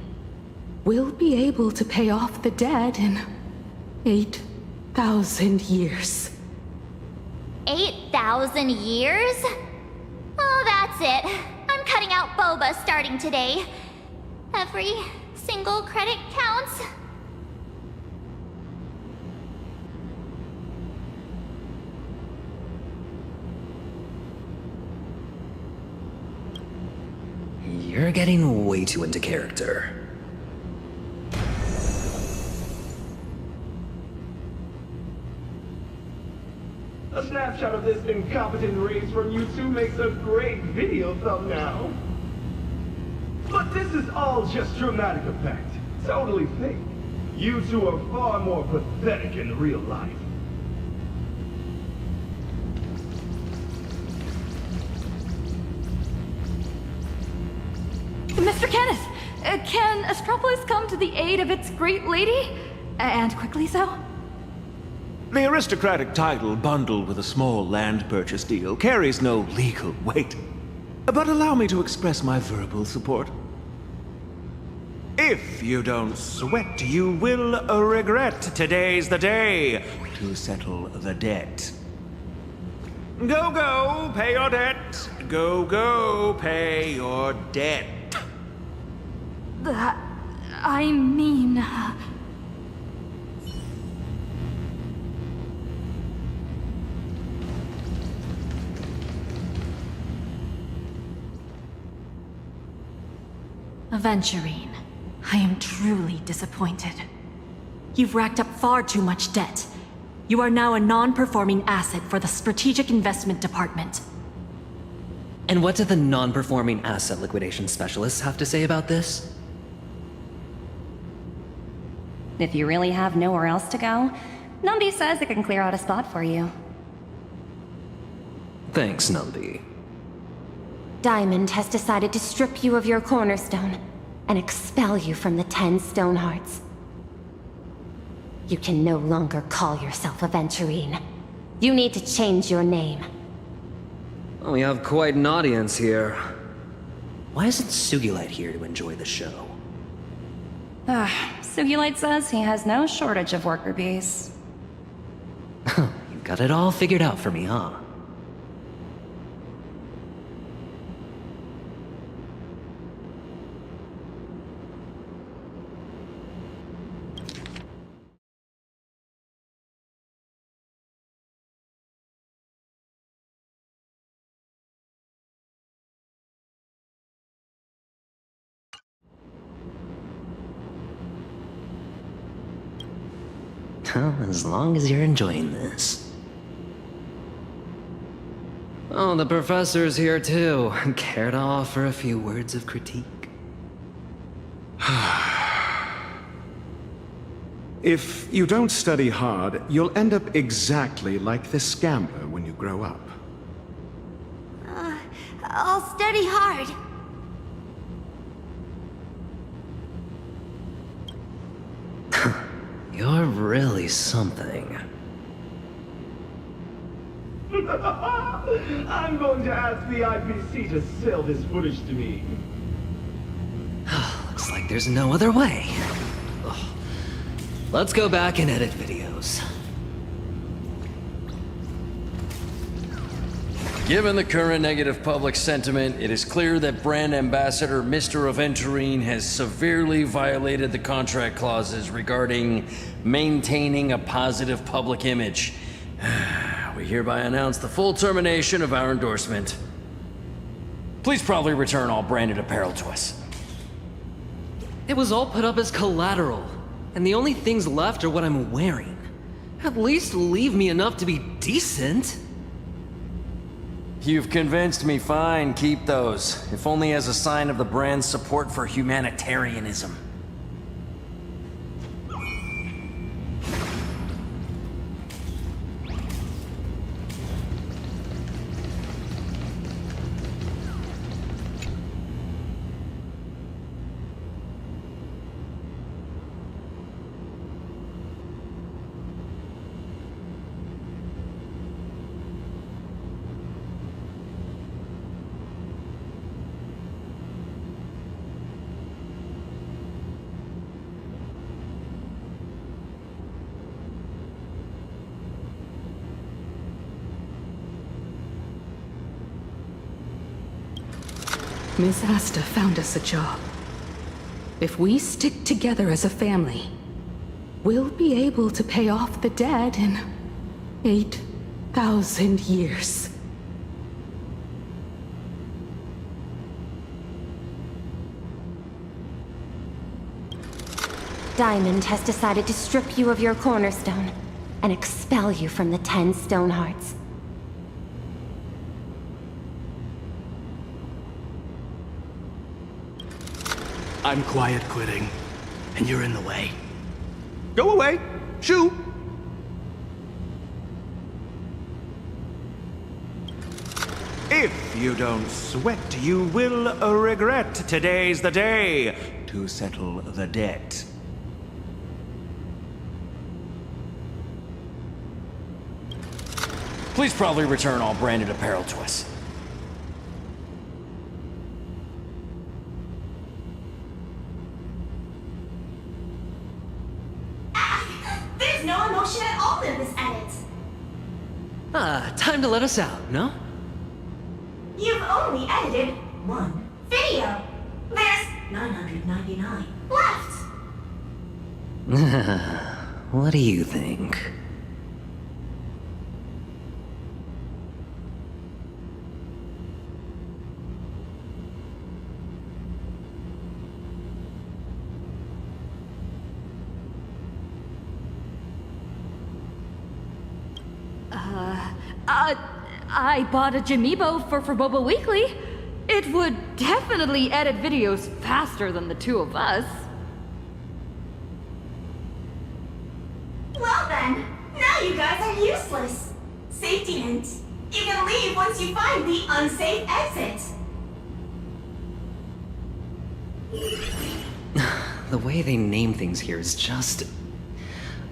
we'll be able to pay off the debt in 8,000 years. 8,000 years? Oh, that's it. I'm cutting out boba starting today. Every single credit counts. You're getting way too into character. A snapshot of this incompetent race from you two makes a great video thumbnail. But this is all just dramatic effect. Totally fake. You two are far more pathetic in real life. Mr. Kenneth, can Astropolis come to the aid of its great lady? And quickly so? The aristocratic title bundled with a small land purchase deal carries no legal weight. But allow me to express my verbal support. If you don't sweat, you will regret. Today's the day to settle the debt. Go, go, pay your debt. Go, go, pay your debt. I mean... Aventurine, I am truly disappointed. You've racked up far too much debt. You are now a non-performing asset for the Strategic Investment Department. And what do the non-performing asset liquidation specialists have to say about this? If you really have nowhere else to go, Numby says it can clear out a spot for you. Thanks, Numby. Diamond has decided to strip you of your cornerstone and expel you from the 10 Stonehearts. You can no longer call yourself Aventurine. You need to change your name. We have quite an audience here. Why isn't Sugilite here to enjoy the show? Sugilite says he has no shortage of worker bees. You got it all figured out for me, huh? Well, as long as you're enjoying this. Oh, the professor's here too. Care to offer a few words of critique? If you don't study hard, you'll end up exactly like this scamper when you grow up. I'll study hard. You're really something. I'm going to ask the IPC to sell this footage to me. Looks like there's no other way. Ugh. Let's go back and edit videos. Given the current negative public sentiment, it is clear that brand ambassador Mr. Aventurine has severely violated the contract clauses regarding maintaining a positive public image. We hereby announce the full termination of our endorsement. Please probably return all branded apparel to us. It was all put up as collateral, and the only things left are what I'm wearing. At least leave me enough to be decent. You've convinced me. Fine, keep those. If only as a sign of the brand's support for humanitarianism. Miss Asta found us a job. If we stick together as a family, we'll be able to pay off the debt in 8,000 years. Diamond has decided to strip you of your cornerstone and expel you from the 10 Stone Hearts. I'm quiet quitting, and you're in the way. Go away! Shoo! If you don't sweat, you will regret today's the day to settle the debt. Please probably return all branded apparel to us. There's no emotion at all in this edit. Time to let us out, no? You've only edited one video. There's 999 left. What do you think? I bought a Jamibo for Boba Weekly. It would definitely edit videos faster than the two of us. Well then, now you guys are useless. Safety hint. You can leave once you find the unsafe exit. The way they name things here is just...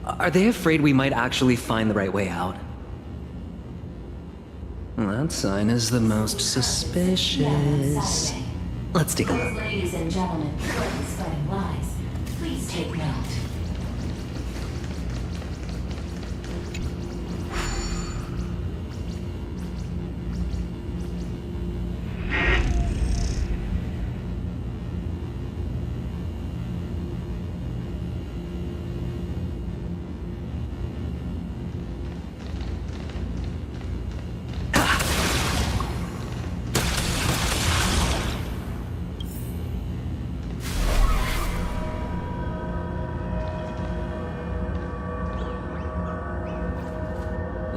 Are they afraid we might actually find the right way out? That sign is the most suspicious. Let's take a look. Ladies and gentlemen, currently spreading lies. Please take note.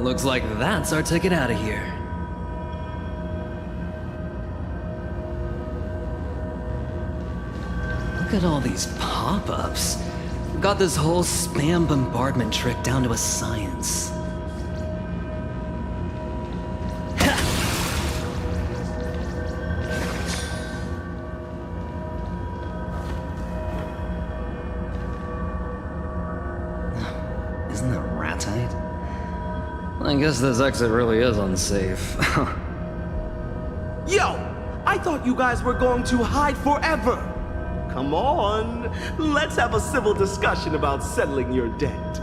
Looks like that's our ticket out of here. Look at all these pop-ups. Got this whole spam bombardment trick down to a science. Isn't that ratite? I guess this exit really is unsafe. Yo! I thought you guys were going to hide forever! Come on, let's have a civil discussion about settling your debt.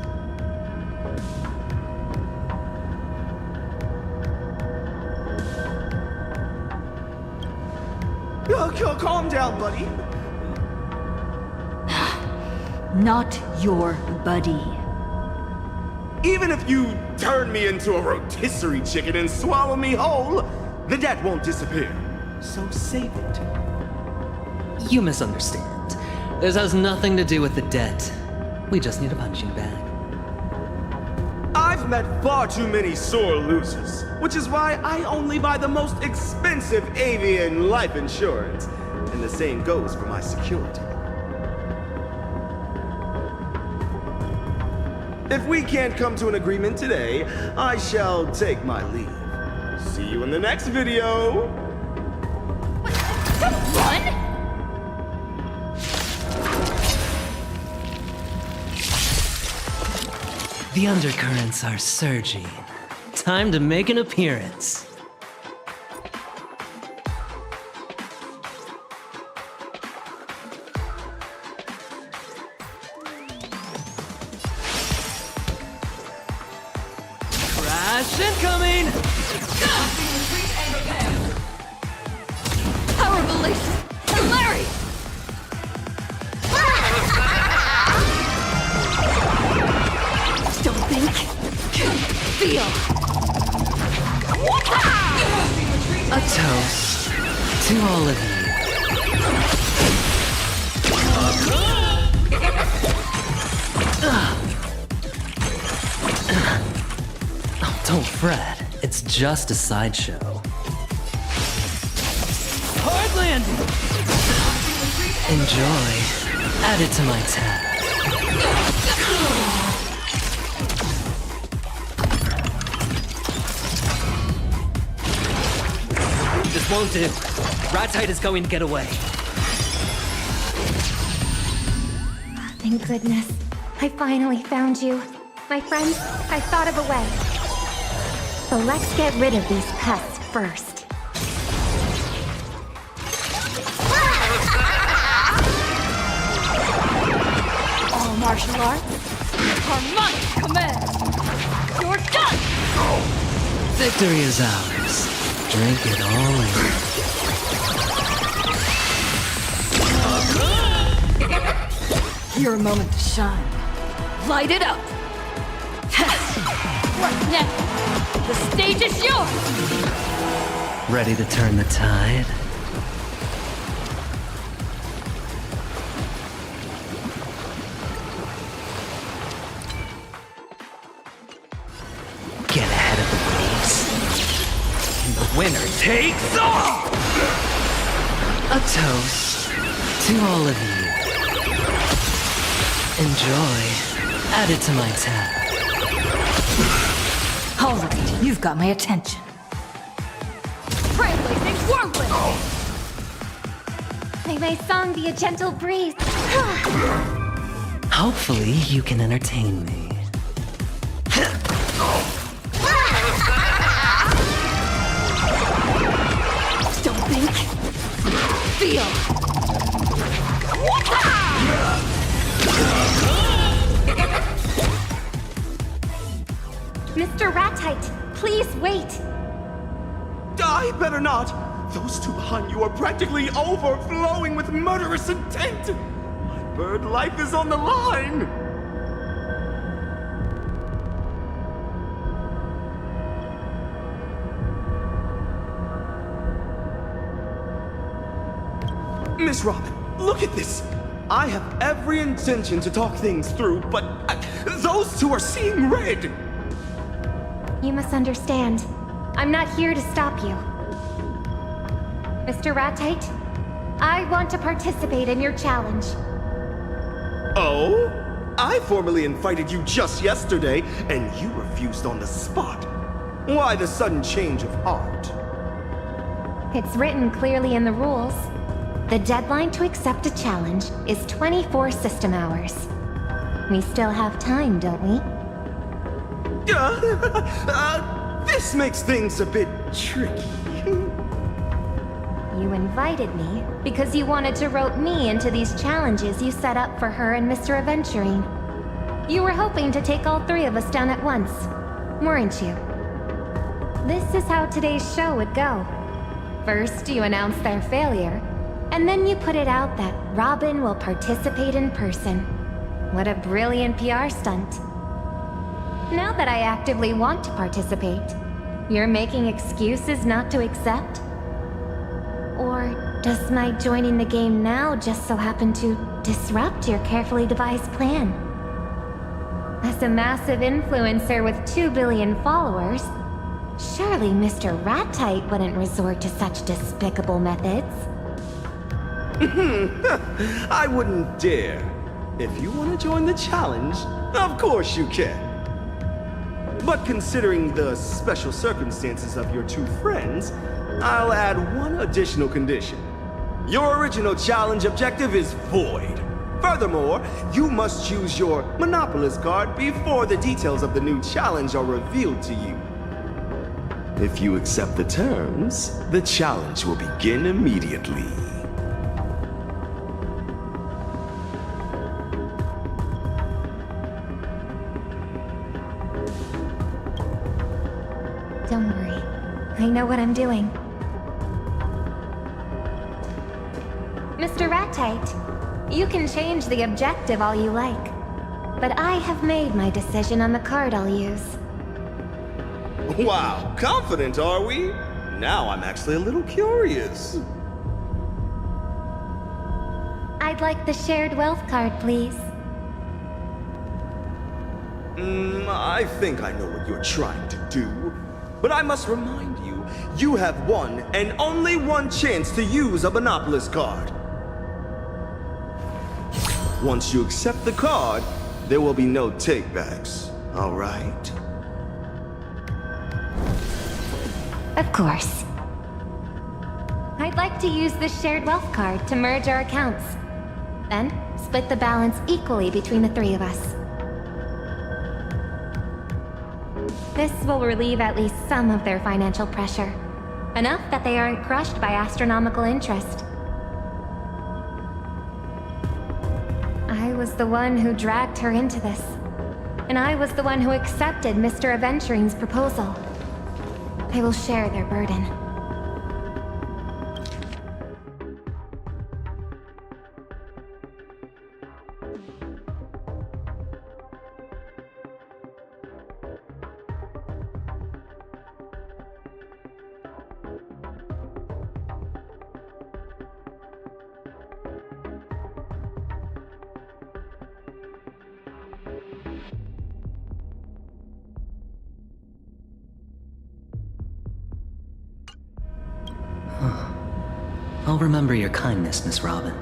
Yo, calm down, buddy. Not your buddy. Even if you turn me into a rotisserie chicken and swallow me whole, the debt won't disappear. So save it. You misunderstand. This has nothing to do with the debt. We just need a punching bag. I've met far too many sore losers, which is why I only buy the most expensive avian life insurance. And the same goes for my security. If we can't come to an agreement today, I shall take my leave. See you in the next video! Run? The undercurrents are surging. Time to make an appearance. Crash incoming! Power release! Hilarious! Don't think. Feel. A toast to all of you. Oh, don't fret. It's just a sideshow. Hard landing! Enjoy. Add it to my tab. This won't do. Ratite is going to get away. Thank goodness. I finally found you. My friends, I thought of a way. But let's get rid of these pests first. All martial arts are my command. You're done! Victory is ours. Drink it all in. Your moment to shine. Light it up! What next? The stage is yours! Ready to turn the tide? Get ahead of the waves. And the winner takes all! A toast to all of you. Enjoy. Add it to my tab. All right, you've got my attention. Trailblazing whirlwind! May my song be a gentle breeze. Hopefully, you can entertain me. Don't think. Feel. Mr. Ratite, please wait. I better not! Those two behind you are practically overflowing with murderous intent! My bird life is on the line! Miss Robin, look at this! I have every intention to talk things through, but those two are seeing red! You must understand. I'm not here to stop you. Mr. Ratite, I want to participate in your challenge. Oh? I formally invited you just yesterday, and you refused on the spot. Why the sudden change of heart? It's written clearly in the rules. The deadline to accept a challenge is 24 system hours. We still have time, don't we? This makes things a bit tricky. You invited me because you wanted to rope me into these challenges you set up for her and Mr. Aventurine. You were hoping to take all three of us down at once, weren't you? This is how today's show would go. First, you announce their failure, and then you put it out that Robin will participate in person. What a brilliant PR stunt. Now that I actively want to participate, you're making excuses not to accept? Or does my joining the game now just so happen to disrupt your carefully devised plan? As a massive influencer with 2 billion followers, surely Mr. Ratite wouldn't resort to such despicable methods. I wouldn't dare. If you want to join the challenge, of course you can. But considering the special circumstances of your two friends, I'll add one additional condition. Your original challenge objective is void. Furthermore, you must use your Monopolist card before the details of the new challenge are revealed to you. If you accept the terms, the challenge will begin immediately. Don't worry. I know what I'm doing. Mr. Ratite, you can change the objective all you like. But I have made my decision on the card I'll use. Wow, confident are we? Now I'm actually a little curious. I'd like the shared wealth card, please. I think I know what you're trying to do. But I must remind you, you have one and only one chance to use a Monopolist card. Once you accept the card, there will be no takebacks, all right? Of course. I'd like to use the shared wealth card to merge our accounts. Then, split the balance equally between the three of us. This will relieve at least some of their financial pressure. Enough that they aren't crushed by astronomical interest. I was the one who dragged her into this. And I was the one who accepted Mr. Aventurine's proposal. I will share their burden. I'll remember your kindness, Miss Robin.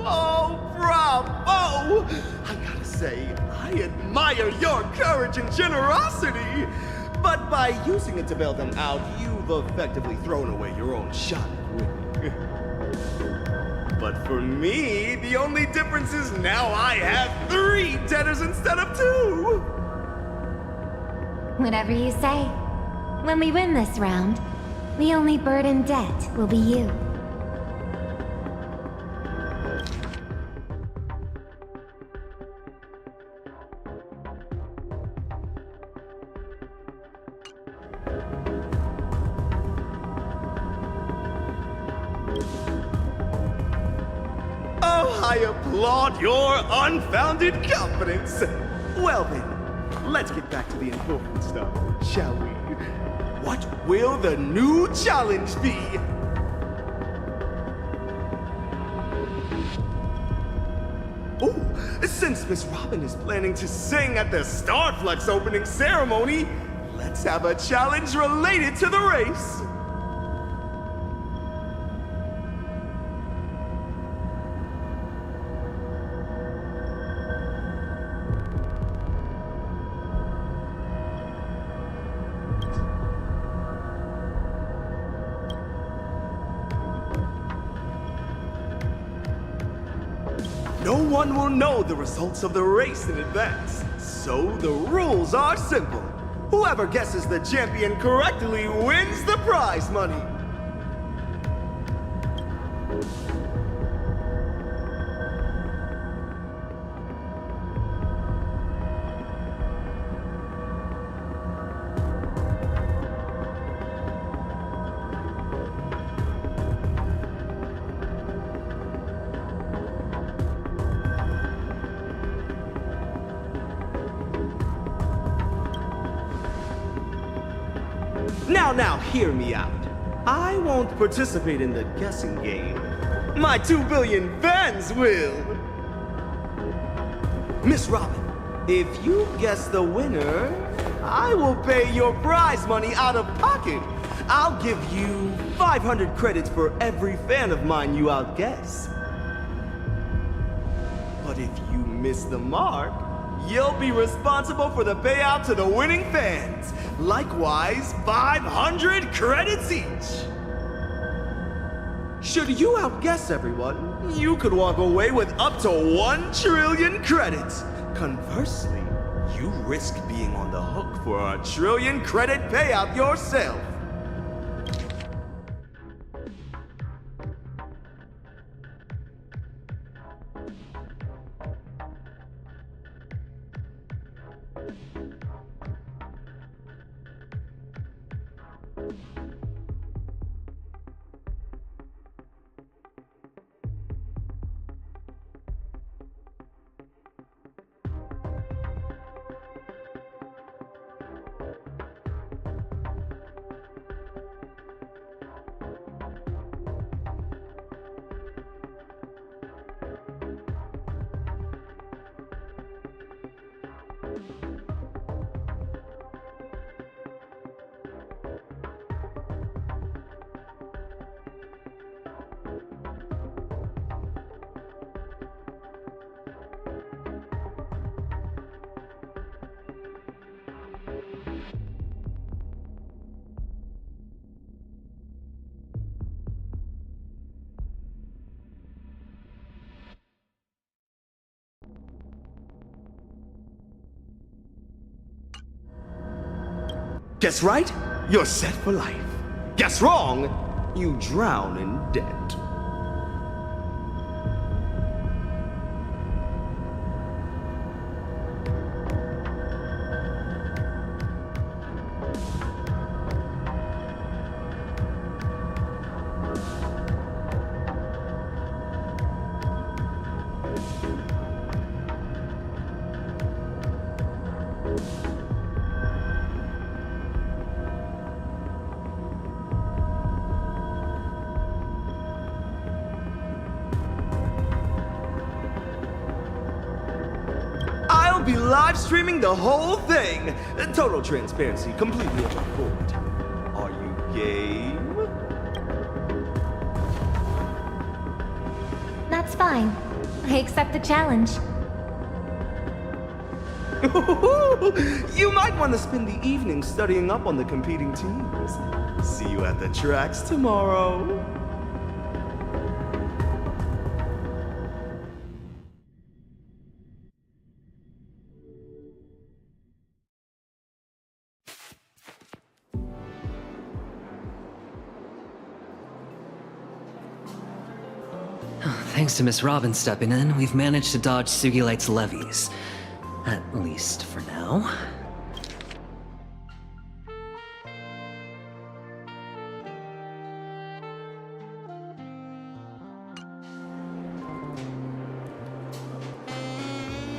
Oh, bravo! I gotta say, I admire your courage and generosity! But by using it to bail them out, you've effectively thrown away your own shot at winning. But for me, the only difference is now I have 3 debtors instead of 2! Whatever you say. When we win this round, the only burden debt will be you. Oh, I applaud your unfounded confidence. Well then, let's get back to the important stuff, shall we? What will the new challenge be? Oh, since Miss Robin is planning to sing at the Starflux opening ceremony, let's have a challenge related to the race. No one will know the results of the race in advance, so the rules are simple. Whoever guesses the champion correctly wins the prize money. Now, hear me out. I won't participate in the guessing game. My 2 billion fans will. Miss Robin, if you guess the winner, I will pay your prize money out of pocket. I'll give you 500 credits for every fan of mine you outguess. But if you miss the mark, you'll be responsible for the payout to the winning fans. Likewise, 500 credits each. Should you outguess everyone, you could walk away with up to 1 trillion credits. Conversely, you risk being on the hook for a 1 trillion credit payout yourself. Guess right, you're set for life. Guess wrong, you drown in debt. Be live streaming the whole thing. Total transparency, completely above board. Are you game? That's fine. I accept the challenge. You might want to spend the evening studying up on the competing teams. See you at the tracks tomorrow. Thanks to Miss Robin stepping in, we've managed to dodge Sugilite's levies. At least for now.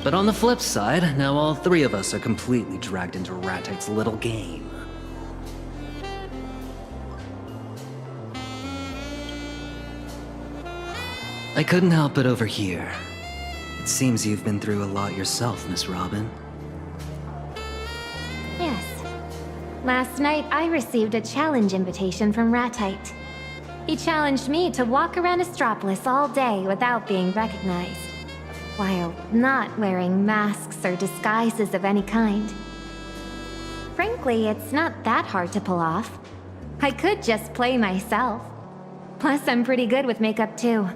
But on the flip side, now all three of us are completely dragged into Ratite's little game. I couldn't help but overhear. It seems you've been through a lot yourself, Miss Robin. Yes. Last night, I received a challenge invitation from Ratite. He challenged me to walk around Astropolis all day without being recognized, while not wearing masks or disguises of any kind. Frankly, it's not that hard to pull off. I could just play myself. Plus, I'm pretty good with makeup too.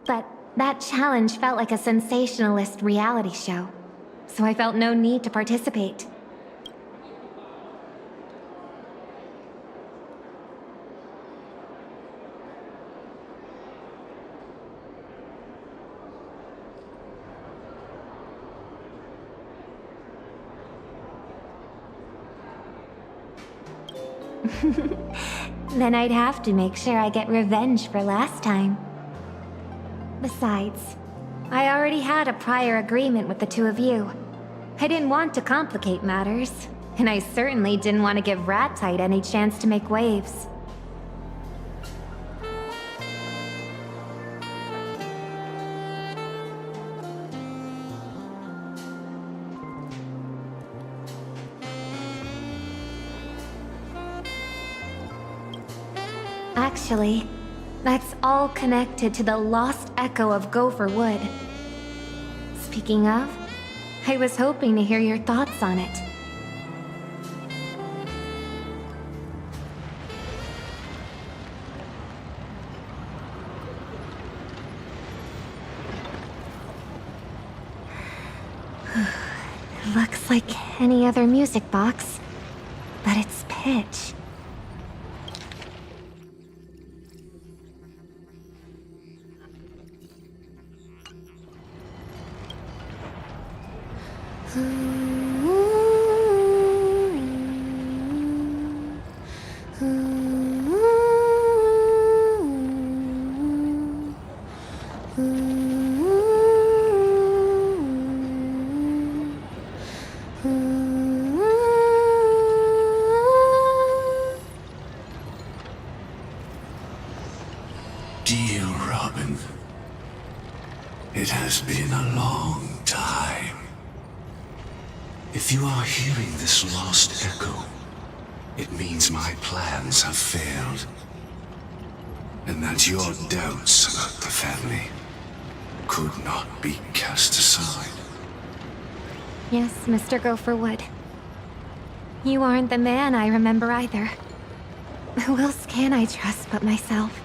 But that challenge felt like a sensationalist reality show, so I felt no need to participate. Then I'd have to make sure I get revenge for last time. Besides, I already had a prior agreement with the two of you. I didn't want to complicate matters, and I certainly didn't want to give Ratite any chance to make waves. Actually, that's all connected to the lost echo of Gopher Wood. Speaking of, I was hoping to hear your thoughts on it. Looks like any other music box, but it's pitch. Dear Robin, it has been a long time. If you are hearing this lost echo, it means my plans have failed. And that your doubts about the family could not be cast aside. Yes, Mr. Gopher Wood. You aren't the man I remember either. Who else can I trust but myself?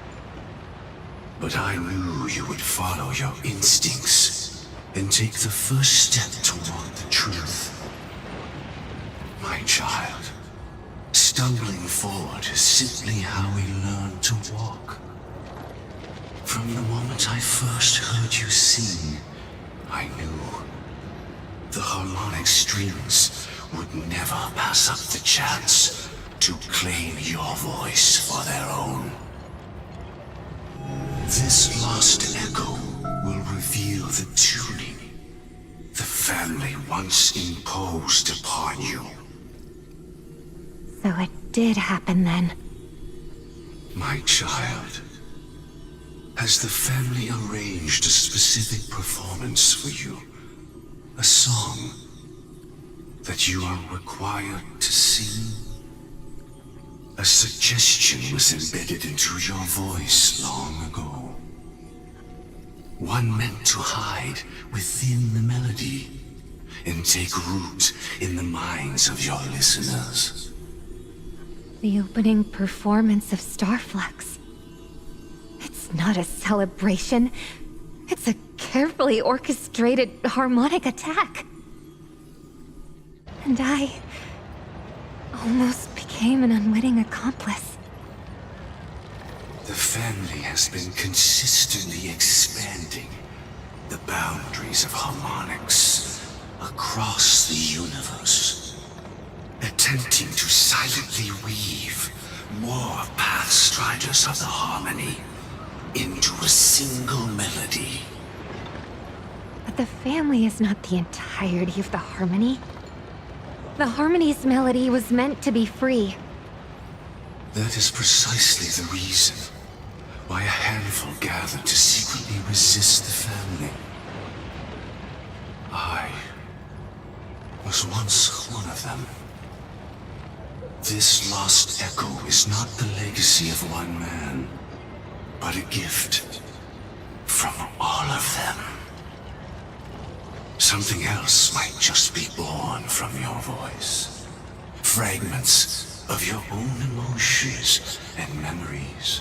But I knew you would follow your instincts and take the first step toward the truth. My child, stumbling forward is simply how we learn to walk. From the moment I first heard you sing, I knew the harmonic strings would never pass up the chance to claim your voice for their own. This lost echo will reveal the tuning the family once imposed upon you. So it did happen then. My child, has the family arranged a specific performance for you? A song that you are required to sing? A suggestion was embedded into your voice long ago. One meant to hide within the melody, and take root in the minds of your listeners. The opening performance of Starflux. It's not a celebration. It's a carefully orchestrated harmonic attack. And I almost became an unwitting accomplice. The family has been consistently expanding the boundaries of harmonics across the universe, attempting to silently weave more pathstriders of the harmony into a single melody. But the family is not the entirety of the harmony. The harmony's melody was meant to be free. That is precisely the reason why a handful gathered to secretly resist the family. I was once one of them. This lost echo is not the legacy of one man, but a gift from all of them. Something else might just be born from your voice. Fragments of your own emotions and memories,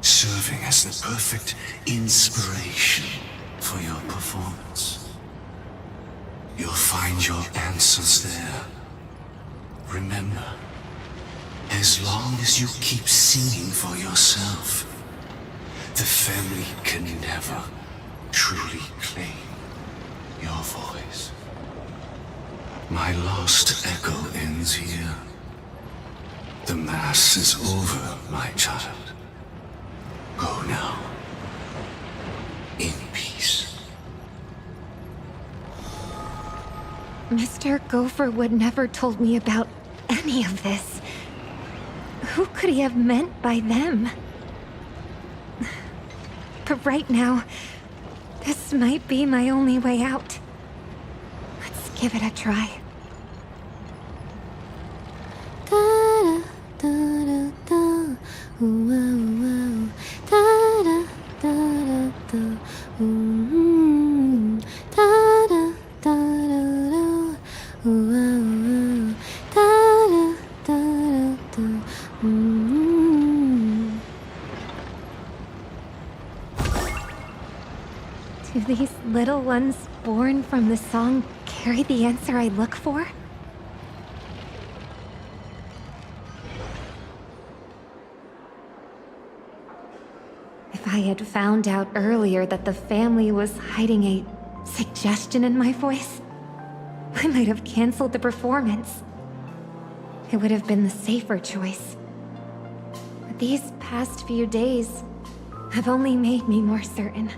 serving as the perfect inspiration for your performance. You'll find your answers there. Remember, as long as you keep singing for yourself, the family can never truly claim your voice. My lost echo ends here. The mass is over, my child. Go now, in peace. Mr. Gopherwood never told me about any of this. Who could he have meant by them? But right now, this might be my only way out. Let's give it a try. Do these little ones born from the song carry the answer I look for? If I had found out earlier that the family was hiding a suggestion in my voice, I might have canceled the performance. It would have been the safer choice. But these past few days have only made me more certain.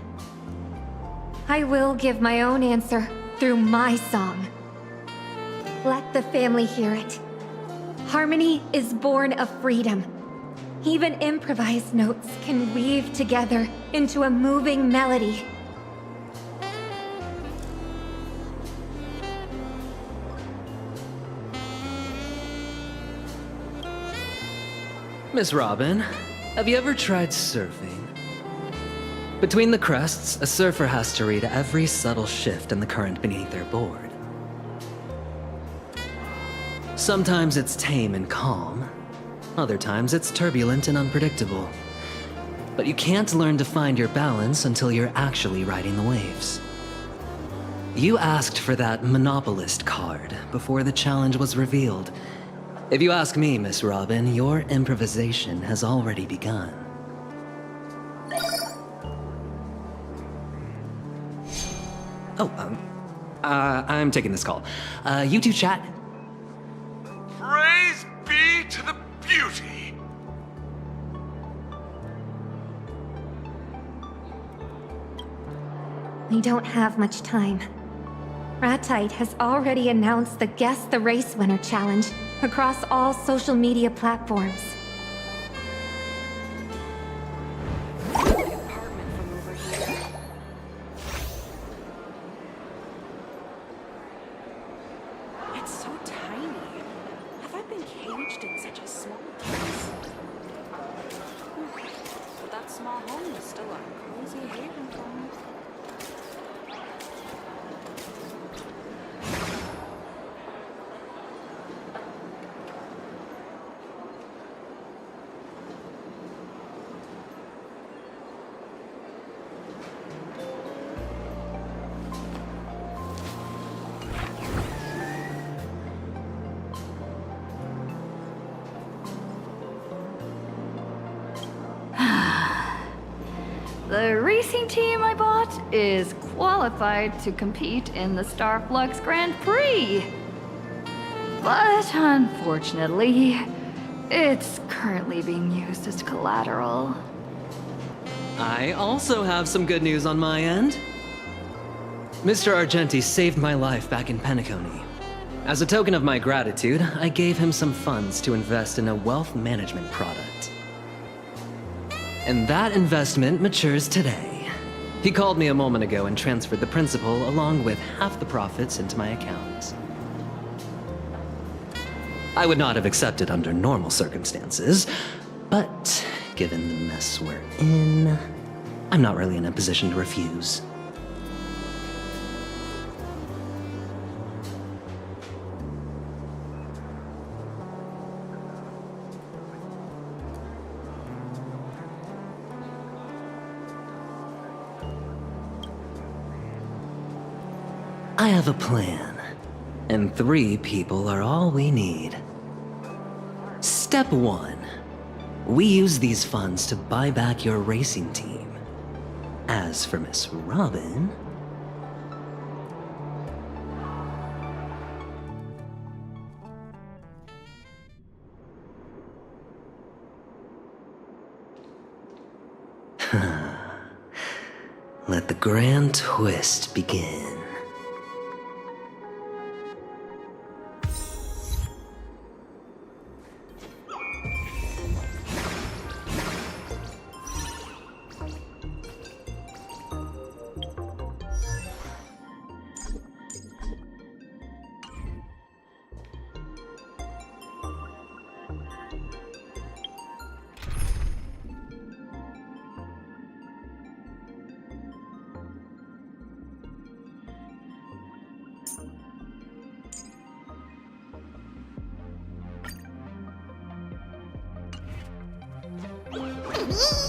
I will give my own answer through my song. Let the family hear it. Harmony is born of freedom. Even improvised notes can weave together into a moving melody. Miss Robin, have you ever tried surfing? Between the crests, a surfer has to read every subtle shift in the current beneath their board. Sometimes it's tame and calm. Other times it's turbulent and unpredictable. But you can't learn to find your balance until you're actually riding the waves. You asked for that monopolist card before the challenge was revealed. If you ask me, Miss Robin, your improvisation has already begun. I'm taking this call. You two chat. Praise be to the beauty. We don't have much time. Ratite has already announced the Guess the Race Winner challenge across all social media platforms. It's so tiny. Have I been caged in such a small place? But that small home is still a cozy haven for me. The racing team I bought is qualified to compete in the Starflux Grand Prix. But unfortunately, it's currently being used as collateral. I also have some good news on my end. Mr. Argenti saved my life back in Penacony. As a token of my gratitude, I gave him some funds to invest in a wealth management product. And that investment matures today. He called me a moment ago and transferred the principal along with half the profits into my account. I would not have accepted under normal circumstances, but given the mess we're in, I'm not really in a position to refuse. I have a plan, and 3 people are all we need. Step 1. We use these funds to buy back your racing team. As for Miss Robin... Let the grand twist begin.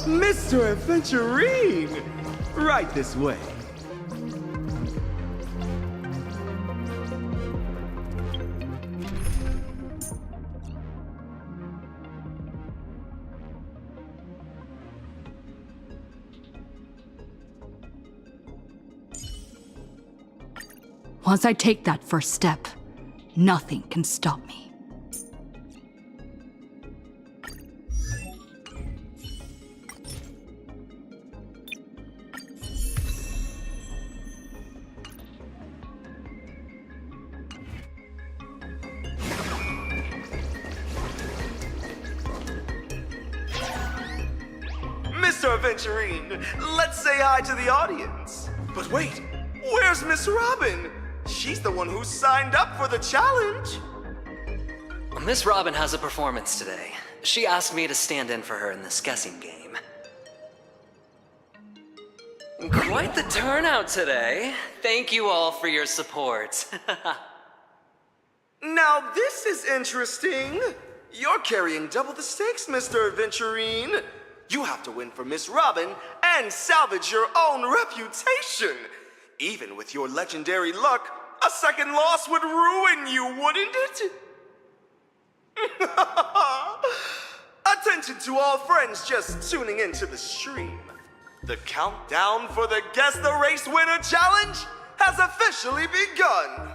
Mr. Adventurine! Right this way. Once I take that first step, nothing can stop me. Mr. Adventurine, let's say hi to the audience. But wait, where's Miss Robin? She's the one who signed up for the challenge. Miss Robin has a performance today. She asked me to stand in for her in this guessing game. Quite the turnout today. Thank you all for your support. Now this is interesting. You're carrying double the stakes, Mr. Adventurine. You have to win for Miss Robin and salvage your own reputation. Even with your legendary luck, a second loss would ruin you, wouldn't it? Attention to all friends just tuning into the stream. The countdown for the Guess the Race Winner Challenge has officially begun.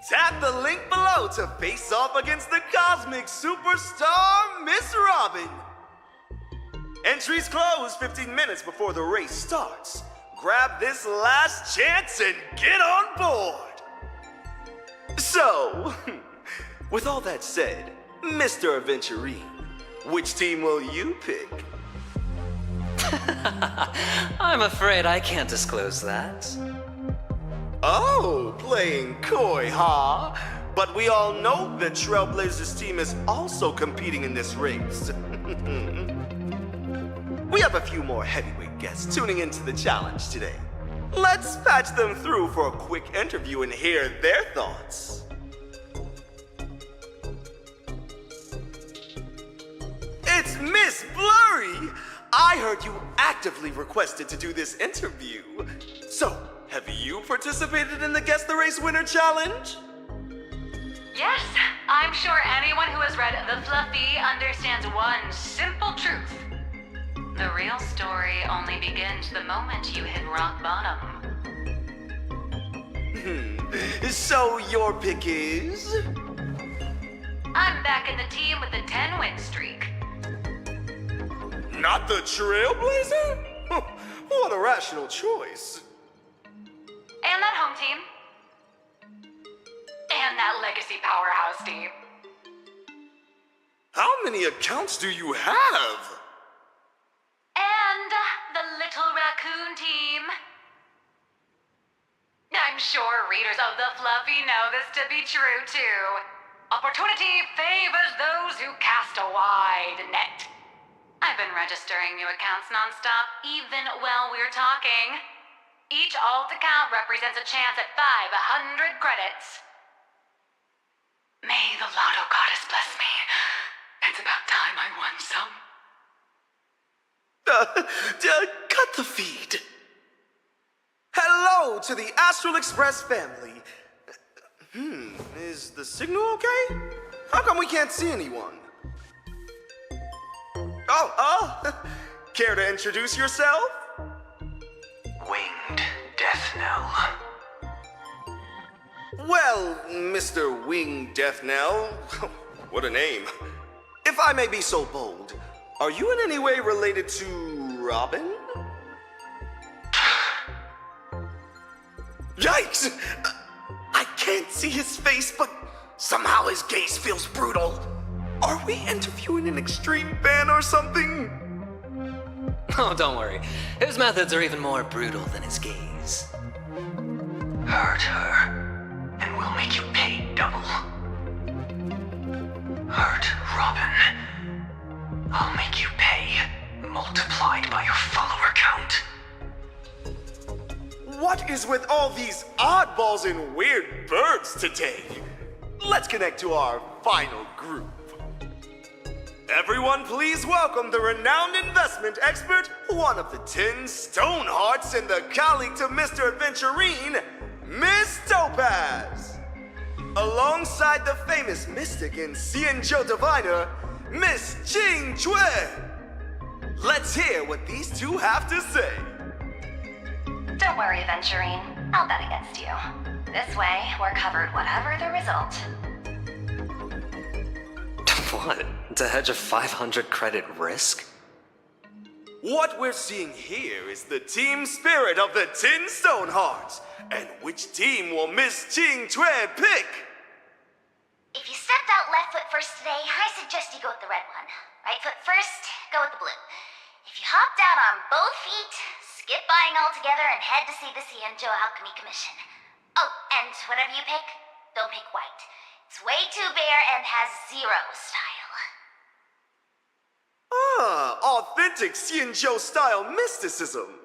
Tap the link below to face off against the cosmic superstar, Miss Robin. Entries close 15 minutes before the race starts. Grab this last chance and get on board. So, with all that said, Mr. Adventurine, which team will you pick? I'm afraid I can't disclose that. Oh, playing coy, huh? But we all know that Trailblazers team is also competing in this race. We have a few more heavyweight guests tuning into the challenge today. Let's patch them through for a quick interview and hear their thoughts. It's Miss Blurry! I heard you actively requested to do this interview. So, have you participated in the Guess the Race Winner Challenge? Yes, I'm sure anyone who has read The Fluffy understands one simple truth. The real story only begins the moment you hit rock bottom. So your pick is? I'm back in the team with the 10-win streak. Not the Trailblazer? What a rational choice. And that home team. And that legacy powerhouse team. How many accounts do you have? And the little raccoon team. I'm sure readers of the Fluffy know this to be true, too. Opportunity favors those who cast a wide net. I've been registering new accounts nonstop, even while we're talking. Each alt account represents a chance at 500 credits. May the Lotto Goddess bless me. It's about time I won some. Cut the feed. Hello to the Astral Express family. Is the signal okay? How come we can't see anyone? Care to introduce yourself? Winged Death Knell. Well, Mr. Winged Death Knell, what a name. If I may be so bold, are you in any way related to Robin? Yikes! I can't see his face, but somehow his gaze feels brutal. Are we interviewing an extreme fan or something? Oh, don't worry. His methods are even more brutal than his gaze. Hurt her, and we'll make you pay double. Hurt Robin, I'll make you pay, multiplied by your follower count. What is with all these oddballs and weird birds today? Let's connect to our final group. Everyone, please welcome the renowned investment expert, one of the 10 Stonehearts, and the colleague to Mr. Adventurine, Miss Topaz. Alongside the famous mystic and Xianzhou diviner, Miss Jing Chue. Let's hear what these two have to say. Don't worry, Venturine. I'll bet against you. This way, we're covered whatever the result. What? To hedge a 500 credit risk? What we're seeing here is the team spirit of the 10 Stonehearts. And which team will Miss Jing Chue pick? If you stepped out left foot first today, I suggest you go with the red one. Right foot first, go with the blue. If you hopped out on both feet, skip buying altogether and head to see the Xianzhou Alchemy Commission. Oh, and whatever you pick, don't pick white. It's way too bare and has zero style. Authentic Xianzhou style mysticism.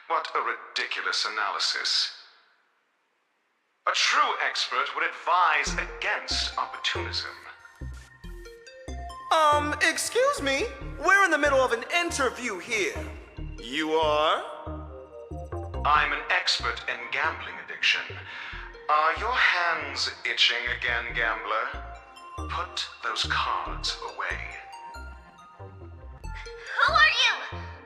What a ridiculous analysis. A true expert would advise against opportunism. Excuse me? We're in the middle of an interview here. You are? I'm an expert in gambling addiction. Are your hands itching again, gambler? Put those cards away. Who are you?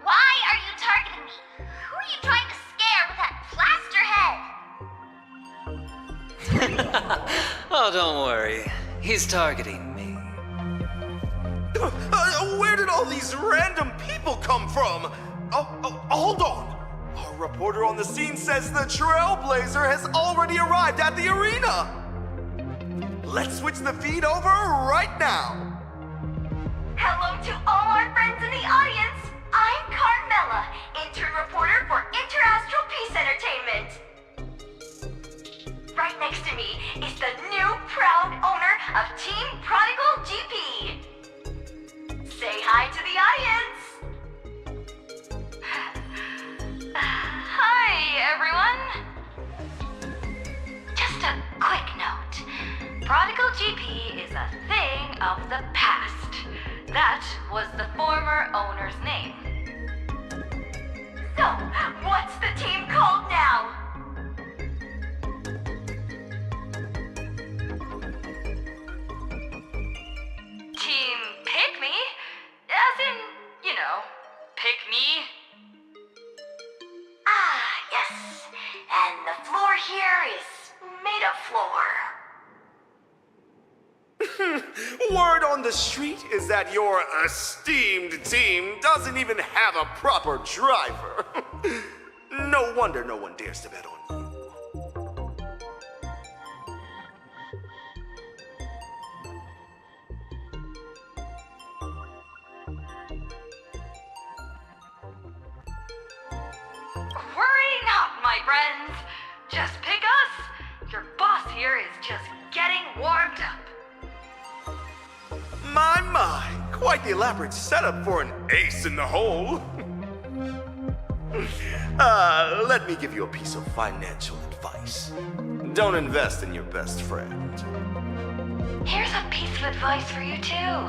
Why are you targeting me? Who are you trying to scare with that plaster head? Oh, don't worry. He's targeting me. Where did all these random people come from? Hold on. Our reporter on the scene says the Trailblazer has already arrived at the arena. Let's switch the feed over right now. Hello to all our friends in the audience. I'm Carmela, intern reporter for Interastral Peace Entertainment. Right next to me is the new proud owner of Team Prodigal GP. Say hi to the audience. Hi, everyone. Just a quick note. Prodigal GP is a thing of the past. That was the former owner's name. So, what's the team called now? Team Pick Me? As in pick me? Ah, yes. And the floor here is made of floor. Word on the street is that your esteemed team doesn't even have a proper driver. No wonder no one dares to bet on you. Worry not, my friends. Just pick us. Your boss here is just getting warmed up. My, quite the elaborate setup for an ace in the hole. Let me give you a piece of financial advice. Don't invest in your best friend. Here's a piece of advice for you too.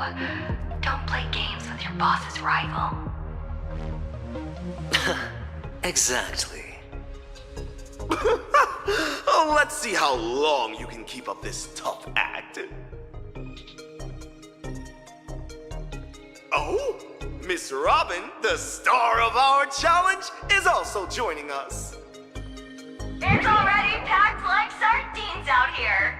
Don't play games with your boss's rival. Exactly. Oh, let's see how long you can keep up this tough act. Oh, Miss Robin, the star of our challenge, is also joining us. It's already packed like sardines out here.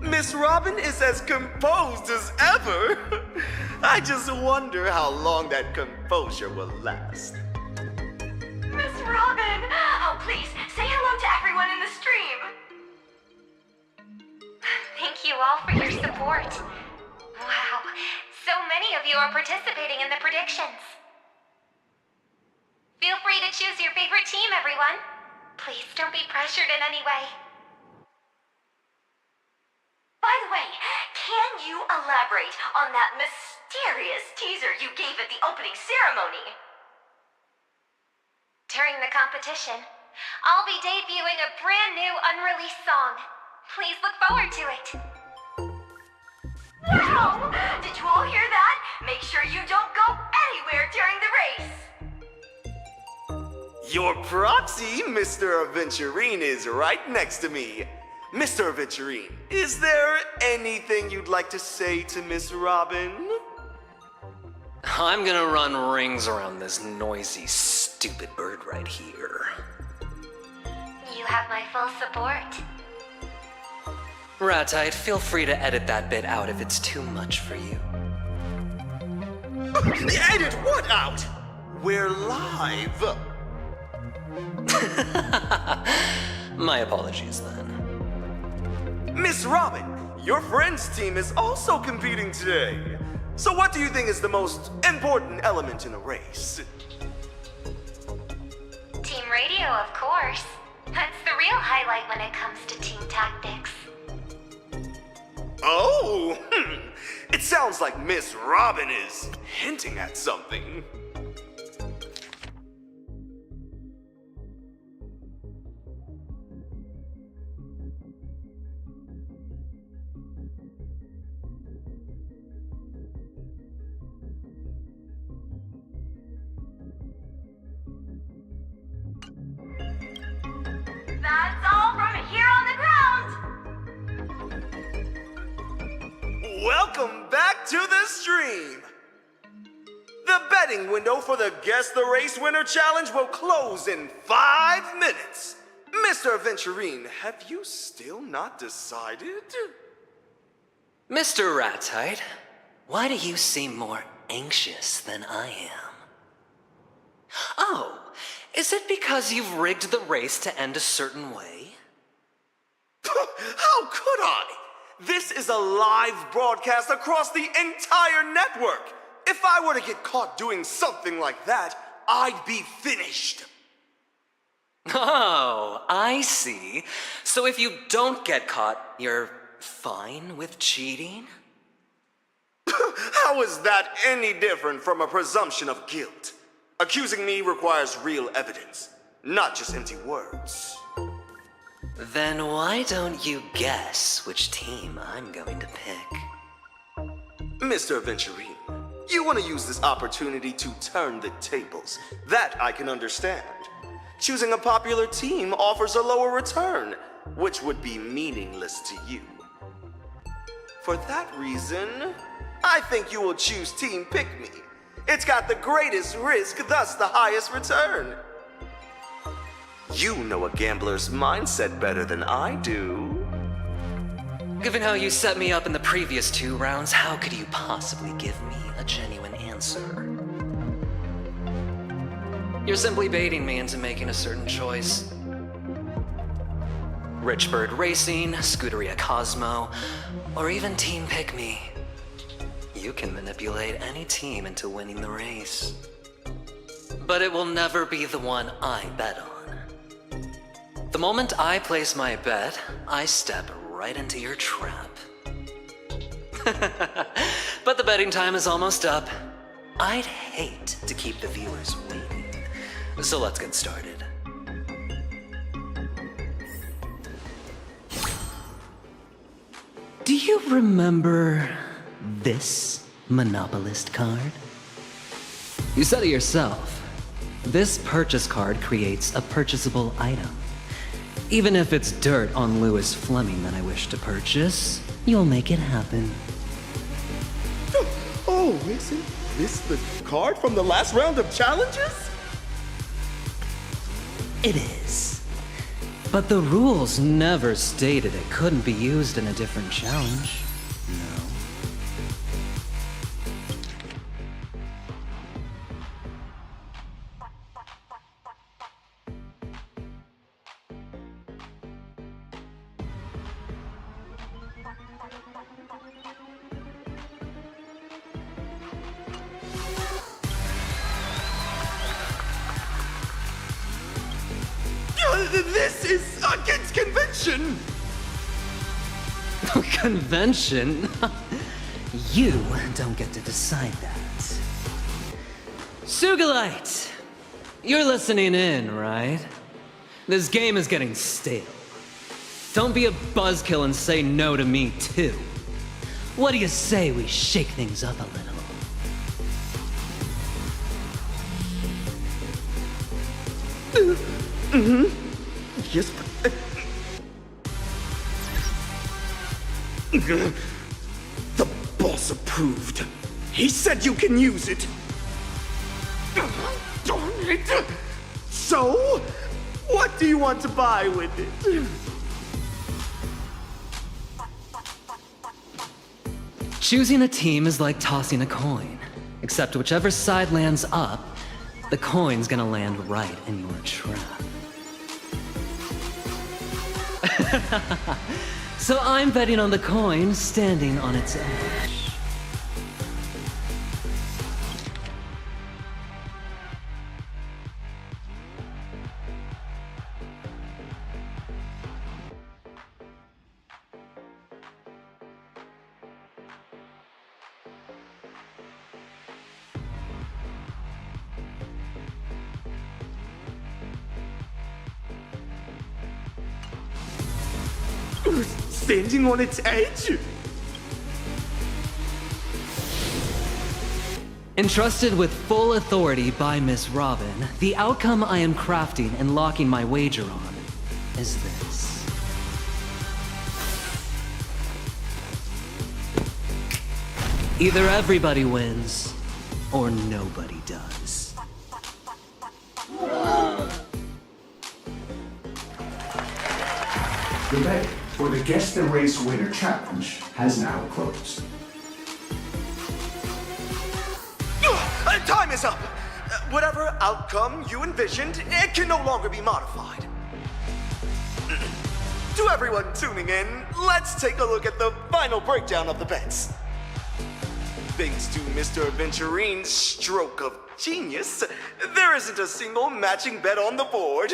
Miss Robin is as composed as ever. I just wonder how long that composure will last. Miss Robin! Oh, please, say hello to everyone in the stream. Thank you all for your support. Wow, so many of you are participating in the predictions. Feel free to choose your favorite team, everyone. Please don't be pressured in any way. By the way, can you elaborate on that mysterious teaser you gave at the opening ceremony? During the competition, I'll be debuting a brand new unreleased song. Please look forward to it. Wow! Did you all hear that? Make sure you don't go anywhere during the race. Your proxy, Mr. Aventurine, is right next to me. Mr. Aventurine, is there anything you'd like to say to Miss Robin? I'm gonna run rings around this noisy, stupid bird right here. You have my full support. Ratite, feel free to edit that bit out if it's too much for you. Edit what out? We're live. My apologies then. Miss Robin, your friend's team is also competing today. So what do you think is the most important element in a race? Team radio, of course. That's the real highlight when it comes to team tactics. Oh, it sounds like Miss Robin is hinting at something. That's all from here on the ground. Welcome back to the stream. The betting window for the Guess the Race Winner Challenge will close in 5 minutes. Mr. Aventurine, have you still not decided? Mr. Ratite, why do you seem more anxious than I am? Oh, is it because you've rigged the race to end a certain way? How could I? This is a live broadcast across the entire network. If I were to get caught doing something like that, I'd be finished. Oh, I see. So if you don't get caught, you're fine with cheating? How is that any different from a presumption of guilt? Accusing me requires real evidence, not just empty words. Then why don't you guess which team I'm going to pick? Mr. Aventurine, you want to use this opportunity to turn the tables. That I can understand. Choosing a popular team offers a lower return, which would be meaningless to you. For that reason, I think you will choose Team Pick Me. It's got the greatest risk, thus the highest return. You know a gambler's mindset better than I do. Given how you set me up in the previous 2 rounds, how could you possibly give me a genuine answer? You're simply baiting me into making a certain choice. Richbird Racing, Scuderia Cosmo, or even Team Pick Me. You can manipulate any team into winning the race. But it will never be the one I bet on. The moment I place my bet, I step right into your trap. But the betting time is almost up. I'd hate to keep the viewers waiting. So let's get started. Do you remember this Monopolist card? You said it yourself. This purchase card creates a purchasable item. Even if it's dirt on Lewis Fleming that I wish to purchase, you'll make it happen. Oh, isn't this the card from the last round of challenges? It is. But the rules never stated it couldn't be used in a different challenge. No. This is against convention! Convention? You don't get to decide that. Sugalite! You're listening in, right? This game is getting stale. Don't be a buzzkill and say no to me, too. What do you say we shake things up a little? Yes, but... The boss approved. He said you can use it. Darn it! So, what do you want to buy with it? Choosing a team is like tossing a coin. Except whichever side lands up, the coin's gonna land right in your trap. So I'm betting on the coin standing on its edge. Standing on its edge? Entrusted with full authority by Miss Robin, the outcome I am crafting and locking my wager on is this. Either everybody wins, or nobody does. The bet for the Guess the Race Winner Challenge has now closed. Time is up! Whatever outcome you envisioned, it can no longer be modified. To everyone tuning in, let's take a look at the final breakdown of the bets. Thanks to Mr. Aventurine's stroke of genius, there isn't a single matching bet on the board.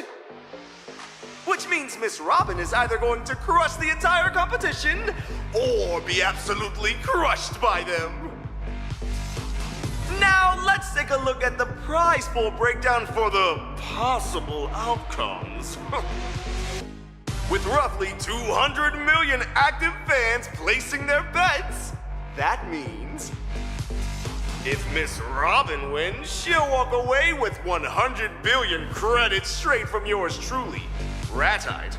Which means Miss Robin is either going to crush the entire competition, or be absolutely crushed by them. Now, let's take a look at the prize pool breakdown for the possible outcomes. With roughly 200 million active fans placing their bets, that means if Miss Robin wins, she'll walk away with 100 billion credits straight from yours truly, Rat-Eyed.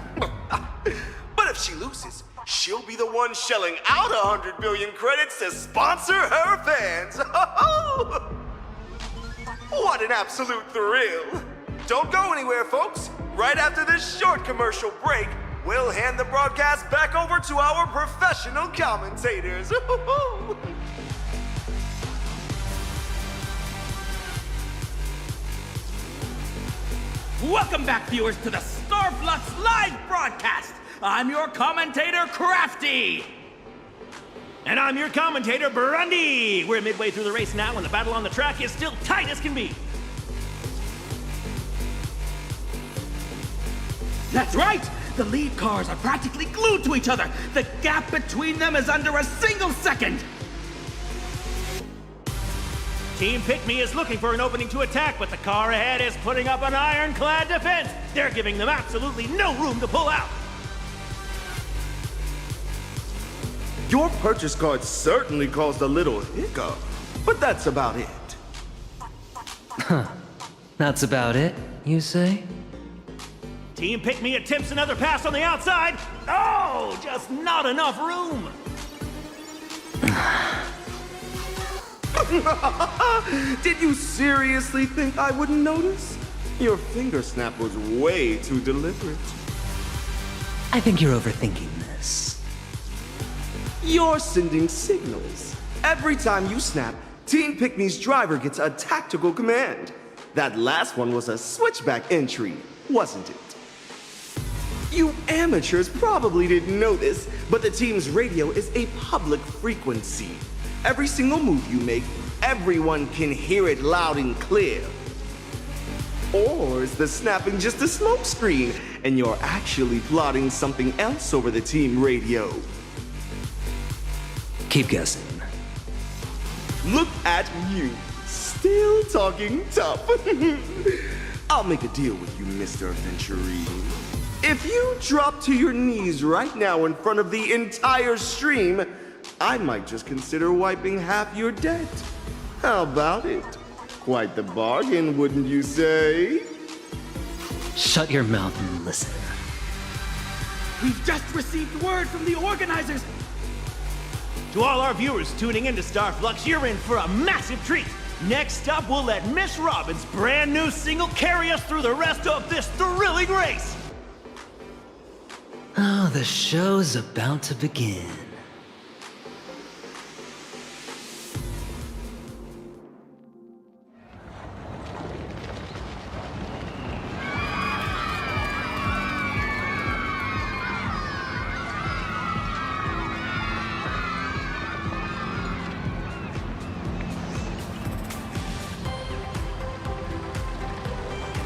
she loses, she'll be the one shelling out 100 billion credits to sponsor her fans. What an absolute thrill. Don't go anywhere, folks. Right after this short commercial break, we'll hand the broadcast back over to our professional commentators. Welcome back, viewers, to the Starflux live broadcast. I'm your commentator, Crafty. And I'm your commentator, Grundy. We're midway through the race now, and the battle on the track is still tight as can be. That's right! The lead cars are practically glued to each other. The gap between them is under a single second. Team Pick Me is looking for an opening to attack, but the car ahead is putting up an ironclad defense. They're giving them absolutely no room to pull out. Your purchase card certainly caused a little hiccup, but that's about it. Huh. That's about it, you say? Team Pick Me attempts another pass on the outside. Oh, just not enough room. Did you seriously think I wouldn't notice? Your finger snap was way too deliberate. I think you're overthinking this. You're sending signals. Every time you snap, Team Pick Me's driver gets a tactical command. That last one was a switchback entry, wasn't it? You amateurs probably didn't know this, but the team's radio is a public frequency. Every single move you make, everyone can hear it loud and clear. Or is the snapping just a smokescreen, and you're actually plotting something else over the team radio? Keep guessing. Look at you, still talking tough. I'll make a deal with you, Mr. Aventurine. If you drop to your knees right now in front of the entire stream, I might just consider wiping half your debt. How about it? Quite the bargain, wouldn't you say? Shut your mouth and listen. We've just received word from the organizers. To all our viewers tuning into Starflux, you're in for a massive treat. Next up, we'll let Miss Robin's brand new single carry us through the rest of this thrilling race. Oh, the show's about to begin.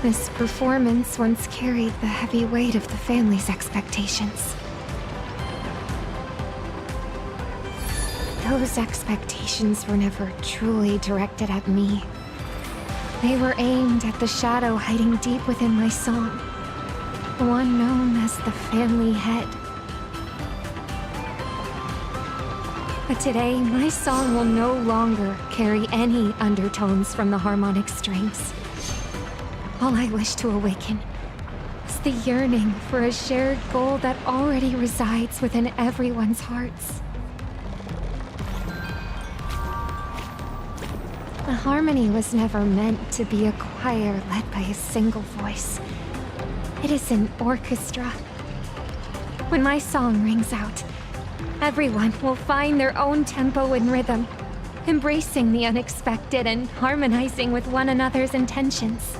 This performance once carried the heavy weight of the family's expectations. Those expectations were never truly directed at me. They were aimed at the shadow hiding deep within my song, the one known as the family head. But today, my song will no longer carry any undertones from the harmonic strings. All I wish to awaken is the yearning for a shared goal that already resides within everyone's hearts. The harmony was never meant to be a choir led by a single voice. It is an orchestra. When my song rings out, everyone will find their own tempo and rhythm, embracing the unexpected and harmonizing with one another's intentions.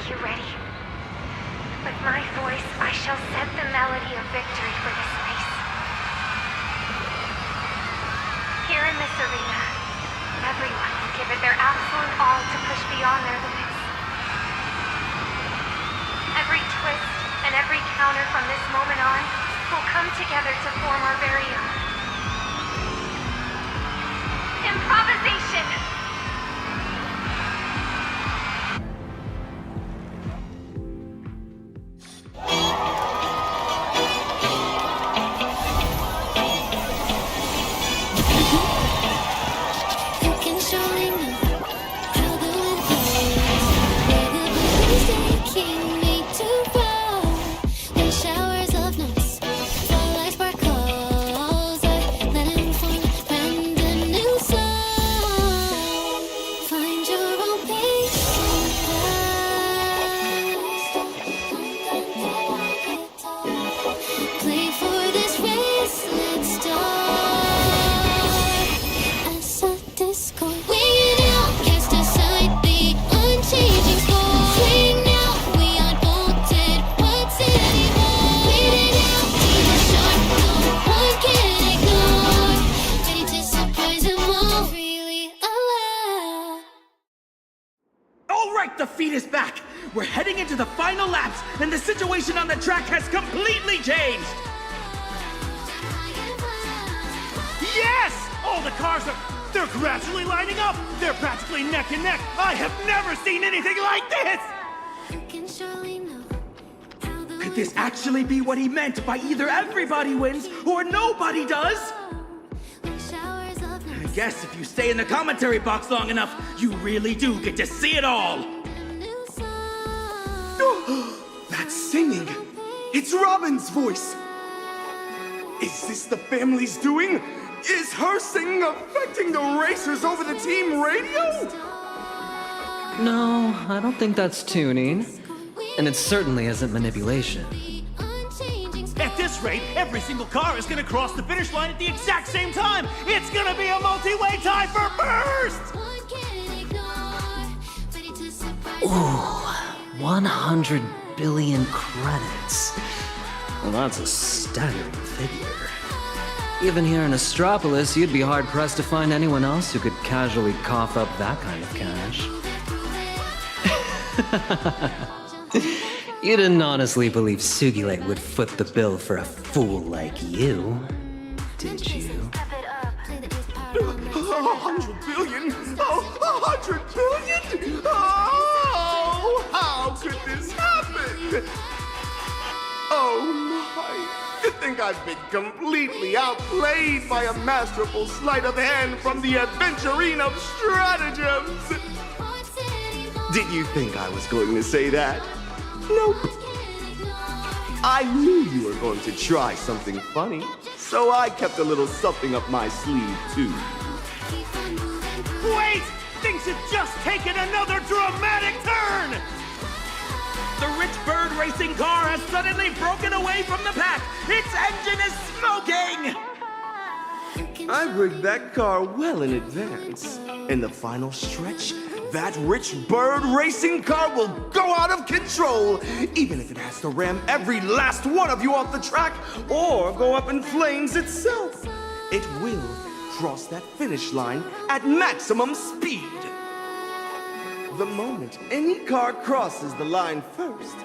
You ready? With my voice, I shall set the melody of victory for this race. Here in this arena, everyone will give it their absolute all to push beyond their limits. Every twist and every counter from this moment on will come to together to form our very own improvisation. You can surely know how the wind blows, where the blues taking me to roll. In showers of notes, fall like sparkles. I let him form brand a new song. Find your own pace and play for this race. Let's start. As a discord, winging out, cast aside the unchanging score. Playing now, we unbolted. What's anymore? Bleeding out, teeth sharp, no one can ignore. Ready to surprise them all, really alive. All right, the feed is back. We're heading into the final laps, and the situation on the track has completely changed. Yes! All the cars they're gradually lining up. They're practically neck and neck. I have never seen anything like this! You can surely know how the Could this actually be what he meant by either everybody wins or nobody does? showers of I guess if you stay in the commentary box long enough, you really do get to see it all. That's singing. It's Robin's voice. Is this the family's doing? Is her singing affecting the racers over the team radio? No, I don't think that's tuning. And it certainly isn't manipulation. At this rate, every single car is gonna cross the finish line at the exact same time. It's gonna be a multi-way tie for first! Ooh, 100 billion credits. Well, that's a staggering figure. Even here in Astropolis, you'd be hard-pressed to find anyone else who could casually cough up that kind of cash. You didn't honestly believe Sugilate would foot the bill for a fool like you, did you? 100 billion? Oh, 100 billion? Oh, how could this happen? Oh my. To think I've been completely outplayed by a masterful sleight of hand from the adventurine of stratagems. Did you think I was going to say that? Nope. I knew you were going to try something funny, so I kept a little something up my sleeve, too. Wait! Things have just taken another dramatic turn! The Rich Bird racing car has suddenly broken away from the pack! Its engine is smoking! I rigged that car well in advance. In the final stretch, that Rich Bird racing car will go out of control, even if it has to ram every last one of you off the track or go up in flames itself. It will cross that finish line at maximum speed. The moment any car crosses the line first,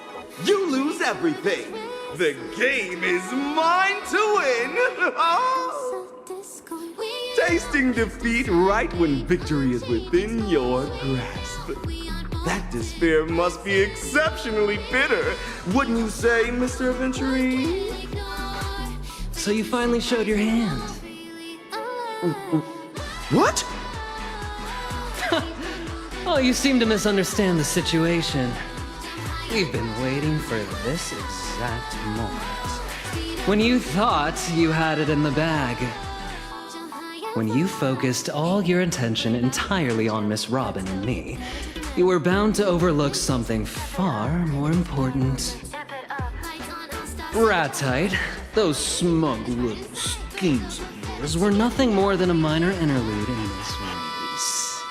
you lose everything. The game is mine to win. Oh. Tasting defeat right when victory is within your grasp. That despair must be exceptionally bitter, wouldn't you say, Mr. Aventurine? So you finally showed your hand. What? Oh, you seem to misunderstand the situation. We've been waiting for this exact moment. When you thought you had it in the bag. When you focused all your attention entirely on Miss Robin and me, you were bound to overlook something far more important. Ratite, those smug little schemes of yours were nothing more than a minor interlude in this race.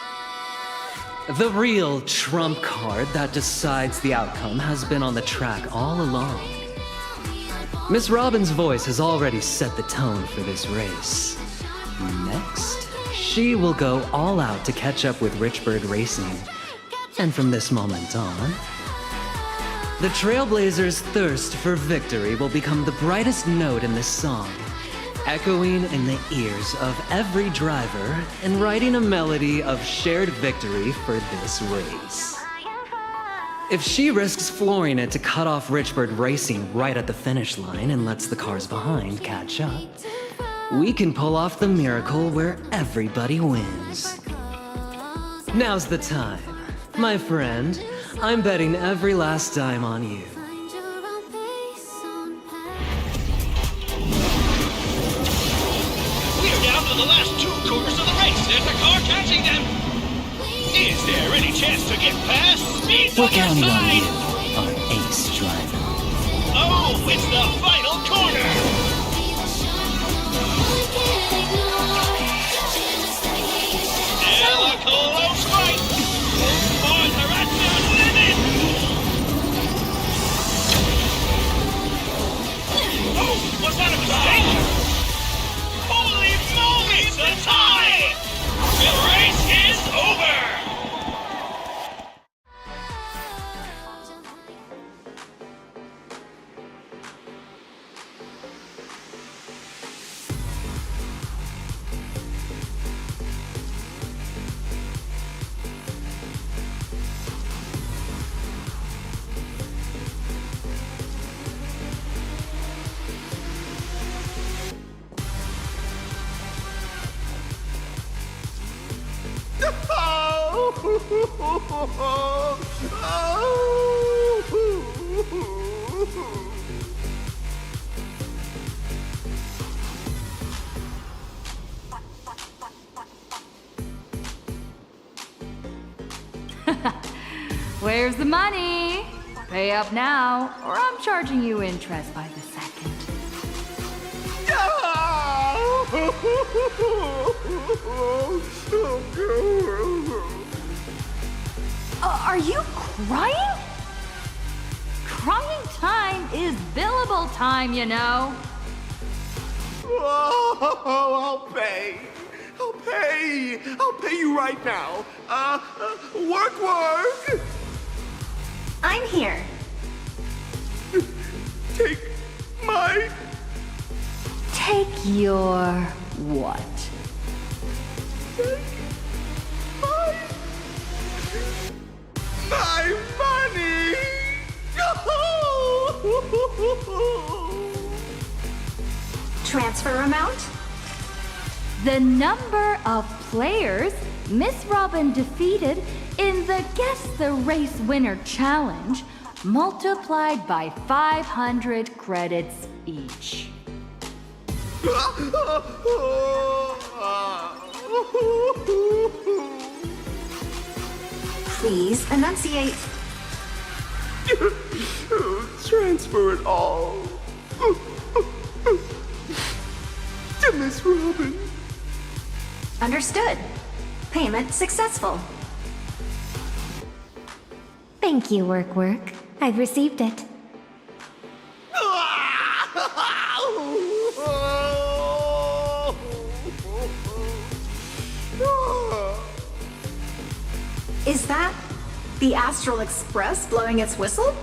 The real trump card that decides the outcome has been on the track all along. Miss Robin's voice has already set the tone for this race. Next, she will go all out to catch up with Richbird Racing. And from this moment on, The Trailblazers' thirst for victory will become the brightest note in this song, echoing in the ears of every driver and writing a melody of shared victory for this race. If she risks flooring it to cut off Richbird Racing right at the finish line and lets the cars behind catch up, we can pull off the miracle where everybody wins. Now's the time. My friend, I'm betting every last dime on you. We're down to the last 2 corners of the race. There's a car catching them. Is there any chance to get past? Speed's We're on your counting on side. you, our ace driver. Oh, it's the final corner. And a close fight. Boys are at their limit. Oh, was that a mistake? Holy moly, it's a tie! The race is over! Where's the money? Pay up now, or I'm charging you interest by the second. Are you crying? Crying time is billable time, you know. Oh, I'll pay. I'll pay you right now. Work. I'm here. Take my... Take your what? My money! Transfer amount? The number of players Miss Robin defeated in the Guess the Race Winner Challenge multiplied by 500 credits each. Please enunciate. Transfer it all to Miss Robin. Understood. Payment successful. Thank you, Work. I've received it. Is that the Astral Express blowing its whistle?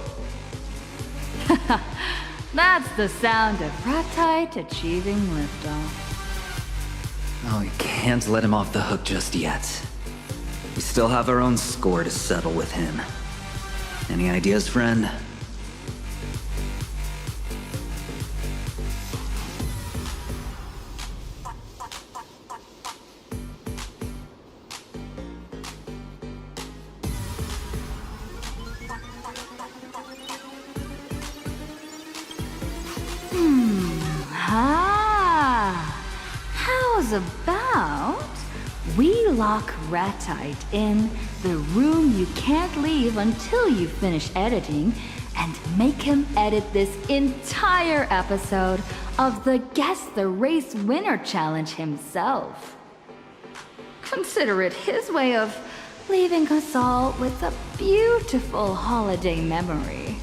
That's the sound of Ratite achieving liftoff. Oh, you can't let him off the hook just yet. We still have our own score to settle with him. Any ideas, friend? How's about we lock Ratite in the room you can't leave until you finish editing and make him edit this entire episode of the Guess the Race Winner Challenge himself. Consider it his way of leaving us all with a beautiful holiday memory.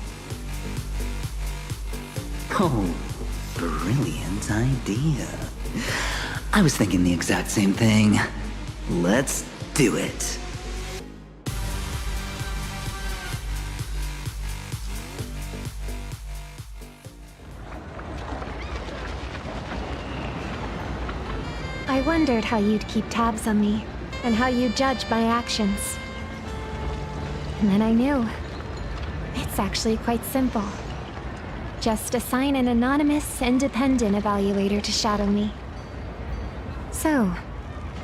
Oh, brilliant idea. I was thinking the exact same thing. Let's do it. I wondered how you'd keep tabs on me, and how you'd judge my actions. And then I knew. It's actually quite simple. Just assign an anonymous, independent evaluator to shadow me. So,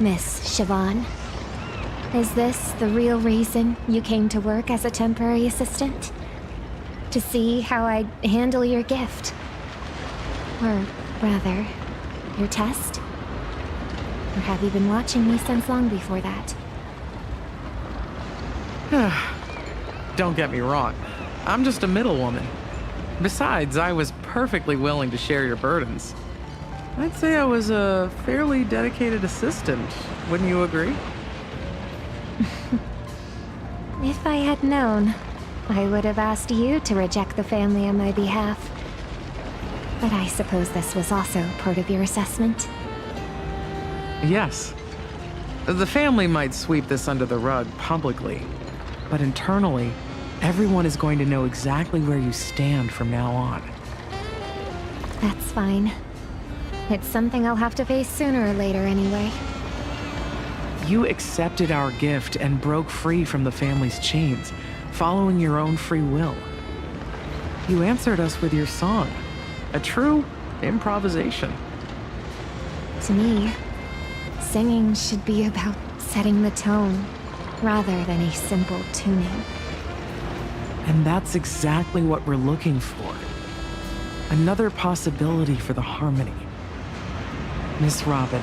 Miss Siobhan, is this the real reason you came to work as a temporary assistant? To see how I'd handle your gift? Or rather, your test? Or have you been watching me since long before that? Don't get me wrong. I'm just a middlewoman. Besides, I was perfectly willing to share your burdens. I'd say I was a fairly dedicated assistant. Wouldn't you agree? If I had known, I would have asked you to reject the family on my behalf. But I suppose this was also part of your assessment. Yes. The family might sweep this under the rug publicly, but internally, everyone is going to know exactly where you stand from now on. That's fine. It's something I'll have to face sooner or later anyway. You accepted our gift and broke free from the family's chains, following your own free will. You answered us with your song, a true improvisation. To me, singing should be about setting the tone, rather than a simple tuning. And that's exactly what we're looking for. Another possibility for the harmony. Miss Robin,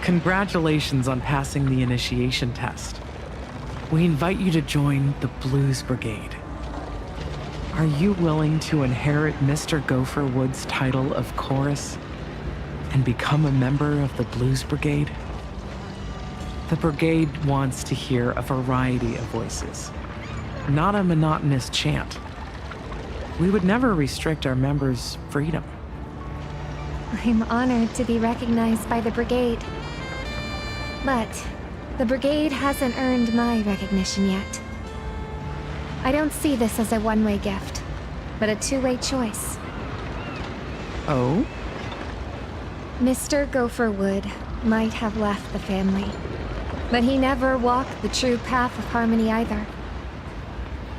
congratulations on passing the initiation test. We invite you to join the Blues Brigade. Are you willing to inherit Mr. Gopher Wood's title of chorus and become a member of the Blues Brigade? The brigade wants to hear a variety of voices, not a monotonous chant. We would never restrict our members' freedom. I'm honored to be recognized by the brigade. But the brigade hasn't earned my recognition yet. I don't see this as a one-way gift, but a two-way choice. Oh? Mr. Gopher Wood might have left the family, but he never walked the true path of harmony either.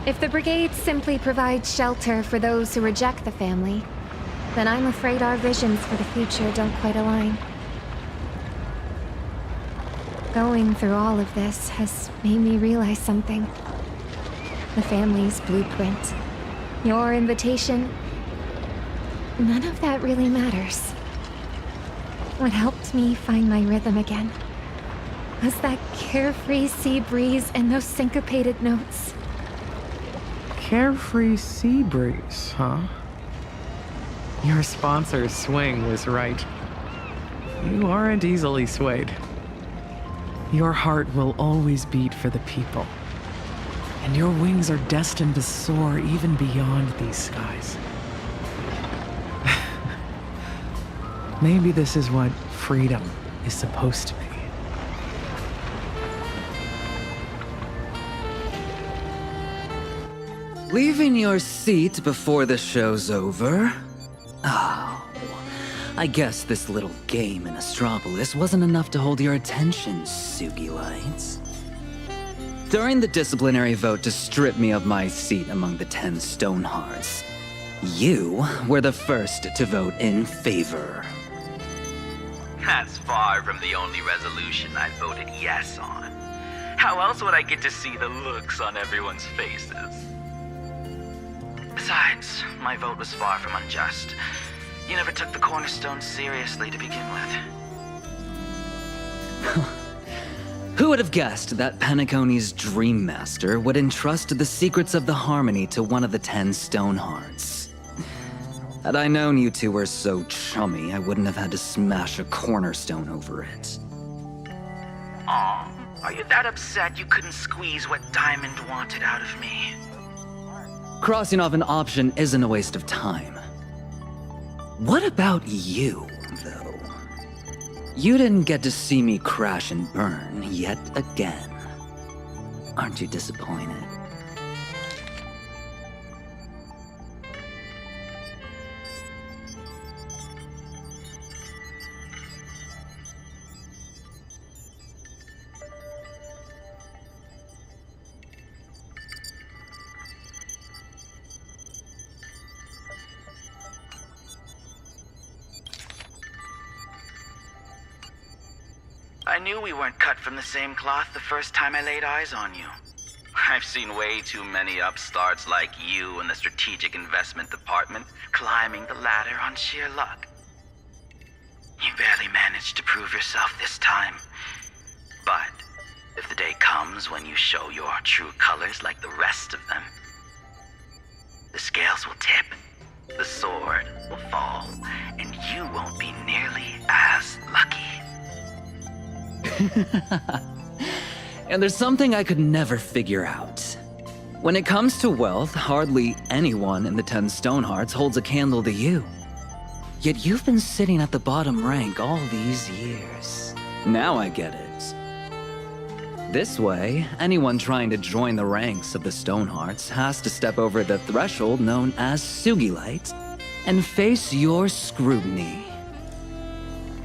If the brigade simply provides shelter for those who reject the family, then I'm afraid our visions for the future don't quite align. Going through all of this has made me realize something. The family's blueprint, your invitation, none of that really matters. What helped me find my rhythm again was that carefree sea breeze and those syncopated notes. Carefree sea breeze, huh? Your sponsor's swing was right. You aren't easily swayed. Your heart will always beat for the people. And your wings are destined to soar even beyond these skies. Maybe this is what freedom is supposed to be. Leaving your seat before the show's over? Oh, I guess this little game in Astropolis wasn't enough to hold your attention, Sugi Lights. During the disciplinary vote to strip me of my seat among the 10 Stonehearts, you were the first to vote in favor. That's far from the only resolution I voted yes on. How else would I get to see the looks on everyone's faces? Besides, my vote was far from unjust. You never took the cornerstone seriously to begin with. Who would have guessed that Penacony's Dream Master would entrust the secrets of the Harmony to one of the 10 Stonehearts? Had I known you two were so chummy, I wouldn't have had to smash a cornerstone over it. Aw, are you that upset you couldn't squeeze what Diamond wanted out of me? Crossing off an option isn't a waste of time. What about you, though? You didn't get to see me crash and burn yet again. Aren't you disappointed? I knew we weren't cut from the same cloth the first time I laid eyes on you. I've seen way too many upstarts like you in the strategic investment department climbing the ladder on sheer luck. You barely managed to prove yourself this time. But if the day comes when you show your true colors like the rest of them, the scales will tip, the sword will fall, and you won't be nearly as lucky. And there's something I could never figure out. When it comes to wealth, hardly anyone in the 10 Stonehearts holds a candle to you. Yet you've been sitting at the bottom rank all these years. Now I get it. This way, anyone trying to join the ranks of the Stonehearts has to step over the threshold known as Sugilite and face your scrutiny.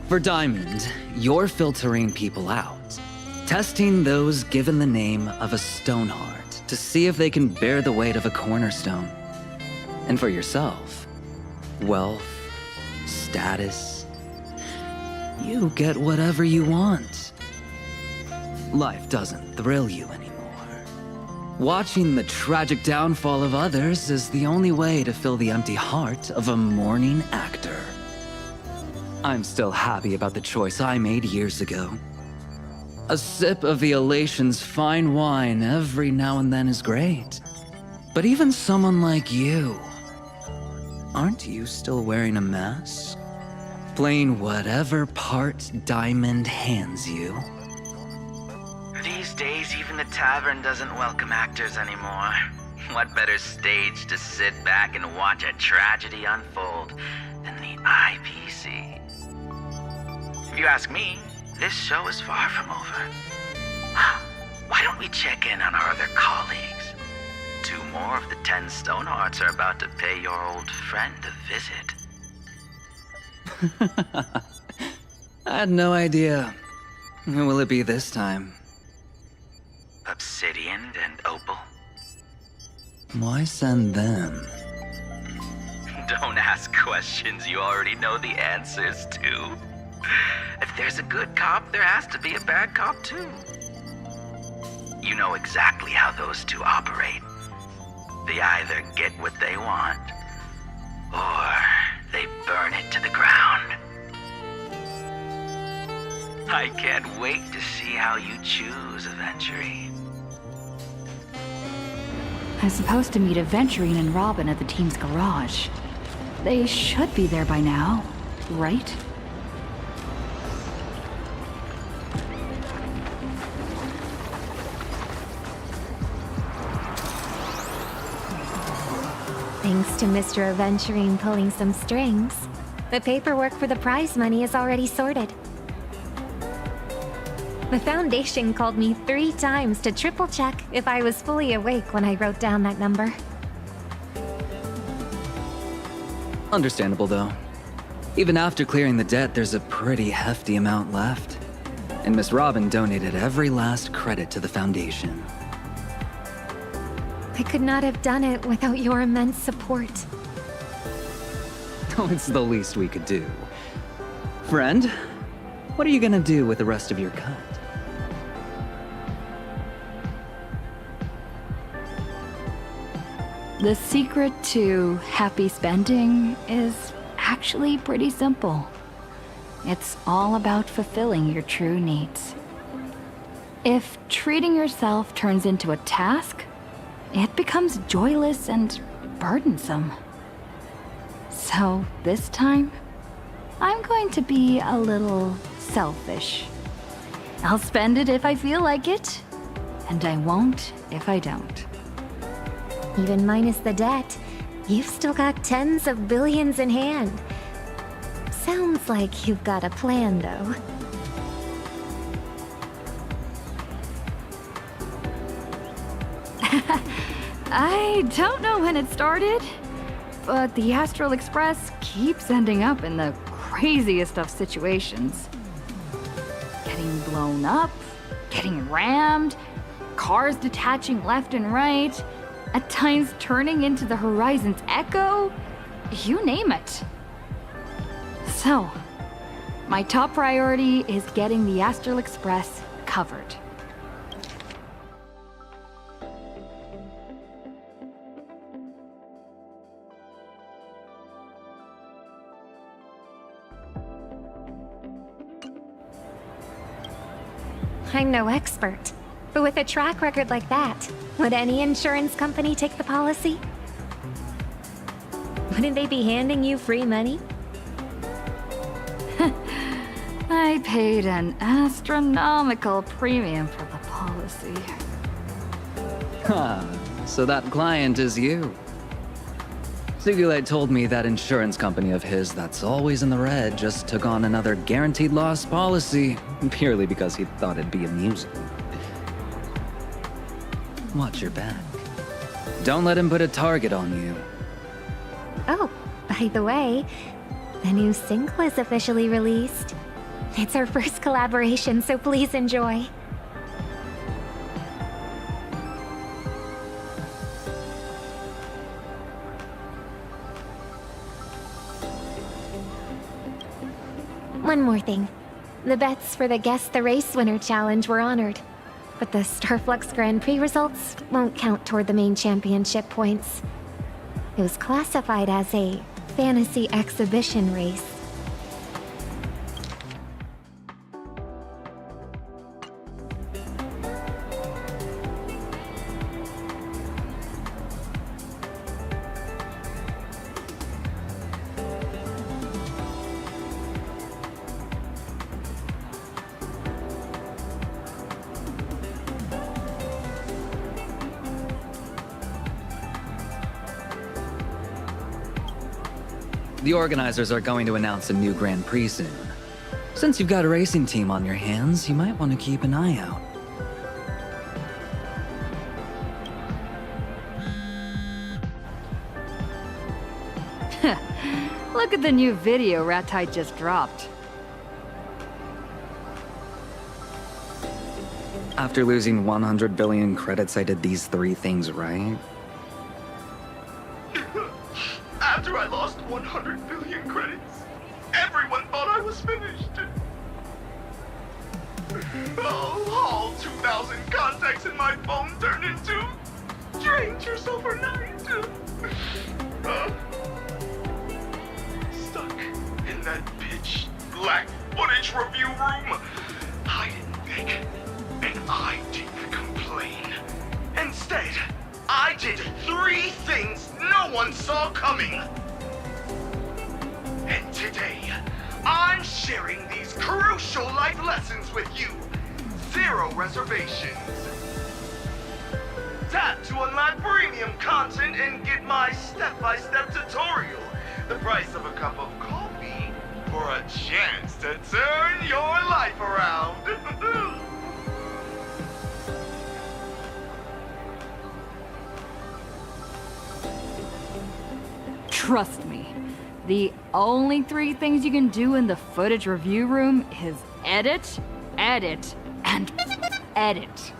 For Diamond, you're filtering people out, testing those given the name of a Stoneheart to see if they can bear the weight of a cornerstone. And for yourself, wealth, status, you get whatever you want. Life doesn't thrill you anymore. Watching the tragic downfall of others is the only way to fill the empty heart of a mourning actor. I'm still happy about the choice I made years ago. A sip of the Elation's fine wine every now and then is great. But even someone like you, aren't you still wearing a mask? Playing whatever part Diamond hands you? These days, even the tavern doesn't welcome actors anymore. What better stage to sit back and watch a tragedy unfold than the IPC? If you ask me, this show is far from over. Why don't we check in on our other colleagues? 2 more of the 10 Stonehearts are about to pay your old friend a visit. I had no idea. Who will it be this time? Obsidian and Opal. Why send them? Don't ask questions you already know the answers to. If there's a good cop, there has to be a bad cop too. You know exactly how those two operate. They either get what they want, or they burn it to the ground. I can't wait to see how you choose, Aventurine. I'm supposed to meet Aventurine and Robin at the team's garage. They should be there by now, right? Thanks to Mr. Aventurine pulling some strings, the paperwork for the prize money is already sorted. The Foundation called me 3 times to triple check if I was fully awake when I wrote down that number. Understandable, though. Even after clearing the debt, there's a pretty hefty amount left. And Miss Robin donated every last credit to the Foundation. I could not have done it without your immense support. Oh, it's the least we could do. Friend, what are you gonna do with the rest of your cut? The secret to happy spending is actually pretty simple. It's all about fulfilling your true needs. If treating yourself turns into a task, it becomes joyless and burdensome. So this time, I'm going to be a little selfish. I'll spend it if I feel like it, and I won't if I don't. Even minus the debt, you've still got tens of billions in hand. Sounds like you've got a plan, though. I don't know when it started, but the Astral Express keeps ending up in the craziest of situations. Getting blown up, getting rammed, cars detaching left and right, at times turning into the horizon's echo, you name it. So, My top priority is getting the Astral Express covered. I'm no expert, but with a track record like that, would any insurance company take the policy? Wouldn't they be handing you free money? I paid an astronomical premium for the policy. Huh, so that client is you. Sugilite told me that insurance company of his that's always in the red just took on another guaranteed loss policy, purely because he thought it'd be amusing. Watch your back. Don't let him put a target on you. Oh, by the way, the new single is officially released. It's our first collaboration, so please enjoy. One more thing. The bets for the Guess the Race Winner challenge were honored, but the Starflux Grand Prix results won't count toward the main championship points. It was classified as a fantasy exhibition race. The organizers are going to announce a new Grand Prix soon. Since you've got a racing team on your hands, you might want to keep an eye out. Look at the new video Ratite just dropped. After losing 100 billion credits, I did these 3 things right. After I lost 100 billion credits, everyone thought I was finished. Oh, all 2,000 contacts in my phone turned into Drained Yourself overnight. Stuck in that pitch black footage review room. I didn't beg, and I didn't complain. Instead, I did 3 things no one saw coming. And today, I'm sharing these crucial life lessons with you. 0 reservations. Tap to unlock premium content and get my step-by-step tutorial. The price of a cup of coffee for a chance to turn your life around. Trust me, the only 3 things you can do in the footage review room is edit, edit, and edit.